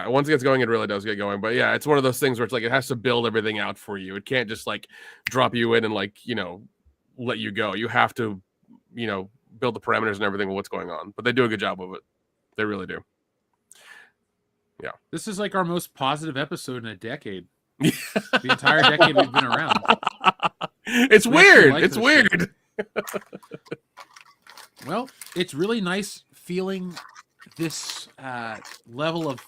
once it gets going, it really does get going. But yeah, it's one of those things where it's like it has to build everything out for you. It can't just like drop you in and like, let you go. You have to, build the parameters and everything of what's going on. But they do a good job of it. They really do. Yeah. This is like our most positive episode in a decade. The entire decade we've been around. It's weird. It's weird. Well, it's really nice feeling this level of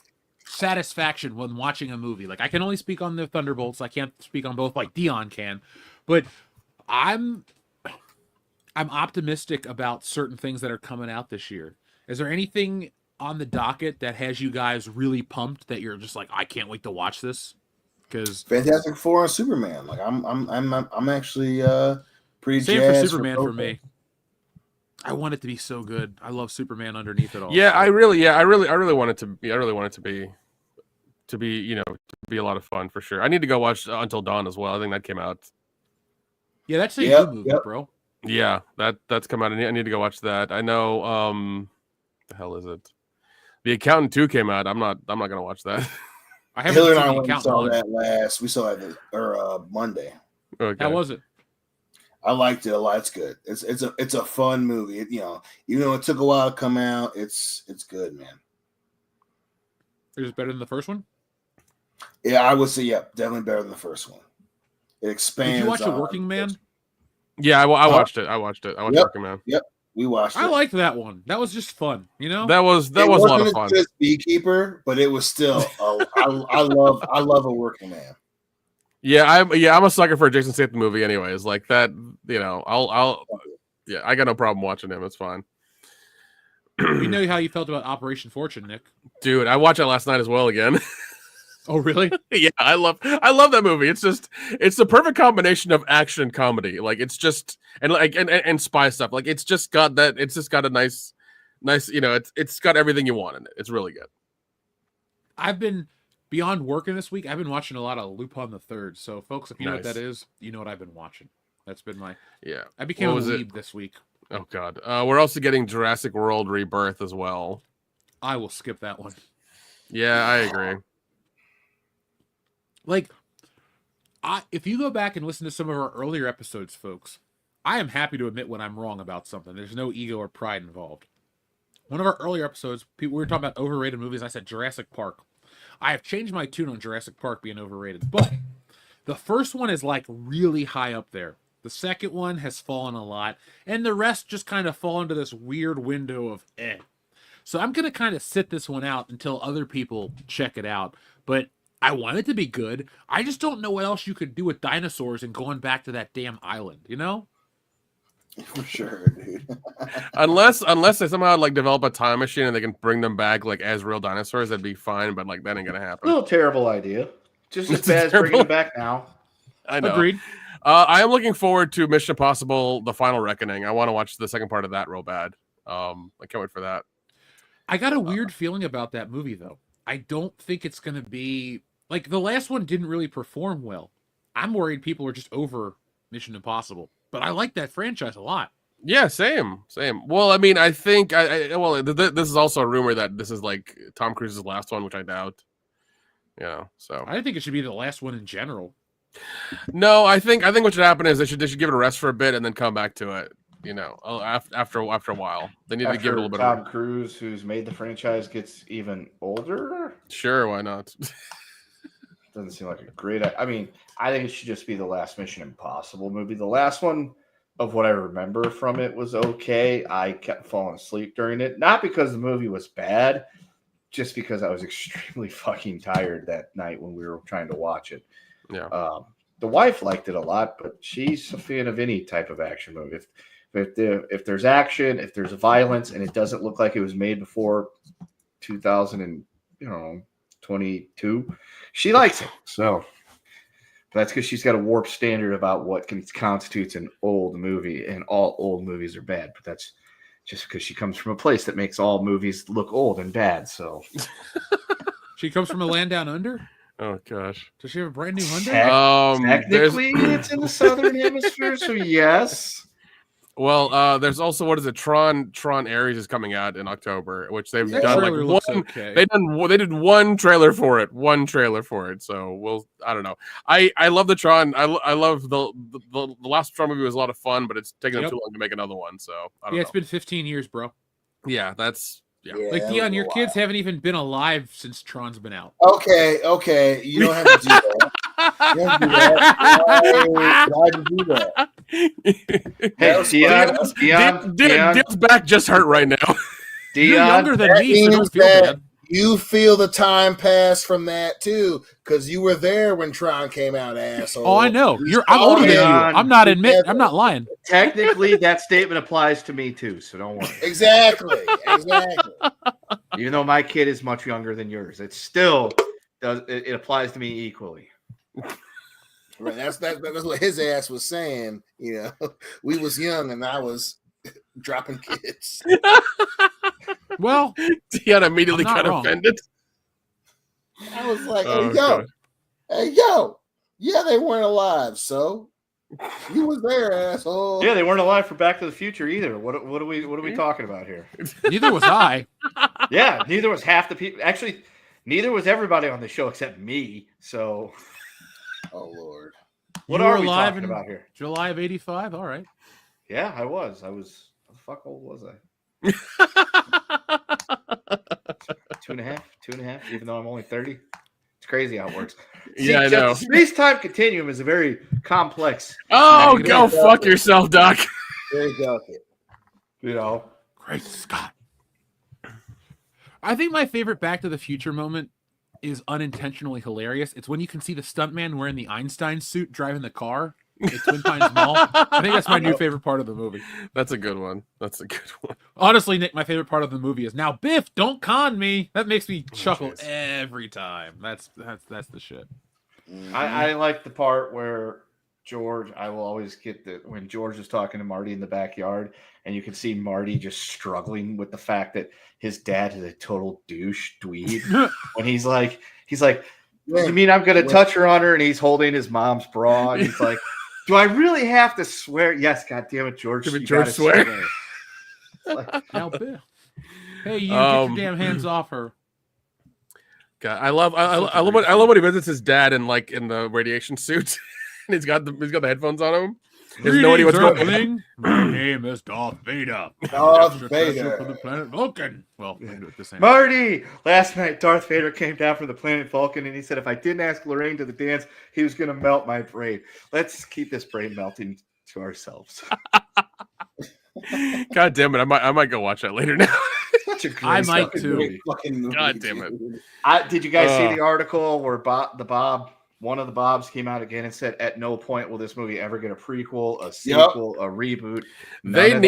satisfaction when watching a movie. Like, I can only speak on the Thunderbolts. I can't speak on both like Dion can, but I'm optimistic about certain things that are coming out this year. Is there anything on the docket that has you guys really pumped that you're just like, I can't wait to watch this? Because Fantastic Four and Superman. Like, I'm actually pretty same jazzed for Superman for me. I want it to be so good. I love Superman underneath it all. Yeah, I really want it to be. I really want it to be, to be a lot of fun for sure. I need to go watch Until Dawn as well. I think that came out. Yeah, that's a good movie, bro. Yeah, that's come out. I need to go watch that. I know. The hell is it? The Accountant 2 came out. I'm not gonna watch that. I haven't Hillary seen and I The went and Accountant. saw that we saw it Monday. Okay. How was it? I liked it a lot. It's good. It's a fun movie. Even though it took a while to come out, it's good, man. Is it better than the first one? Yeah, I would say definitely better than the first one. It expands. Did you watch The Working Man? Yeah, I watched it. I watched Working Man. Yep, we watched it. I liked that one. That was just fun. That was a lot of fun. Just Beekeeper, but it was still. I love A Working Man. Yeah, I'm a sucker for a Jason Statham movie. Anyways, like that. I got no problem watching him. It's fine. We know how you felt about Operation Fortune, Nick. Dude, I watched it last night as well again. Oh, really? Yeah, I love that movie. It's the perfect combination of action and comedy. Like it's just and spy stuff. Like it's just got a nice, it's got everything you want in it. It's really good. I've been beyond working this week. I've been watching a lot of Lupin the Third. So, folks, if you know what that is, you know what I've been watching. That's been my I became a weeb this week. Oh God, we're also getting Jurassic World Rebirth as well. I will skip that one. Yeah, I agree. Like, if you go back and listen to some of our earlier episodes, folks, I am happy to admit when I'm wrong about something. There's no ego or pride involved. One of our earlier episodes, we were talking about overrated movies. I said Jurassic Park. I have changed my tune on Jurassic Park being overrated, but the first one is like really high up there. The second one has fallen a lot, and the rest just kind of fall into this weird window of eh. So I'm going to kind of sit this one out until other people check it out, but I want it to be good. I just don't know what else you could do with dinosaurs and going back to that damn island, For sure, dude. unless they somehow like develop a time machine and they can bring them back like as real dinosaurs, that'd be fine. But like that ain't gonna happen. No terrible idea. Just as bad as bringing them back now. I know. Agreed. I am looking forward to Mission Impossible: The Final Reckoning. I want to watch the second part of that real bad. I can't wait for that. I got a weird feeling about that movie though. I don't think it's gonna be like the last one didn't really perform well. I'm worried people are just over Mission Impossible, but I like that franchise a lot. Yeah, same. Well, I mean, I think this is also a rumor that this is like Tom Cruise's last one, which I doubt. So I think it should be the last one in general. No, I think what should happen is they should give it a rest for a bit and then come back to it. After a while, they need to give it a little bit. Tom Cruise, who's made the franchise, gets even older. Sure, why not? Doesn't seem like a great. I mean, I think it should just be the last Mission Impossible movie. The last one, of what I remember from it, was okay. I kept falling asleep during it, not because the movie was bad, just because I was extremely fucking tired that night when we were trying to watch it. Yeah. The wife liked it a lot, but she's a fan of any type of action movie. If there's action, if there's violence, and it doesn't look like it was made before 2022, she likes it. So that's because she's got a warped standard about what constitutes an old movie, and all old movies are bad. But that's just because she comes from a place that makes all movies look old and bad. So She comes from a land down under? Oh gosh. Does she have a brand new Hyundai? Technically, it's in the southern hemisphere, so yes. Well, there's also what is it? Tron Ares is coming out in October, which they've That done trailer like looks one. okay. They did one trailer for it. So I don't know. I love the Tron. I love the last Tron movie was a lot of fun, but it's taking them too long to make another one. So I don't know. It's been 15 years, bro. Yeah, that's Like Dion, your kids haven't even been alive since Tron's been out. Okay. You don't have to do that. You don't have to do that. Why do you do that? Hey, Dion's back just hurt right now. You're younger than that me, so don't means feel that bad. you feel the time pass from that too, because you were there when Tron came out, asshole. Oh, I know. I'm older than you. I'm not lying. Technically, that statement applies to me too, so don't worry. Exactly. Even though my kid is much younger than yours, it still does. It applies to me equally. Right. That's what his ass was saying. You know, we was young and I was dropping kids. Well, Dion immediately got offended. I was like, hey, yo. Yeah, they weren't alive, so you was there, asshole. Yeah, they weren't alive for Back to the Future either. What are we talking about here? Neither was I. Yeah, neither was half the people. Actually, neither was everybody on the show except me. So, oh Lord, what You are were we alive talking in about here? July of '85. All right. Yeah, I was. How the fuck old was I? 2.5. Even though I'm only 30. It's crazy how it works. See, Yeah, I know. The space-time continuum is a very complex. Oh, go fuck yourself, Doc. Very delicate. You know, Great Scott. I think my favorite Back to the Future moment is unintentionally hilarious. It's when you can see the stuntman wearing the Einstein suit driving the car at Twin Pines Mall. I think that's my new favorite part of the movie. That's a good one. Honestly, Nick, my favorite part of the movie is now Biff, don't con me. That makes me chuckle every time. That's the shit. I like the part where George. I will always get when George is talking to Marty in the backyard, and you can see Marty just struggling with the fact that his dad is a total douche dweeb. When he's like, you mean I'm gonna touch her on her, and he's holding his mom's bra, and he's like, do I really have to swear? Yes, God damn it, George. Did George swear? Like, now Biff. Hey, you get your damn hands off her. God, I love when he visits his dad in the radiation suit, and he's got the headphones on him. He has no idea what's going on. My name is Darth Vader. Darth Vader from the planet Vulcan. Well, I do it the same. Marty, last night Darth Vader came down from the planet Vulcan, and he said if I didn't ask Lorraine to the dance, he was going to melt my brain. Let's keep this brain melting to ourselves. God damn it! I might go watch that later now. Such a great I might too. Movie. God damn it! Did you guys see the article where one of the Bobs came out again and said, at no point will this movie ever get a prequel, a sequel, a reboot. They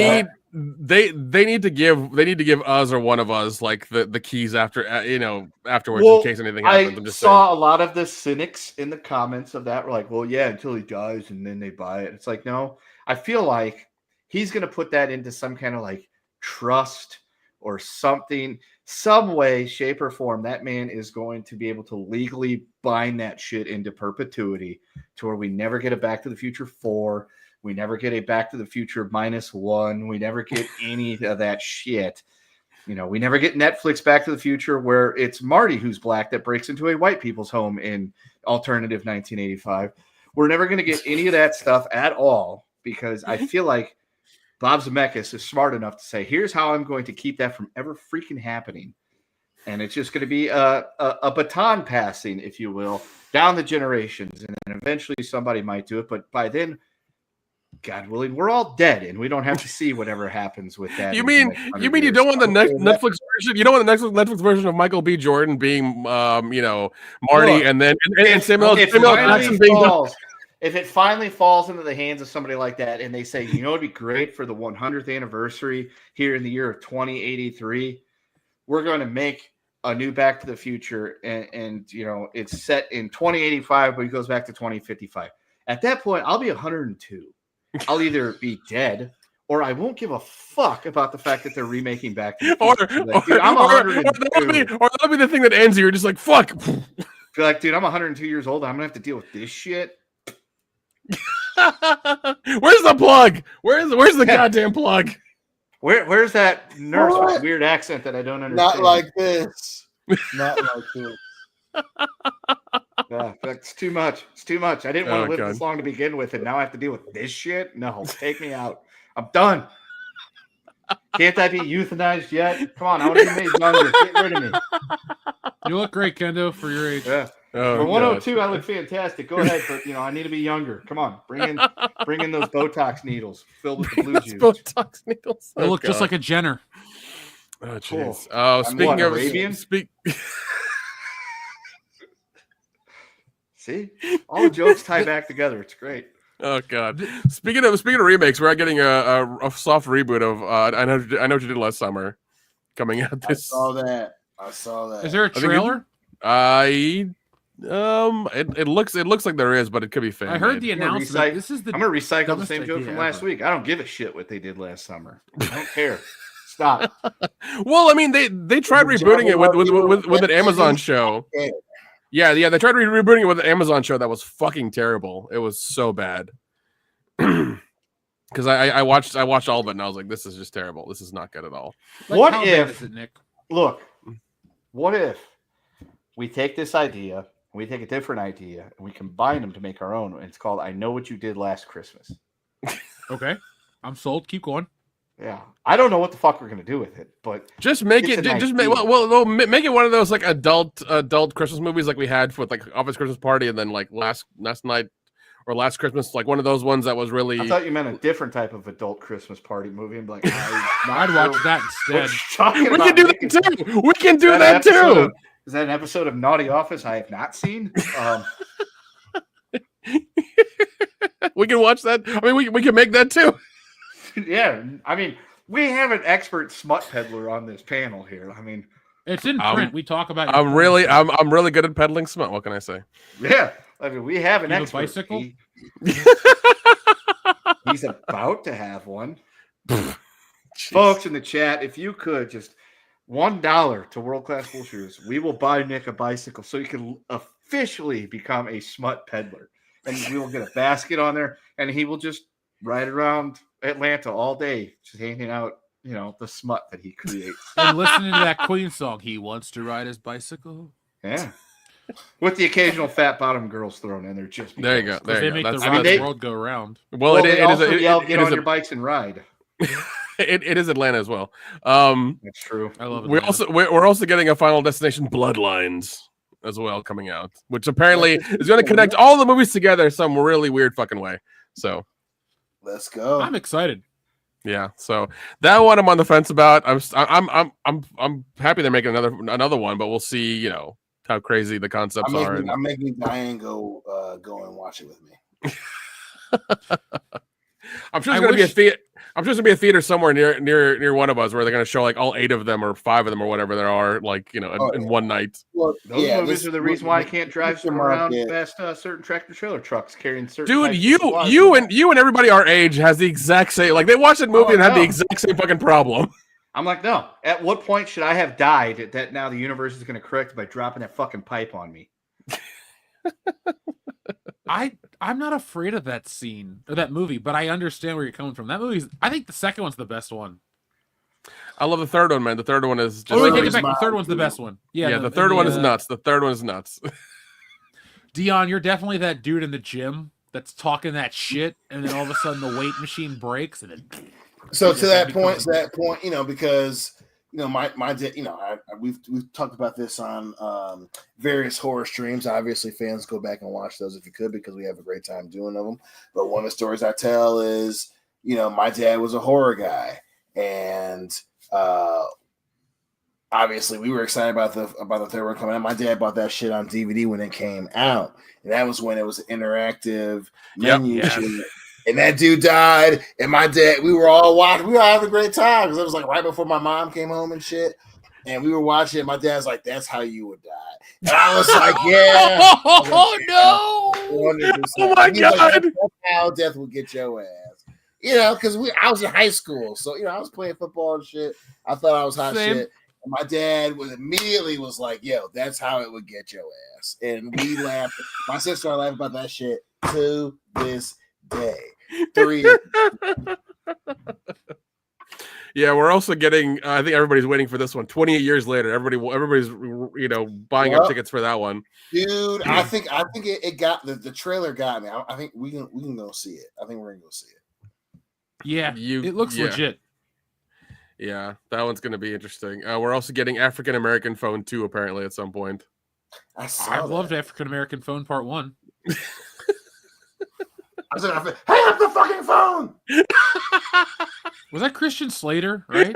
need to give us or one of us like the keys afterwards in case anything happens. I saw a lot of the cynics in the comments of that were like, well, yeah, until he dies and then they buy it. It's like, no, I feel like he's going to put that into some kind of like trust or something, some way, shape, or form. That man is going to be able to legally bind that shit into perpetuity to where we never get a Back to the Future 4. We never get a Back to the Future -1. We never get any of that shit. You know, we never get Netflix Back to the Future where it's Marty who's black that breaks into a white people's home in alternative 1985. We're never going to get any of that stuff at all because I feel like Bob Zemeckis is smart enough to say, here's how I'm going to keep that from ever freaking happening. And it's just going to be a baton passing, if you will, down the generations. And then eventually somebody might do it. But by then, God willing, we're all dead and we don't have to see whatever happens with that. You mean you don't want the Netflix version? You don't want the next Netflix version of Michael B. Jordan being, Marty, look, and then Samuel Jackson being. If it finally falls into the hands of somebody like that and they say, you know, it'd be great for the 100th anniversary here in the year of 2083, we're going to make a new Back to the Future and you know, it's set in 2085, but it goes back to 2055. At that point, I'll be 102. I'll either be dead or I won't give a fuck about the fact that they're remaking Back to the Future. Like, dude, I'm 102. Or that'll be the thing that ends you. You're just like, fuck. Feel like, dude, I'm 102 years old. I'm going to have to deal with this shit. Where's the plug? Where's the goddamn plug? Where's that nurse with weird accent that I don't understand? Not like this. Not like this. Yeah, that's too much. It's too much. I didn't want to live God. this long to begin with, and now I have to deal with this shit. No, take me out. I'm done. Can't I be euthanized yet? Come on, I want to be made younger. Get rid of me. You look great, Kendo, for your age. Yeah. Oh, For 102, I look fantastic. Go ahead, but I need to be younger. Come on, bring in those Botox needles filled with the blue juice. Botox needles. You look just like a Jenner. Oh, jeez. Cool. Oh, speaking of Arabian? speak. See, all the jokes tie back together. It's great. Oh God! Speaking of remakes, we're getting a soft reboot of I know what you did last summer, coming out this. I saw that. Is there a trailer? It looks like there is, but it could be fan. I heard the I'm gonna announcement. This is the I'm gonna recycle the dumbest same joke idea from last ever. week. I don't give a shit what they did last summer. I don't care. Stop. Well, I mean, they tried rebooting it with an Amazon show. Yeah, they tried rebooting it with an Amazon show that was fucking terrible. It was so bad. Because I watched all of it and I was like, this is just terrible. This is not good at all. What how bad if is it, Nick? Look, what if we take this idea, we take a different idea, and we combine them to make our own? It's called "I Know What You Did Last Christmas." Okay, I'm sold. Keep going. Yeah, I don't know what the fuck we're gonna do with it, but Just make It's it. an Just make idea. make it one of those like adult Christmas movies like we had with like Office Christmas Party, and then like last night or last Christmas, like one of those ones that was really. I thought you meant a different type of adult Christmas party movie. I'm like, I'd watch that instead. We can do that too. We can do that too. Is that an episode of Naughty Office I have not seen? We can watch that. I mean, we can make that too. Yeah, I mean, we have an expert smut peddler on this panel here. I mean, It's in print. We talk about. I'm really good at peddling smut. What can I say? yeah, I mean, we have an You have a expert. bicycle? He's about to have one. Folks in the chat, if you could just $1 to World Class Pool Shoes, we will buy Nick a bicycle so he can officially become a smut peddler, and we will get a basket on there, and he will just ride around Atlanta all day, just handing out, the smut that he creates. And listening to that Queen song, he wants to ride his bicycle. Yeah, with the occasional fat bottom girls thrown in there. Just There you go. Because they make the world go round. Well, Well, it they is. also yell, It "Get is on your bikes and ride." it is Atlanta as well. That's true. I love it. We're also getting a Final Destination Bloodlines as well coming out, which apparently is going to connect all the movies together some really weird fucking way. So Let's go. I'm excited. yeah, so that one I'm on the fence about. I'm happy they're making another one, but we'll see. How crazy the concepts are. I'm making Diane go and watch it with me. I'm sure there's going to be a theater. I'm sure there's going to be a theater somewhere near one of us where they're going to show like all 8 of them or 5 of them or whatever there are, like in one night. Well, Those movies are the reason why I can't drive around past certain tractor trailer trucks carrying certain. Dude, types of you supplies. and everybody our age has the exact same. Like they watched that movie and had the exact same fucking problem. I'm like, no. At what point should I have died that now the universe is going to correct by dropping that fucking pipe on me? I'm not afraid of that scene or that movie, but I understand where you're coming from. That movie's. I think the second one's the best one. I love the third one, man. The third one is just. Oh, wait, take it back. The third one's the best one. Yeah, the third one is nuts. The third one is nuts. Dion, you're definitely that dude in the gym that's talking that shit, and then all of a sudden the weight machine breaks, and then. So to that point, because my dad, we've talked about this on various horror streams. Obviously, fans go back and watch those if you could, because we have a great time doing them. But one of the stories I tell is, my dad was a horror guy, and obviously we were excited about the third one coming out. My dad bought that shit on DVD when it came out, and that was when it was an interactive menu shit. And that dude died, and my dad, we were all watching. We were all having a great time because it was like right before my mom came home and shit. And we were watching it. My dad's like, "That's how you would die." And I was like, "Yeah." Oh no! 100%. Oh my He's like, God! "That's how death will get your ass." Because I was in high school, so I was playing football and shit. I thought I was hot Same. shit. And my dad immediately was like, "Yo, that's how it would get your ass." And we laughed. My sister and I laughed about that shit to this day. 3 years. Yeah, we're also getting. I think everybody's waiting for this one. 28 years later, everybody's buying up tickets for that one. Dude, I think it got the trailer got me. I think we can go see it. I think we're gonna go see it. Yeah, it looks legit. Yeah, that one's gonna be interesting. We're also getting African American Phone 2 apparently at some point. I loved African American Phone Part 1. I said, hang up the fucking phone. Was that Christian Slater, right?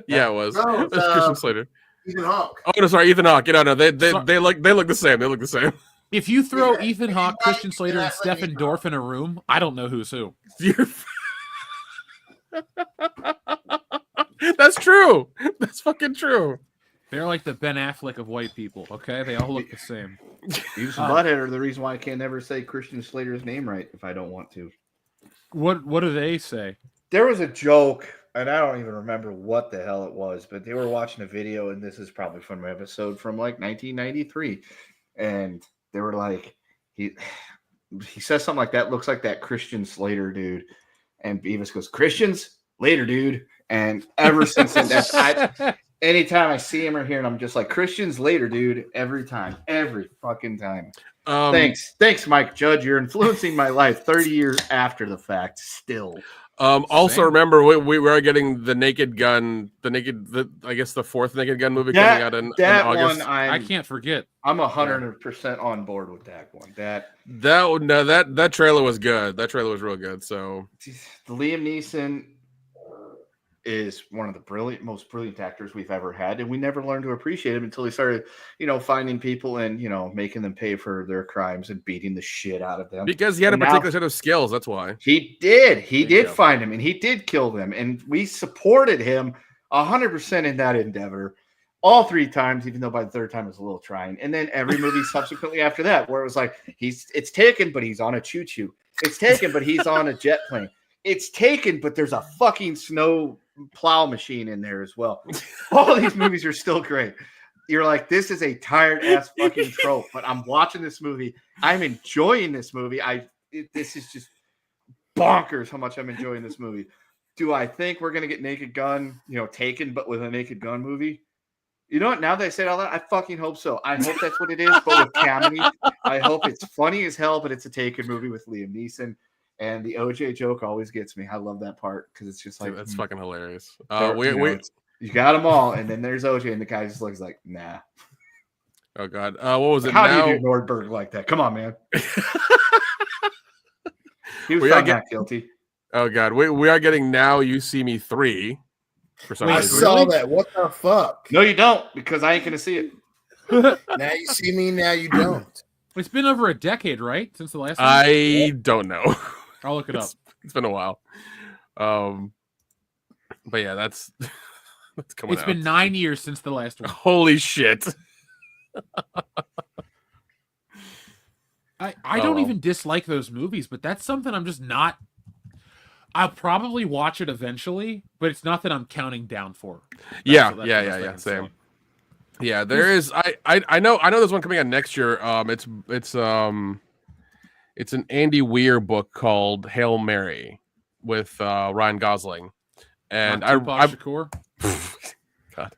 Yeah, it was. No, it was Christian Slater. Ethan Hawke. Oh no, sorry, Ethan Hawke. No, they look the same. They look the same. If you throw Ethan Hawke, Christian Slater, and Stephen Dorff in a room, I don't know who's who. That's true. That's fucking true. They're like the Ben Affleck of white people. Okay, they all look the same. Beavis and Butthead are the reason why I can never say Christian Slater's name right if I don't want to. What do they say? There was a joke, and I don't even remember what the hell it was, but they were watching a video, and this is probably from an episode from like 1993, and they were like, he says something like that, looks like that Christian Slater dude, and Beavis goes, Christians later, dude, and ever since then, anytime I see him or hear him, I'm just like, Christians later, dude, every fucking time. Thanks, Mike Judge. You're influencing my life 30 years after the fact still. Also, remember, we were getting the Naked Gun, I guess the fourth Naked Gun movie coming out in August. One I can't forget. I'm 100% on board with that one. That trailer was good. That trailer was real good. So Liam Neeson is one of the most brilliant actors we've ever had, and we never learned to appreciate him until he started, finding people and making them pay for their crimes and beating the shit out of them. Because he had a particular set of skills. That's why he did find him, and he did kill them, and we supported him 100% in that endeavor. All 3 times, even though by the 3rd time it was a little trying. And then every movie subsequently after that, where it was like, it's taken, but he's on a choo-choo. It's taken, but he's on a jet plane. It's taken, but there's a fucking snow plow machine in there as well. All these movies are still great. You're like, this is a tired ass fucking trope, but I'm watching this movie. I'm enjoying this movie. This is just bonkers how much I'm enjoying this movie. Do I think we're gonna get Naked Gun, Taken, but with a Naked Gun movie? You know what? Now that I said all that, I fucking hope so. I hope that's what it is, but with Tammany. I hope it's funny as hell, but it's a Taken movie with Liam Neeson. And the OJ joke always gets me. I love that part because it's just like, that's fucking hilarious. You got them all, and then there's OJ, and the guy just looks like, nah. Oh God, what was it? How do you do Nordberg like that? Come on, man. He was not guilty. Oh God, we are getting Now You See Me 3. For some reason. I saw that. What the fuck? No, you don't, because I ain't gonna see it. Now you see me. Now you don't. It's been over a decade, right, since the last one? I don't know. I'll look it up. It's been a while. But yeah, that's coming out. It's been 9 years since the last one. Holy shit. I don't even dislike those movies, but that's something I'm just not. I'll probably watch it eventually, but it's not that I'm counting down for. Yeah. Same. Yeah, there is. I know there's one coming out next year. It's an Andy Weir book called Hail Mary with Ryan Gosling, and Shakur. God,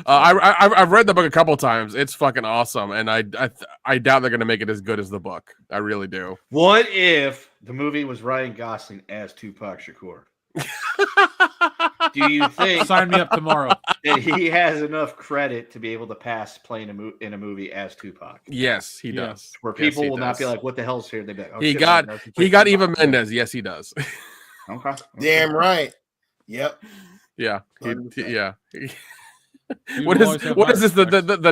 I've read the book a couple times. It's fucking awesome, and I doubt they're gonna make it as good as the book. I really do. What if the movie was Ryan Gosling as Tupac Shakur? Do you think sign me up tomorrow that he has enough credit to be able to pass playing in a movie as Tupac? Yes, he does. Where people will not be like, "What the hell's here?" They'd be like, "Oh, he got Eva Mendes." Yes, he does. Okay. Damn right. Yep. Yeah. Yeah. What is this? The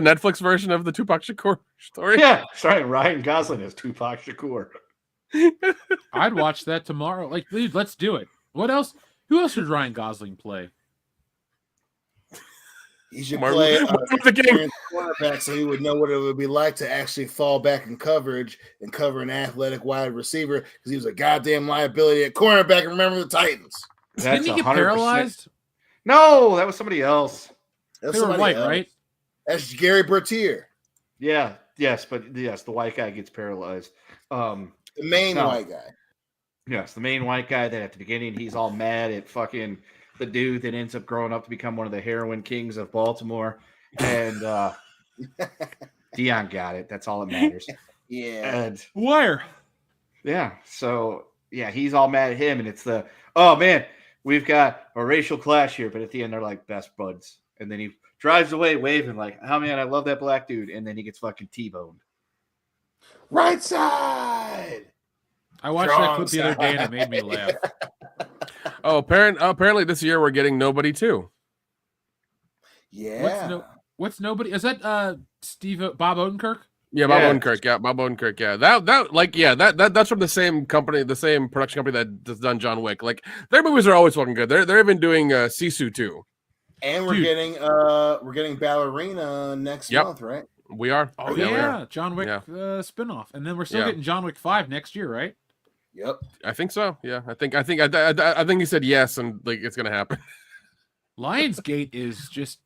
Netflix version of the Tupac Shakur story? Yeah, sorry, Ryan Gosling as Tupac Shakur. I'd watch that tomorrow. Like, dude, let's do it. What else? Who else should Ryan Gosling play? He should play the quarterback so he would know what it would be like to actually fall back in coverage and cover an athletic wide receiver because he was a goddamn liability at cornerback. Remember the Titans? Didn't he get paralyzed? No, that was somebody else. They were white, right? That's Gary Bertier. Yeah, yes, the white guy gets paralyzed. The main white guy. Yes, the main white guy that at the beginning he's all mad at fucking the dude that ends up growing up to become one of the heroin kings of Baltimore. And Dion got it. That's all that matters. Yeah. And Where? yeah, so yeah, he's all mad at him, and it's the oh man, we've got a racial clash here, but at the end they're like best buds. And then he drives away waving like, oh man, I love that black dude, and then he gets fucking T-boned. Right side. I watched Strong that clip the other day and it made me laugh. Oh, apparently this year we're getting Nobody too. Yeah. What's nobody? Is that Bob Odenkirk? Yeah, Bob Yeah. Odenkirk. Yeah, Bob Odenkirk. Yeah, that's from the same company, the same production company that's done John Wick. Like their movies are always fucking good. They're even doing Sisu too. And we're getting Ballerina next Yep. month, right? We are. Oh we yeah, are. John Wick Yeah. spinoff, and then we're still Yeah. getting John Wick 5 next year, right? Yep. I think so. Yeah, I think he said yes, and like it's gonna happen. Lionsgate is just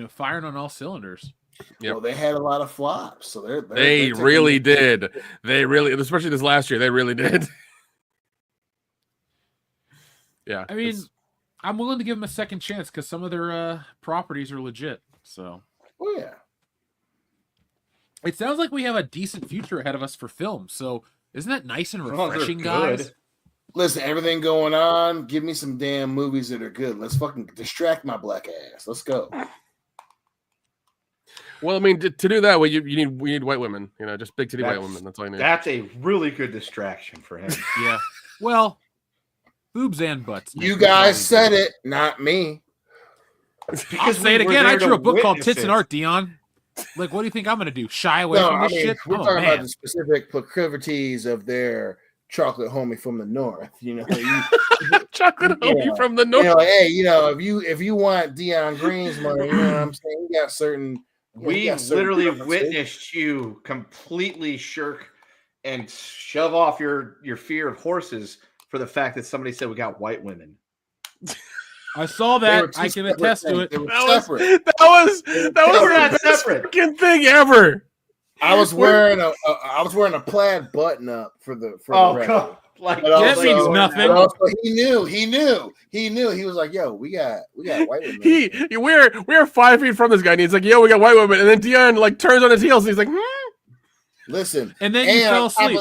firing on all cylinders. Yep. Well, they had a lot of flops, so they're They taking really it. did. They really, especially this last year, they really did. Yeah. I mean, I'm willing to give them a second chance because some of their properties are legit. So Oh yeah. it sounds like we have a decent future ahead of us for film. So isn't that nice and As long as they're refreshing, good. guys? Listen, everything going on. Give me some damn movies that are good. Let's fucking distract my black ass. Let's go. Well, I mean, to do that, we need white women. Just big titty white women. That's all you need. That's a really good distraction for him. Yeah. Well, boobs and butts. You guys said it, not me. I'll say it we were again. I there drew to a book called witness Tits it. and Art, Dion. Like, what do you think I'm going to do? Shy away No, from I this mean, shit? we're I'm a talking about man. the specific proclivities of their chocolate homie from the north. Chocolate homie from the north. Hey, if you want Dion Green's money, you know what I'm saying? You got certain. We literally witnessed you completely shirk and shove off your fear of horses for the fact that somebody said we got white women. I saw that. I can attest to it. They were That separate. was We're the not best separate. fucking thing ever. I was wearing a plaid button up for the record. God. Like But That also- means nothing. but also he knew. He was like, "Yo, we got white women." We're 5 feet from this guy, and he's like, "Yo, we got white women." And then Dion like turns on his heels, and he's like, Listen, And then you fell asleep.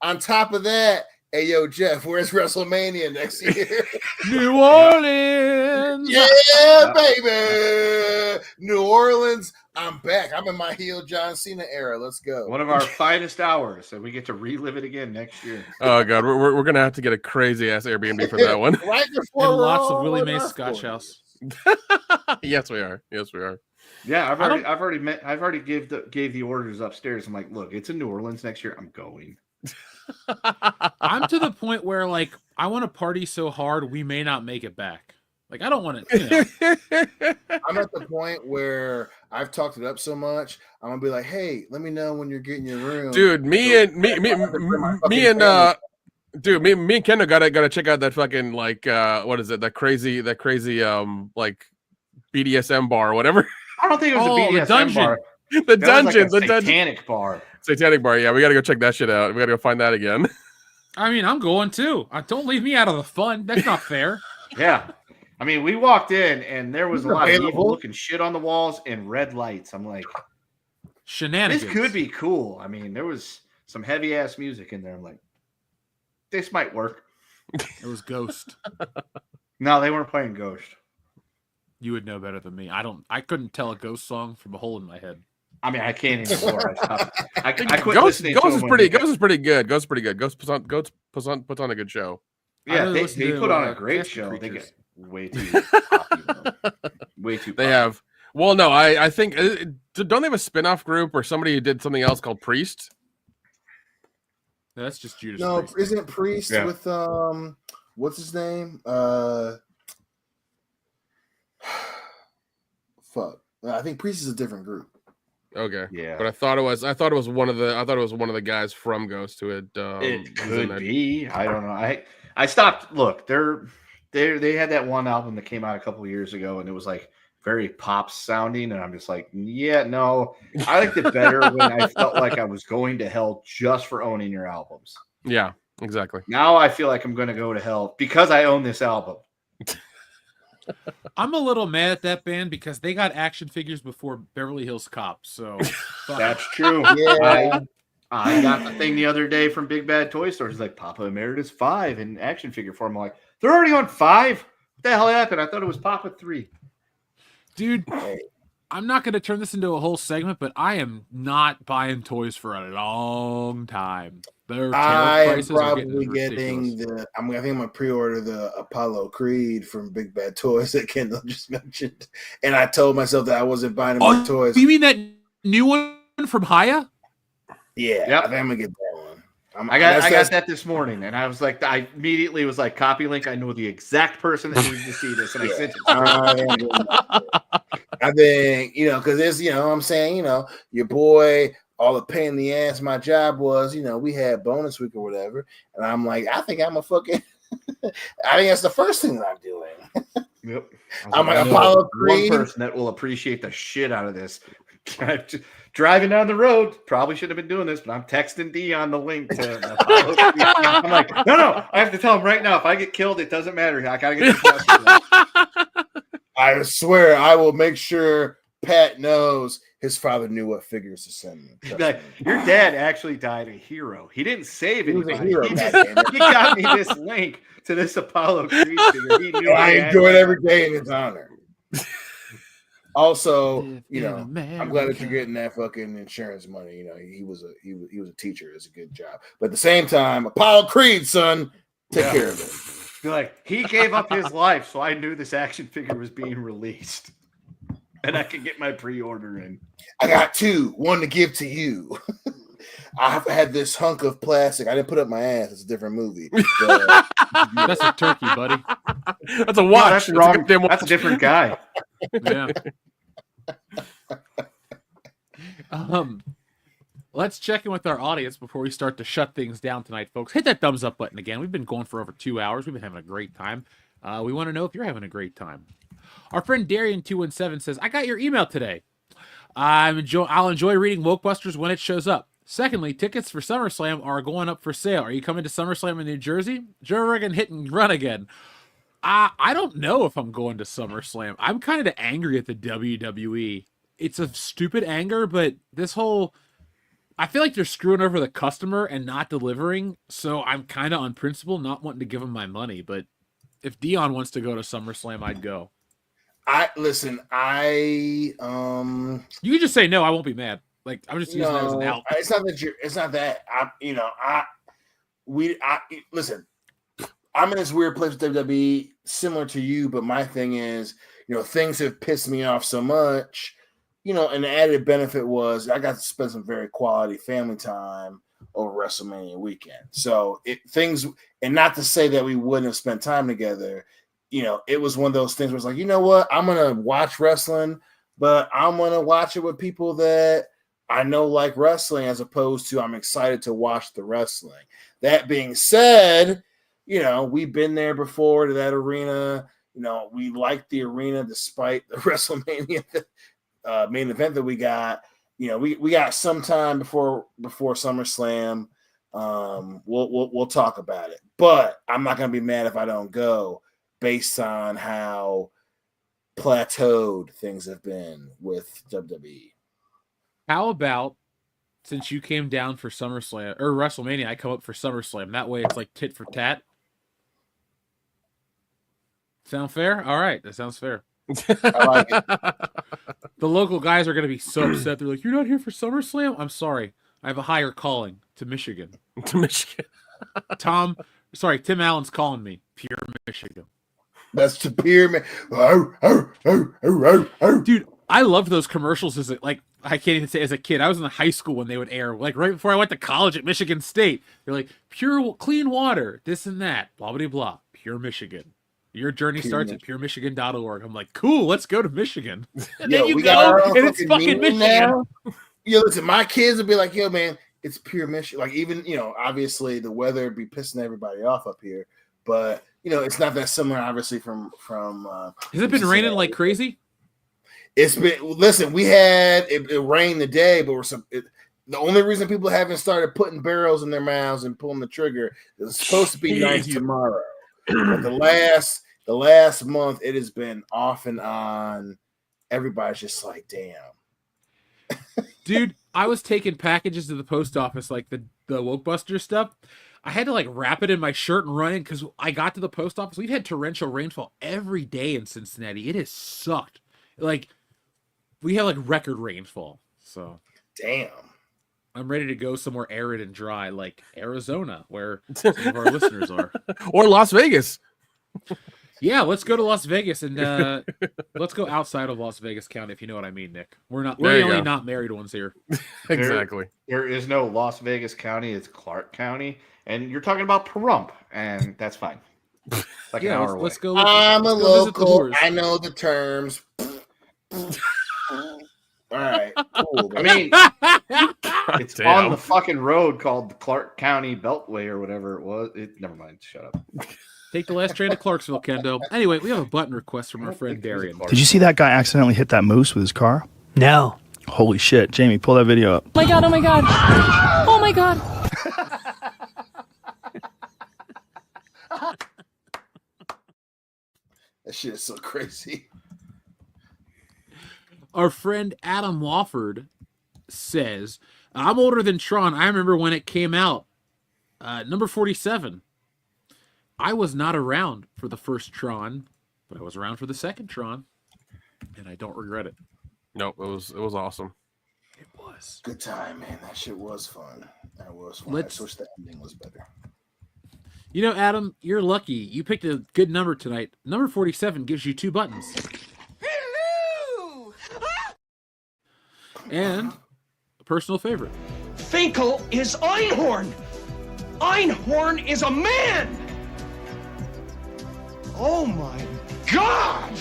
On top of that, hey yo, Jeff, where's WrestleMania next year? New Orleans. Yeah, baby, New Orleans. I'm back. I'm in my heel John Cena era. Let's go. one of our finest hours, and we get to relive it again next year. "Oh god, we're gonna have to get a crazy ass Airbnb for that one." Right before And we're lots all of Willie in Mae's our Scotch 40s. House. Yes, we are. Yes, we are. Yeah, I've already gave the orders upstairs. I'm like, look, it's in New Orleans next year. I'm going. I'm to the point where like I want to party so hard we may not make it back. Like I don't want to. I'm at the point where I've talked it up so much. I'm gonna be like, "Hey, let me know when you're getting your room." Dude, me and Kendall gotta check out that fucking like what is it? That crazy like BDSM bar or whatever. I don't think it was Oh, a the BDSM dungeon. bar. the That was dungeon, like a the dungeon, satanic bar. satanic bar. Yeah, we gotta go check that shit out. We gotta go find that again. I mean, I'm going too. Don't leave me out of the fun. That's not fair. Yeah. I mean, we walked in and there was a lot of Available. evil looking shit on the walls and red lights. I'm like, Shenanigans. this could be cool. I mean, there was some heavy ass music in there. I'm like, this might work. It was Ghost. No, they weren't playing Ghost. You would know better than me. I couldn't tell a Ghost song from a hole in my head. I mean, I can't anymore. I stopped. I quit Ghost listening to is them pretty. when- Ghost is pretty good. Ghost is pretty good. Ghost puts on a good show. I Yeah, really they listen to, put on a great Casket show. They Creatures. get way too popular. Way too. They popular. have. Well, no, I think don't they have a spin-off group or somebody who did something else called Priest? No, that's just Judas. No, Priest. isn't it Priest Yeah. with what's his name? Fuck. I think Priest is a different group. Okay. Yeah. But I thought it was one of the guys from Ghost who had It was in could that. be. I don't know. I stopped. Look, they had that one album that came out a couple years ago, and it was like very pop sounding, and I'm just like, yeah, no. I liked it better when I felt like I was going to hell just for owning your albums. Yeah. Exactly. Now I feel like I'm going to go to hell because I own this album. I'm a little mad at that band because they got action figures before Beverly Hills Cop. So That's true. Yeah. I got the thing the other day from Big Bad Toy Store. It's like Papa Emeritus 5 in action figure form. I'm like, they're already on 5? What the hell happened? I thought it was Papa 3. dude, I'm not going to turn this into a whole segment, but I am not buying toys for a long time. Their I am prices are probably getting ridiculous. I think I'm gonna pre-order the Apollo Creed from Big Bad Toys that Kendall just mentioned, and I told myself that I wasn't buying more toys. You mean that new one from Haya? Yeah, Yep. I think I'm gonna get that one. I got that this morning, and I was like, I immediately was like, copy link. I know the exact person that needs to see this, and I sent it. I think because it's what I'm saying, your boy. All the pain in the ass my job was, we had bonus week or whatever. And I'm like, I think I'm a fucking I think that's the first thing that I'm doing. Yep. I'm like Apollo Creed. One person that will appreciate the shit out of this. Driving down the road, probably shouldn't have been doing this, but I'm texting Dion the link to Apollo Creed. I'm like, no, I have to tell him right now. If I get killed, it doesn't matter. I gotta get this. I swear I will make sure Pat knows his father knew what figures to send me. Like, your dad actually died a hero. He didn't save anybody. He was a hero. He got me this link to this Apollo Creed figure. He knew I enjoy it every day in his honor. Also, I'm glad that you're getting that fucking insurance money. He was a teacher. It's a good job. But at the same time, Apollo Creed, son, take care of it. Be like, he gave up his life, so I knew this action figure was being released. And I can get my pre-order in. I got 2, one to give to you. I've had this hunk of plastic. I didn't put up my ass. It's a different movie. But, that's a turkey, buddy. That's a watch. No, that's wrong. That's a different guy. Yeah. Let's check in with our audience before we start to shut things down tonight, folks. Hit that thumbs up button again. We've been going for over 2 hours. We've been having a great time. We want to know if you're having a great time. Our friend Darian217 says, I got your email today. I'll enjoy reading Wokebusters when it shows up. Secondly, tickets for SummerSlam are going up for sale. Are you coming to SummerSlam in New Jersey? Joe Rogan hit and run again. I don't know if I'm going to SummerSlam. I'm kind of angry at the WWE. It's a stupid anger, but I feel like they're screwing over the customer and not delivering. So I'm kind of on principle, not wanting to give them my money. But if Dion wants to go to SummerSlam, I'd go. You can just say no. I won't be mad. Like I'm just using that as an out. It's not that it's not that listen. I'm in this weird place with WWE, similar to you, but my thing is, things have pissed me off so much. And the added benefit was I got to spend some very quality family time over WrestleMania weekend. So and not to say that we wouldn't have spent time together. It was one of those things where it's like, you know what? I'm going to watch wrestling, but I'm going to watch it with people that I know like wrestling as opposed to I'm excited to watch the wrestling. That being said, we've been there before to that arena. We liked the arena despite the WrestleMania main event that we got. We got some time before SummerSlam. We'll talk about it, but I'm not going to be mad if I don't go, based on how plateaued things have been with WWE. How about, since you came down for SummerSlam or WrestleMania, I come up for SummerSlam. That way it's like tit for tat. Sound fair? All right, that sounds fair. I like it. The local guys are going to be so upset. They're like, you're not here for SummerSlam? I'm sorry. I have a higher calling to Michigan. Tim Allen's calling me. Pure Michigan. That's the pyramid. Dude, I loved those commercials I can't even say as a kid. I was in high school when they would air, like right before I went to college at Michigan State. They're like, pure clean water, this and that, blah, blah, blah, Pure Michigan. Your journey starts at puremichigan.org. I'm like, cool, let's go to Michigan. And then you go, and it's fucking Michigan. Now. Listen, my kids would be like, yo, man, it's pure Michigan. Like, even, obviously the weather would be pissing everybody off up here. But, it's not that similar, obviously, from has it been raining like crazy? It's been, listen, we had, it rained today, but The only reason people haven't started putting barrels in their mouths and pulling the trigger is it's supposed to be nice tomorrow. But the last month, it has been off and on. Everybody's just like, damn. Dude, I was taking packages to the post office, like the Woke Buster stuff. I had to like wrap it in my shirt and run in because I got to the post office. We've had torrential rainfall every day in Cincinnati. It has sucked. Like, we have like record rainfall. So, damn. I'm ready to go somewhere arid and dry, like Arizona, where some of our listeners are. Or Las Vegas. Yeah, let's go to Las Vegas and let's go outside of Las Vegas County, if you know what I mean, Nick. We're the only not married ones here. Exactly. There is no Las Vegas County, it's Clark County. And you're talking about Pahrump, and that's fine. Like an hour away. Let's go. I'm a local. I know the terms. All right. Cool. I mean, it's on the fucking road called the Clark County Beltway or whatever it was. Never mind. Shut up. Take the last train to Clarksville, Kendo. Anyway, we have a button request from our friend Darian. Did you see that guy accidentally hit that moose with his car? No. Holy shit. Jamie, pull that video up. Oh my god, oh my god. Oh my god. That shit is so crazy. Our friend Adam Wofford says, I'm older than Tron. I remember when it came out. Number 47. I was not around for the first Tron, but I was around for the second Tron, and I don't regret it. Nope, it was awesome. It was. Good time, man. That shit was fun. That was fun. I just wish the ending was better. You know, Adam, you're lucky. You picked a good number tonight. Number 47 gives you 2 buttons. Hello! And a personal favorite. Finkel is Einhorn! Einhorn is a man! Oh my god!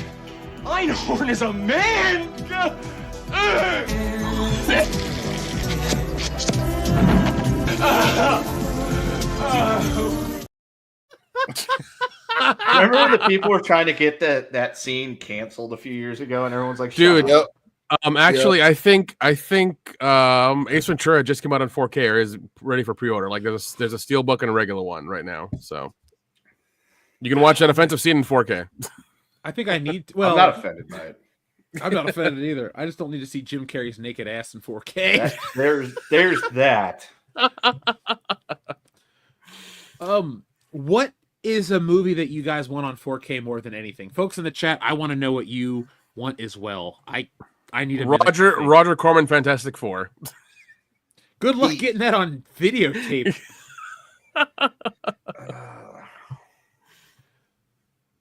Einhorn is a man! Remember when the people were trying to get that scene canceled a few years ago, and everyone's like, dude. Yep. Actually, I think Ace Ventura just came out on 4K or is ready for pre-order. Like there's a steelbook and a regular one right now, so you can watch that offensive scene in 4K. I think I need. Well, I'm not offended by it. I'm not offended either. I just don't need to see Jim Carrey's naked ass in 4K. There's that. What is a movie that you guys want on 4K more than anything? Folks in the chat, I want to know what you want as well. I need a Roger Corman Fantastic Four. Good luck getting that on videotape.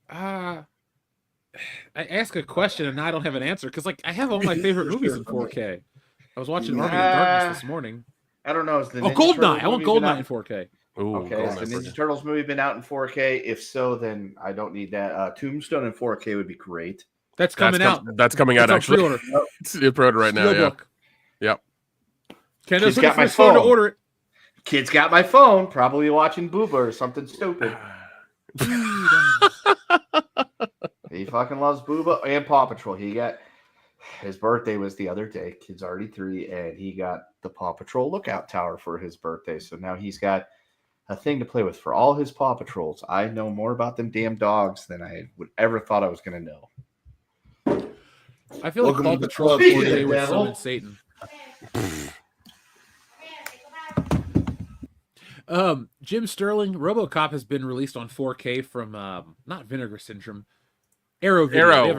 I ask a question and I don't have an answer because like I have all my favorite movies in 4K. I was watching Army of Darkness this morning. I don't know. Is the Goldeneye. I want Goldeneye in 4K. Ooh, okay, has the Ninja Turtles movie been out in 4K? If so, then I don't need that. Tombstone in 4K would be great. That's coming out. That's coming out actually. Pre-order. It's pre-order right now. Yeah. Yep. Kendo's got my phone to order it. Kid's got my phone. Probably watching Booba or something stupid. He fucking loves Booba and Paw Patrol. His birthday was the other day. Kid's already 3, and he got the Paw Patrol lookout tower for his birthday. So now he's got a thing to play with for all his Paw Patrols. I know more about them damn dogs than I would ever thought I was going to know. I feel like Paw Patrol 4K would summon Satan. Jim Sterling, RoboCop has been released on 4K from not Vinegar Syndrome, Arrow Video.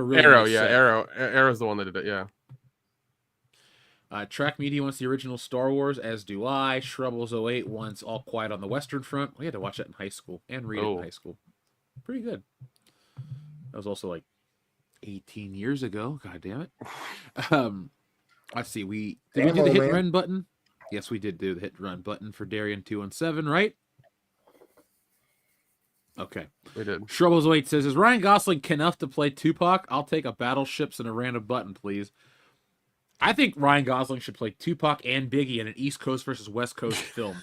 Arrow's the one that did it. Yeah. Track Media wants the original Star Wars, as do I. Shrubbles 08 wants All Quiet on the Western Front. We had to watch that in high school and read it in high school. Pretty good. That was also like 18 years ago. God damn it. Let's see. Did we do the hit and run button? Yes, we did do the hit and run button for Darian 217, right? Okay. We did. Shrubbles 08 says, is Ryan Gosling enough to play Tupac? I'll take a Battleships and a random button, please. I think Ryan Gosling should play Tupac and Biggie in an East Coast versus West Coast film.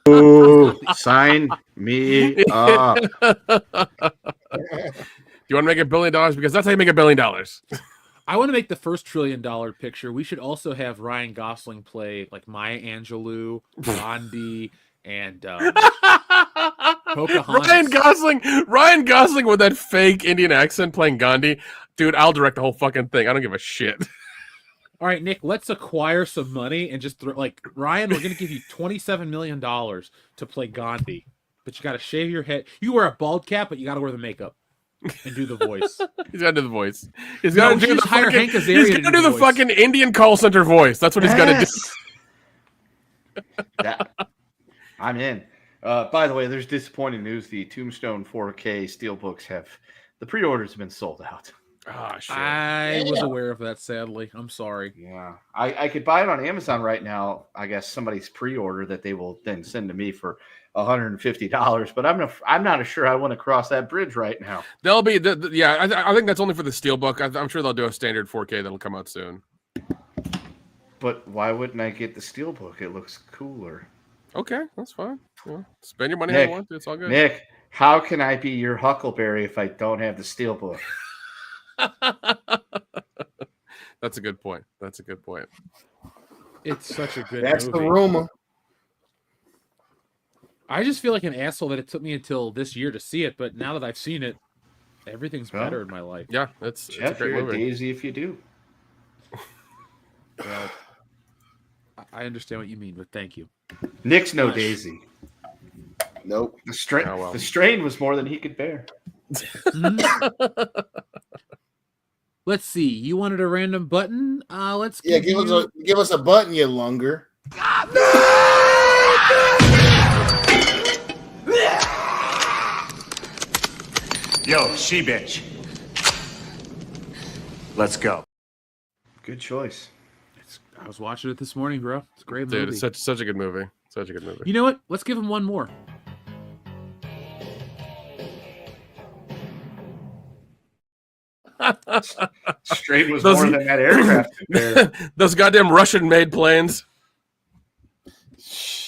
Ooh, sign me up. Do you want to make $1 billion? Because that's how you make $1 billion. I want to make the first $1 trillion picture. We should also have Ryan Gosling play like Maya Angelou, Gandhi, and Pocahontas. Ryan Gosling with that fake Indian accent playing Gandhi. Dude, I'll direct the whole fucking thing. I don't give a shit. All right, Nick, let's acquire some money and just throw, like, Ryan, we're going to give you $27 million to play Gandhi, but you got to shave your head. You wear a bald cap, but you got to wear the makeup and do the voice. He's got to do the voice. He's got to do the hire fucking, Hank Azaria he's to got to do do the the fucking Indian call center voice. That's what he's got to do. I'm in. By the way, there's disappointing news. The Tombstone 4K Steelbooks the pre-orders have been sold out. Oh, shit. I was aware of that, sadly. I'm sorry. Yeah. I could buy it on Amazon right now. I guess somebody's pre-order that they will then send to me for $150, but I'm not sure I want to cross that bridge right now. They'll be, I think that's only for the Steelbook. I'm sure they'll do a standard 4K that'll come out soon. But why wouldn't I get the Steelbook? It looks cooler. Okay, that's fine. Yeah. Spend your money Nick, how you want to. It's all good. Nick, how can I be your Huckleberry if I don't have the Steelbook? That's a good point. It's such a good That's movie. the rumor. I just feel like an asshole that it took me until this year to see it, but now that I've seen it, everything's better in my life. Yeah, it's Jeff, a great you're movie. a daisy if you do. Well, I understand what you mean, but thank you. Nick's no daisy. Nope. The strain, Oh, well. the strain was more than he could bear. Let's see. You wanted a random button? Let's give us a button, you lunger. Yo, she bitch. Let's go. Good choice. I was watching it this morning, bro. It's a great movie. Dude, it's such a good movie. Such a good movie. You know what? Let's give him one more. Strain was more than that aircraft. There. Those goddamn Russian-made planes.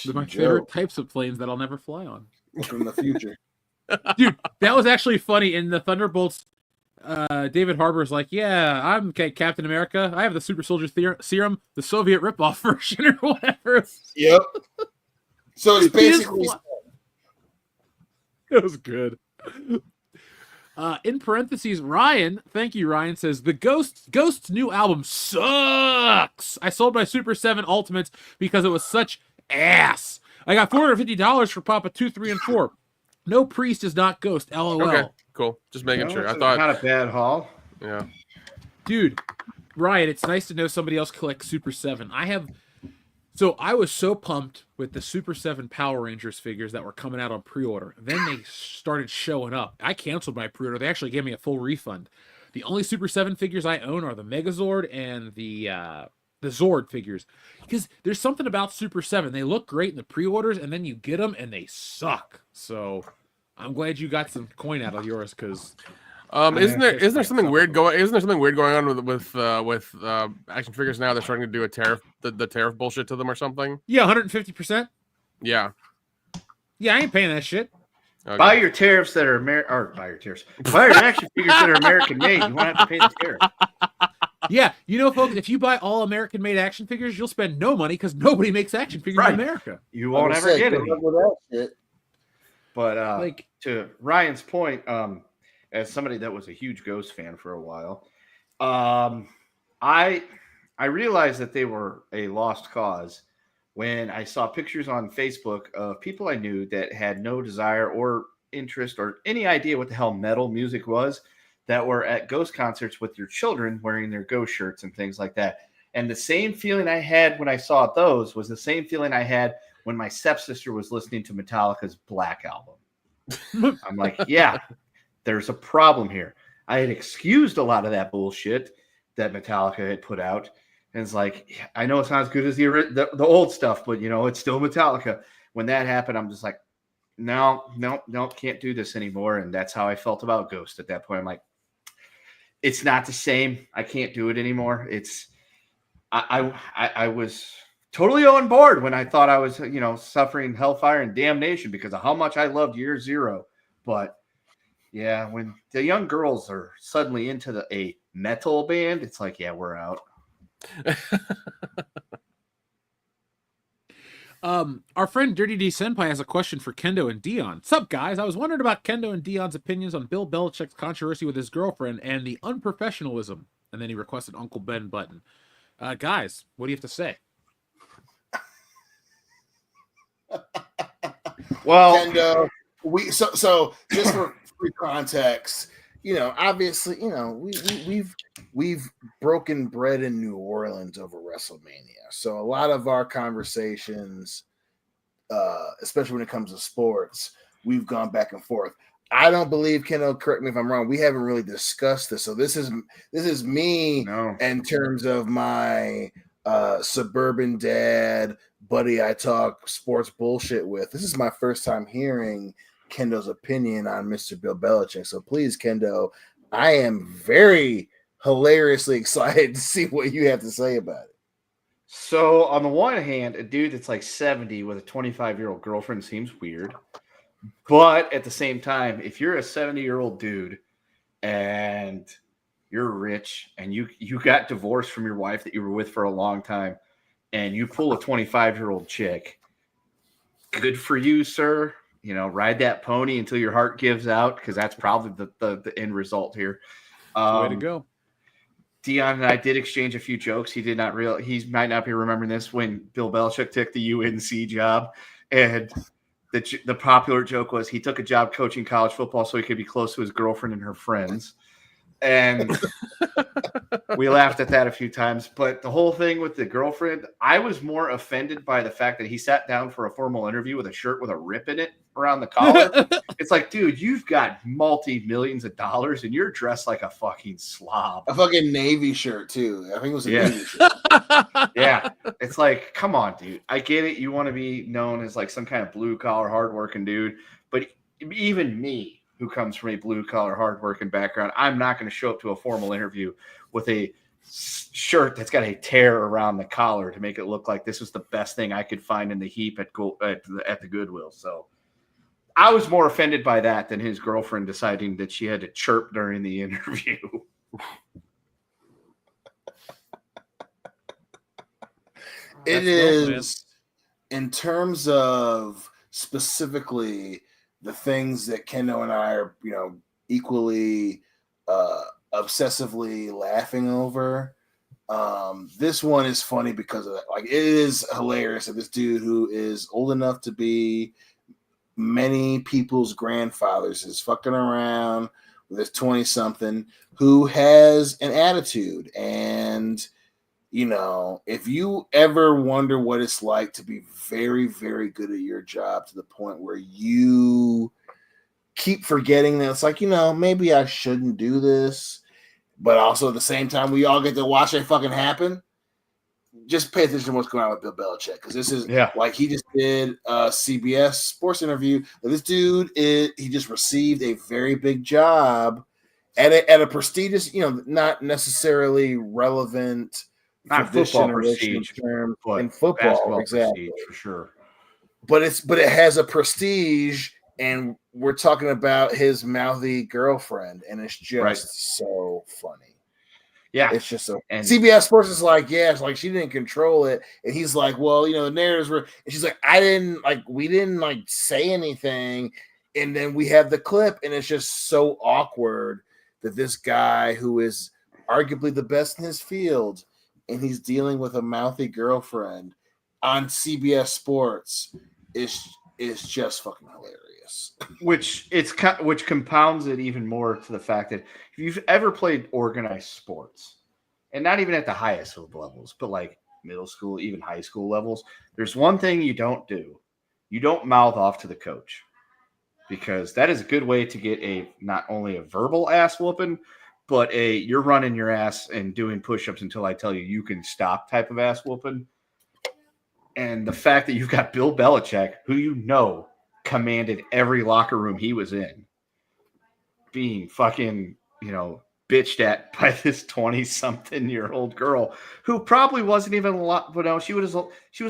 They're my favorite types of planes that I'll never fly on. From the future. Dude, that was actually funny. In the Thunderbolts, David Harbour's like, yeah, I'm Captain America. I have the super soldier serum, the Soviet ripoff version or whatever. Yep. So it's basically... It was good. In parentheses, Ryan, thank you, Ryan, says, the Ghost's new album sucks. I sold my Super 7 Ultimates because it was such ass. I got $450 for Papa 2, 3, and 4. No Priest is not Ghost, LOL. Okay, cool. Just making sure. I thought not a bad haul. Yeah. Dude, Ryan, it's nice to know somebody else collects Super 7. So I was so pumped with the Super 7 Power Rangers figures that were coming out on pre-order. Then they started showing up. I canceled my pre-order. They actually gave me a full refund. The only Super 7 figures I own are the Megazord and the Zord figures. Because there's something about Super 7. They look great in the pre-orders, and then you get them, and they suck. So I'm glad you got some coin out of yours, because... Isn't there something weird going on with action figures now? They're starting to do a tariff, the tariff bullshit to them or something. Yeah, 150%. Yeah. Yeah, I ain't paying that shit. Okay. Buy your tariffs that are buy your action figures that are American made. You won't have to pay the tariff. Yeah, you know, folks, if you buy all American made action figures, you'll spend no money because nobody makes action figures in America. You won't ever get it. But to Ryan's point, as somebody that was a huge Ghost fan for a while, I realized that they were a lost cause when I saw pictures on Facebook of people I knew that had no desire or interest or any idea what the hell metal music was, that were at Ghost concerts with their children wearing their Ghost shirts and things like that. And the same feeling I had when I saw those was the same feeling I had when my stepsister was listening to Metallica's Black album. I'm like, yeah, there's a problem here. I had excused a lot of that bullshit that Metallica had put out. And it's like, I know it's not as good as the old stuff, but, you know, it's still Metallica. When that happened, I'm just like, no, can't do this anymore. And that's how I felt about Ghost at that point. I'm like, it's not the same. I can't do it anymore. I was totally on board when I thought I was, you know, suffering hellfire and damnation because of how much I loved Year Zero. But yeah, when the young girls are suddenly into a metal band, it's like, yeah, we're out. Our friend Dirty D Senpai has a question for Kendo and Dion. Sup, guys? I was wondering about Kendo and Dion's opinions on Bill Belichick's controversy with his girlfriend and the unprofessionalism. And then he requested Uncle Ben button. Guys, what do you have to say? Well, Kendo, so just for free context, obviously, we've broken bread in New Orleans over WrestleMania. So a lot of our conversations, especially when it comes to sports, we've gone back and forth. I don't believe, Kendo, correct me if I'm wrong, we haven't really discussed this. So this is me in terms of my suburban dad buddy I talk sports bullshit with. This is my first time hearing Kendo's opinion on Mr. Bill Belichick. So please, Kendo, I am very hilariously excited to see what you have to say about it. So on the one hand, a dude that's like 70 with a 25-year-old girlfriend seems weird. But at the same time, if you're a 70-year-old dude and you're rich and you got divorced from your wife that you were with for a long time and you pull a 25-year-old chick, good for you, sir. Ride that pony until your heart gives out, because that's probably the end result here. Way to go. Dion and I did exchange a few jokes. He might not be remembering this, when Bill Belichick took the UNC job, and the popular joke was he took a job coaching college football so he could be close to his girlfriend and her friends. And we laughed at that a few times. But the whole thing with the girlfriend, I was more offended by the fact that he sat down for a formal interview with a shirt with a rip in it around the collar. It's like, dude, you've got multi-millions of dollars and you're dressed like a fucking slob. A fucking Navy shirt, too. I think it was a Navy shirt. Yeah. It's like, come on, dude. I get it. You want to be known as like some kind of blue-collar, hardworking dude. But even me, who comes from a blue-collar, hardworking background, I'm not going to show up to a formal interview with a shirt that's got a tear around the collar to make it look like this was the best thing I could find in the heap at the Goodwill. So I was more offended by that than his girlfriend deciding that she had to chirp during the interview. It is, in terms of specifically the things that Kendo and I are, equally obsessively laughing over. This one is funny because of that. Like, it is hilarious that this dude who is old enough to be many people's grandfathers is fucking around with this 20-something who has an attitude. And, if you ever wonder what it's like to be very, very good at your job to the point where you keep forgetting that it's like, maybe I shouldn't do this, but also at the same time, we all get to watch it fucking happen. Just pay attention to what's going on with Bill Belichick, because this is like he just did a CBS sports interview. This dude he just received a very big job at a prestigious, not necessarily relevant, not football prestige term in football, exactly, for sure. But it has a prestige, and we're talking about his mouthy girlfriend, and it's just so funny. Yeah, it's just so. And CBS Sports is like, it's like she didn't control it, and he's like, well, the narratives were, and she's like, we didn't say anything, and then we have the clip, and it's just so awkward that this guy who is arguably the best in his field, and he's dealing with a mouthy girlfriend on CBS Sports is just fucking hilarious. Which compounds it even more to the fact that if you've ever played organized sports, and not even at the highest of levels, but like middle school, even high school levels, there's one thing you don't do. You don't mouth off to the coach, because that is a good way to get not only a verbal ass whooping, but you're running your ass and doing push-ups until I tell you can stop type of ass whooping. And the fact that you've got Bill Belichick, who commanded every locker room he was in, being fucking, bitched at by this 20-something-year-old girl who probably wasn't even a lot, but no, she was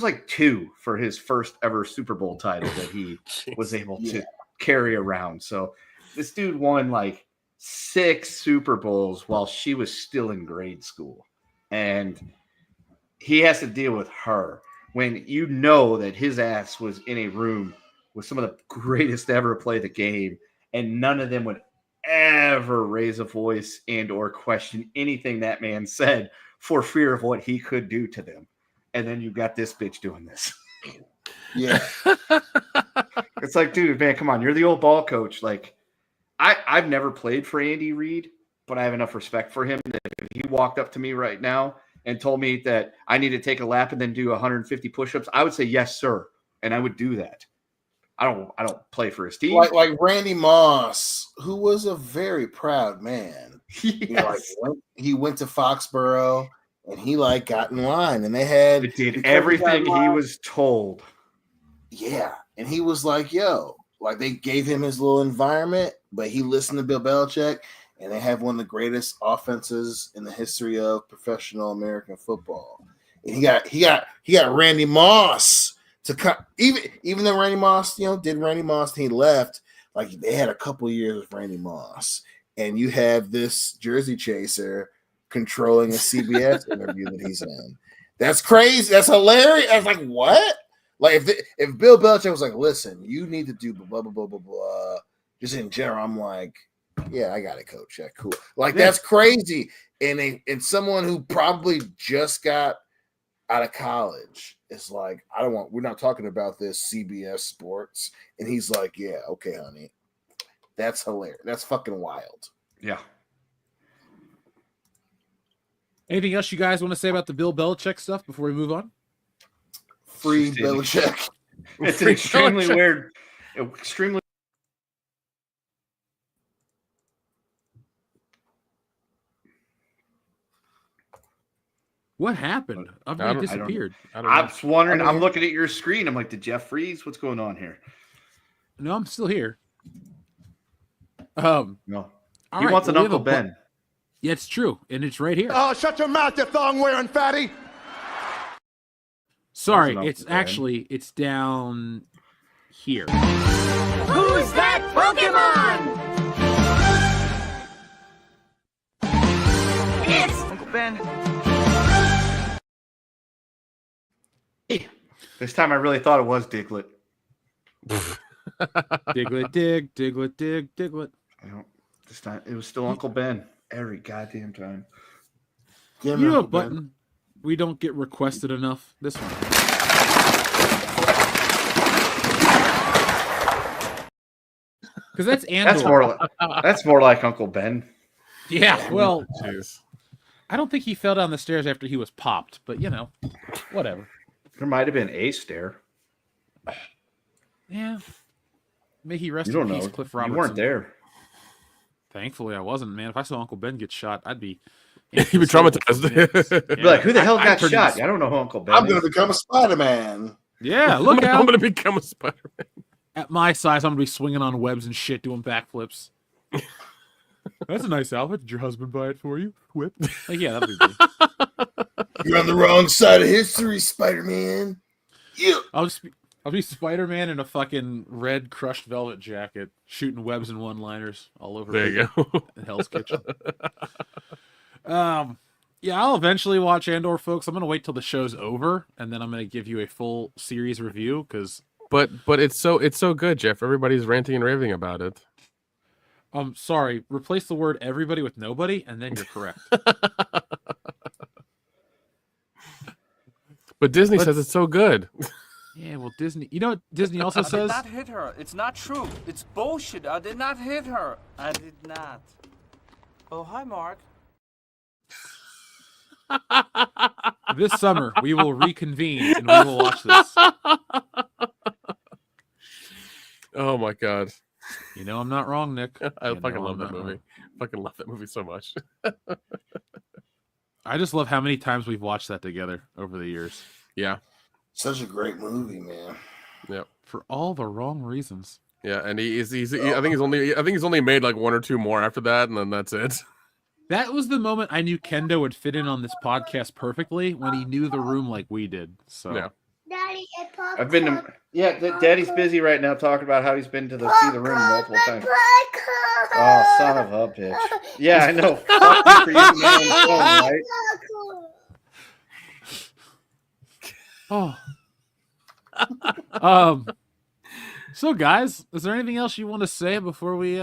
like 2 for his first ever Super Bowl title that he was able to carry around. So this dude won like 6 Super Bowls while she was still in grade school. And he has to deal with her when you know that his ass was in a room with some of the greatest to ever play the game, and none of them would ever raise a voice and or question anything that man said for fear of what he could do to them. And then you got this bitch doing this. Yeah. It's like, dude, man, come on. You're the old ball coach. Like, I've never played for Andy Reid, but I have enough respect for him that if he walked up to me right now and told me that I need to take a lap and then do 150 push-ups, I would say, yes, sir. And I would do that. I don't play for his team. Like Randy Moss, who was a very proud man. Yes. You know, like he went to Foxborough and he like got in line, and they had did everything he was told. Yeah, and he was like, "Yo," like they gave him his little environment, but he listened to Bill Belichick, and they have one of the greatest offenses in the history of professional American football. And he got Randy Moss to come, even though Randy Moss, did Randy Moss, and he left. Like they had a couple years with Randy Moss, and you have this jersey chaser controlling a CBS interview that he's in. That's crazy. That's hilarious. I was like, what? Like if Bill Belichick was like, listen, you need to do blah blah blah blah blah, just in general, I'm like, yeah, I got it, coach. Yeah, cool. Like that's crazy. And someone who probably just got out of college is like, we're not talking about this CBS Sports. And he's like, yeah, okay, honey. That's hilarious. That's fucking wild. Yeah. Anything else you guys want to say about the Bill Belichick stuff before we move on? Free Belichick. It's an extremely weird, extremely. What happened? Everybody disappeared. I was wondering. I'm looking at your screen. I'm like, did Jeff freeze? What's going on here? No, I'm still here. No. He wants an Uncle Ben. Yeah, it's true, and it's right here. Oh, shut your mouth, you thong-wearing fatty! Sorry, it's down here. Who's that Pokemon? It's Uncle Ben. This time I really thought it was Diglett. Diglett, Diglett, Diglett. This time it was still Uncle Ben. Every goddamn time. You know a button we don't get requested enough? This one. Because that's Andor. That's more like Uncle Ben. Yeah, well, I don't think he fell down the stairs after he was popped, but whatever. There might have been a stair. Yeah. May he rest in peace, Cliff Robertson. You weren't there. Thankfully, I wasn't, man. If I saw Uncle Ben get shot, I'd be... You'd be traumatized. Be like, who the hell got shot? I don't know who Uncle Ben is. I'm going to become a Spider-Man. Yeah, look out. I'm going to become a Spider-Man. At my size, I'm going to be swinging on webs and shit, doing backflips. That's a nice outfit. Did your husband buy it for you? Whip? Like, yeah, that'd be good. You're on the wrong side of history, Spider-Man. Yeah. I'll be Spider-Man in a fucking red crushed velvet jacket, shooting webs and one-liners all over. There you go. In Hell's Kitchen. Yeah, I'll eventually watch Andor, folks. I'm gonna wait till the show's over, and then I'm gonna give you a full series review. But it's so good, Jeff. Everybody's ranting and raving about it. Sorry. Replace the word everybody with nobody, and then you're correct. But Disney says it's so good. Yeah, well, Disney... You know what Disney also says? I did not hit her. It's not true. It's bullshit. I did not hit her. I did not. Oh, hi, Mark. This summer, we will reconvene, and we will watch this. Oh, my God. You know I'm not wrong, Nick. I fucking love that movie. Fucking love that movie so much. I just love how many times we've watched that together over the years. Yeah. Such a great movie, man. Yeah. For all the wrong reasons. Yeah, and I think he's only made like one or two more after that, and then that's it. That was the moment I knew Kendo would fit in on this podcast perfectly, when he knew the room like we did. So yeah. Daddy, I've been to Yeah, Daddy's busy right now talking about how he's been to see the room multiple times. Oh, son of a bitch. Yeah, I know. Fuck you for using my own phone, right? Oh. So guys, is there anything else you want to say before we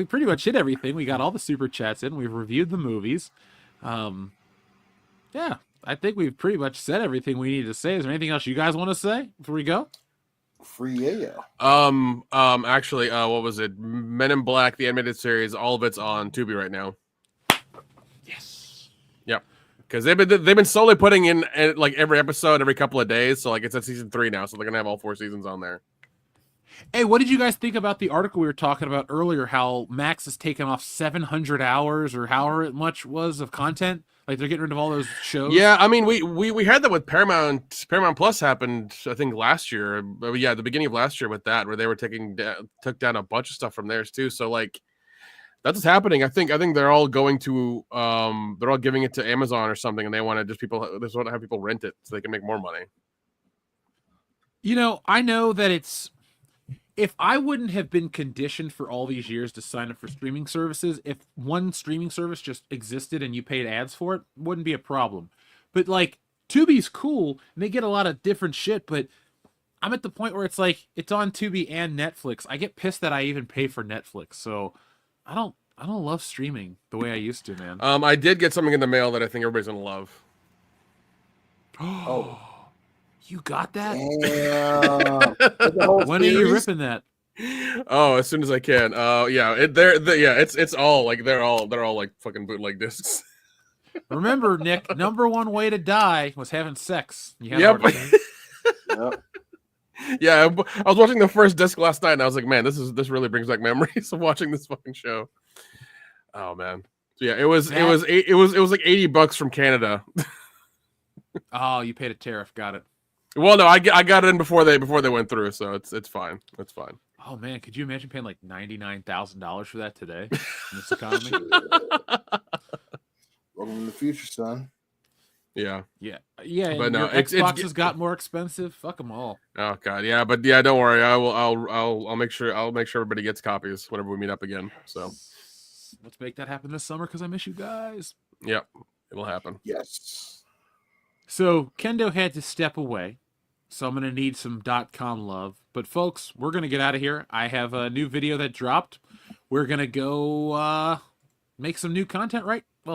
pretty much hit everything. We got all the super chats in. We've reviewed the movies. Yeah, I think we've pretty much said everything we need to say. Is there anything else you guys want to say before we go? Free yeah. Actually, what was it? Men in Black, the animated series, all of it's on Tubi right now. Yes. Yep. Because they've been slowly putting in like every episode every couple of days. So like it's at season 3 now, so they're gonna have all 4 seasons on there. Hey, what did you guys think about the article we were talking about earlier? How Max has taken off 700 hours or however much was of content. Like they're getting rid of all those shows. Yeah, I mean we had that with Paramount. Paramount Plus happened, I think, last year. Yeah, the beginning of last year with that, where they were took down a bunch of stuff from theirs too. So like that's what's happening. I think they're all going to they're all giving it to Amazon or something, and they want to have people rent it so they can make more money. You know, I know that if I wouldn't have been conditioned for all these years to sign up for streaming services, if one streaming service just existed and you paid ads for it, wouldn't be a problem. But like Tubi's cool and they get a lot of different shit, but I'm at the point where it's like it's on Tubi and Netflix. I get pissed that I even pay for Netflix. So I don't love streaming the way I used to, man. I did get something in the mail that I think everybody's gonna love. Oh. You got that? Damn. When are you ripping that? Oh, as soon as I can. Yeah, it's all like they're all like fucking bootleg discs. Remember, Nick, number one way to die was having sex. Yep. Yeah, I was watching the first disc last night, and I was like, man, this really brings back memories of watching this fucking show. Oh man. So yeah, it was like $80 from Canada. Oh, you paid a tariff. Got it. Well, no, I got it in before they went through, so it's fine. It's fine. Oh man, could you imagine paying like $99,000 for that today in this economy? Welcome to the future, son. Yeah. But no, Xbox has got more expensive. Fuck them all. Oh god, yeah, but yeah, don't worry. I'll make sure everybody gets copies whenever we meet up again. So let's make that happen this summer because I miss you guys. Yep, it'll happen. Yes. So Kendo had to step away, so I'm gonna need some .com love. But folks, we're gonna get out of here. I have a new video that dropped. We're gonna go make some new content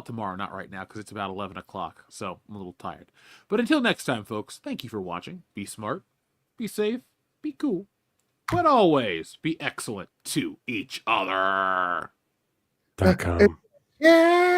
tomorrow, not right now, because it's about 11 o'clock, so I'm a little tired. But until next time, folks, thank you for watching. Be smart, be safe, be cool, but always be excellent to each other. .com. Yeah.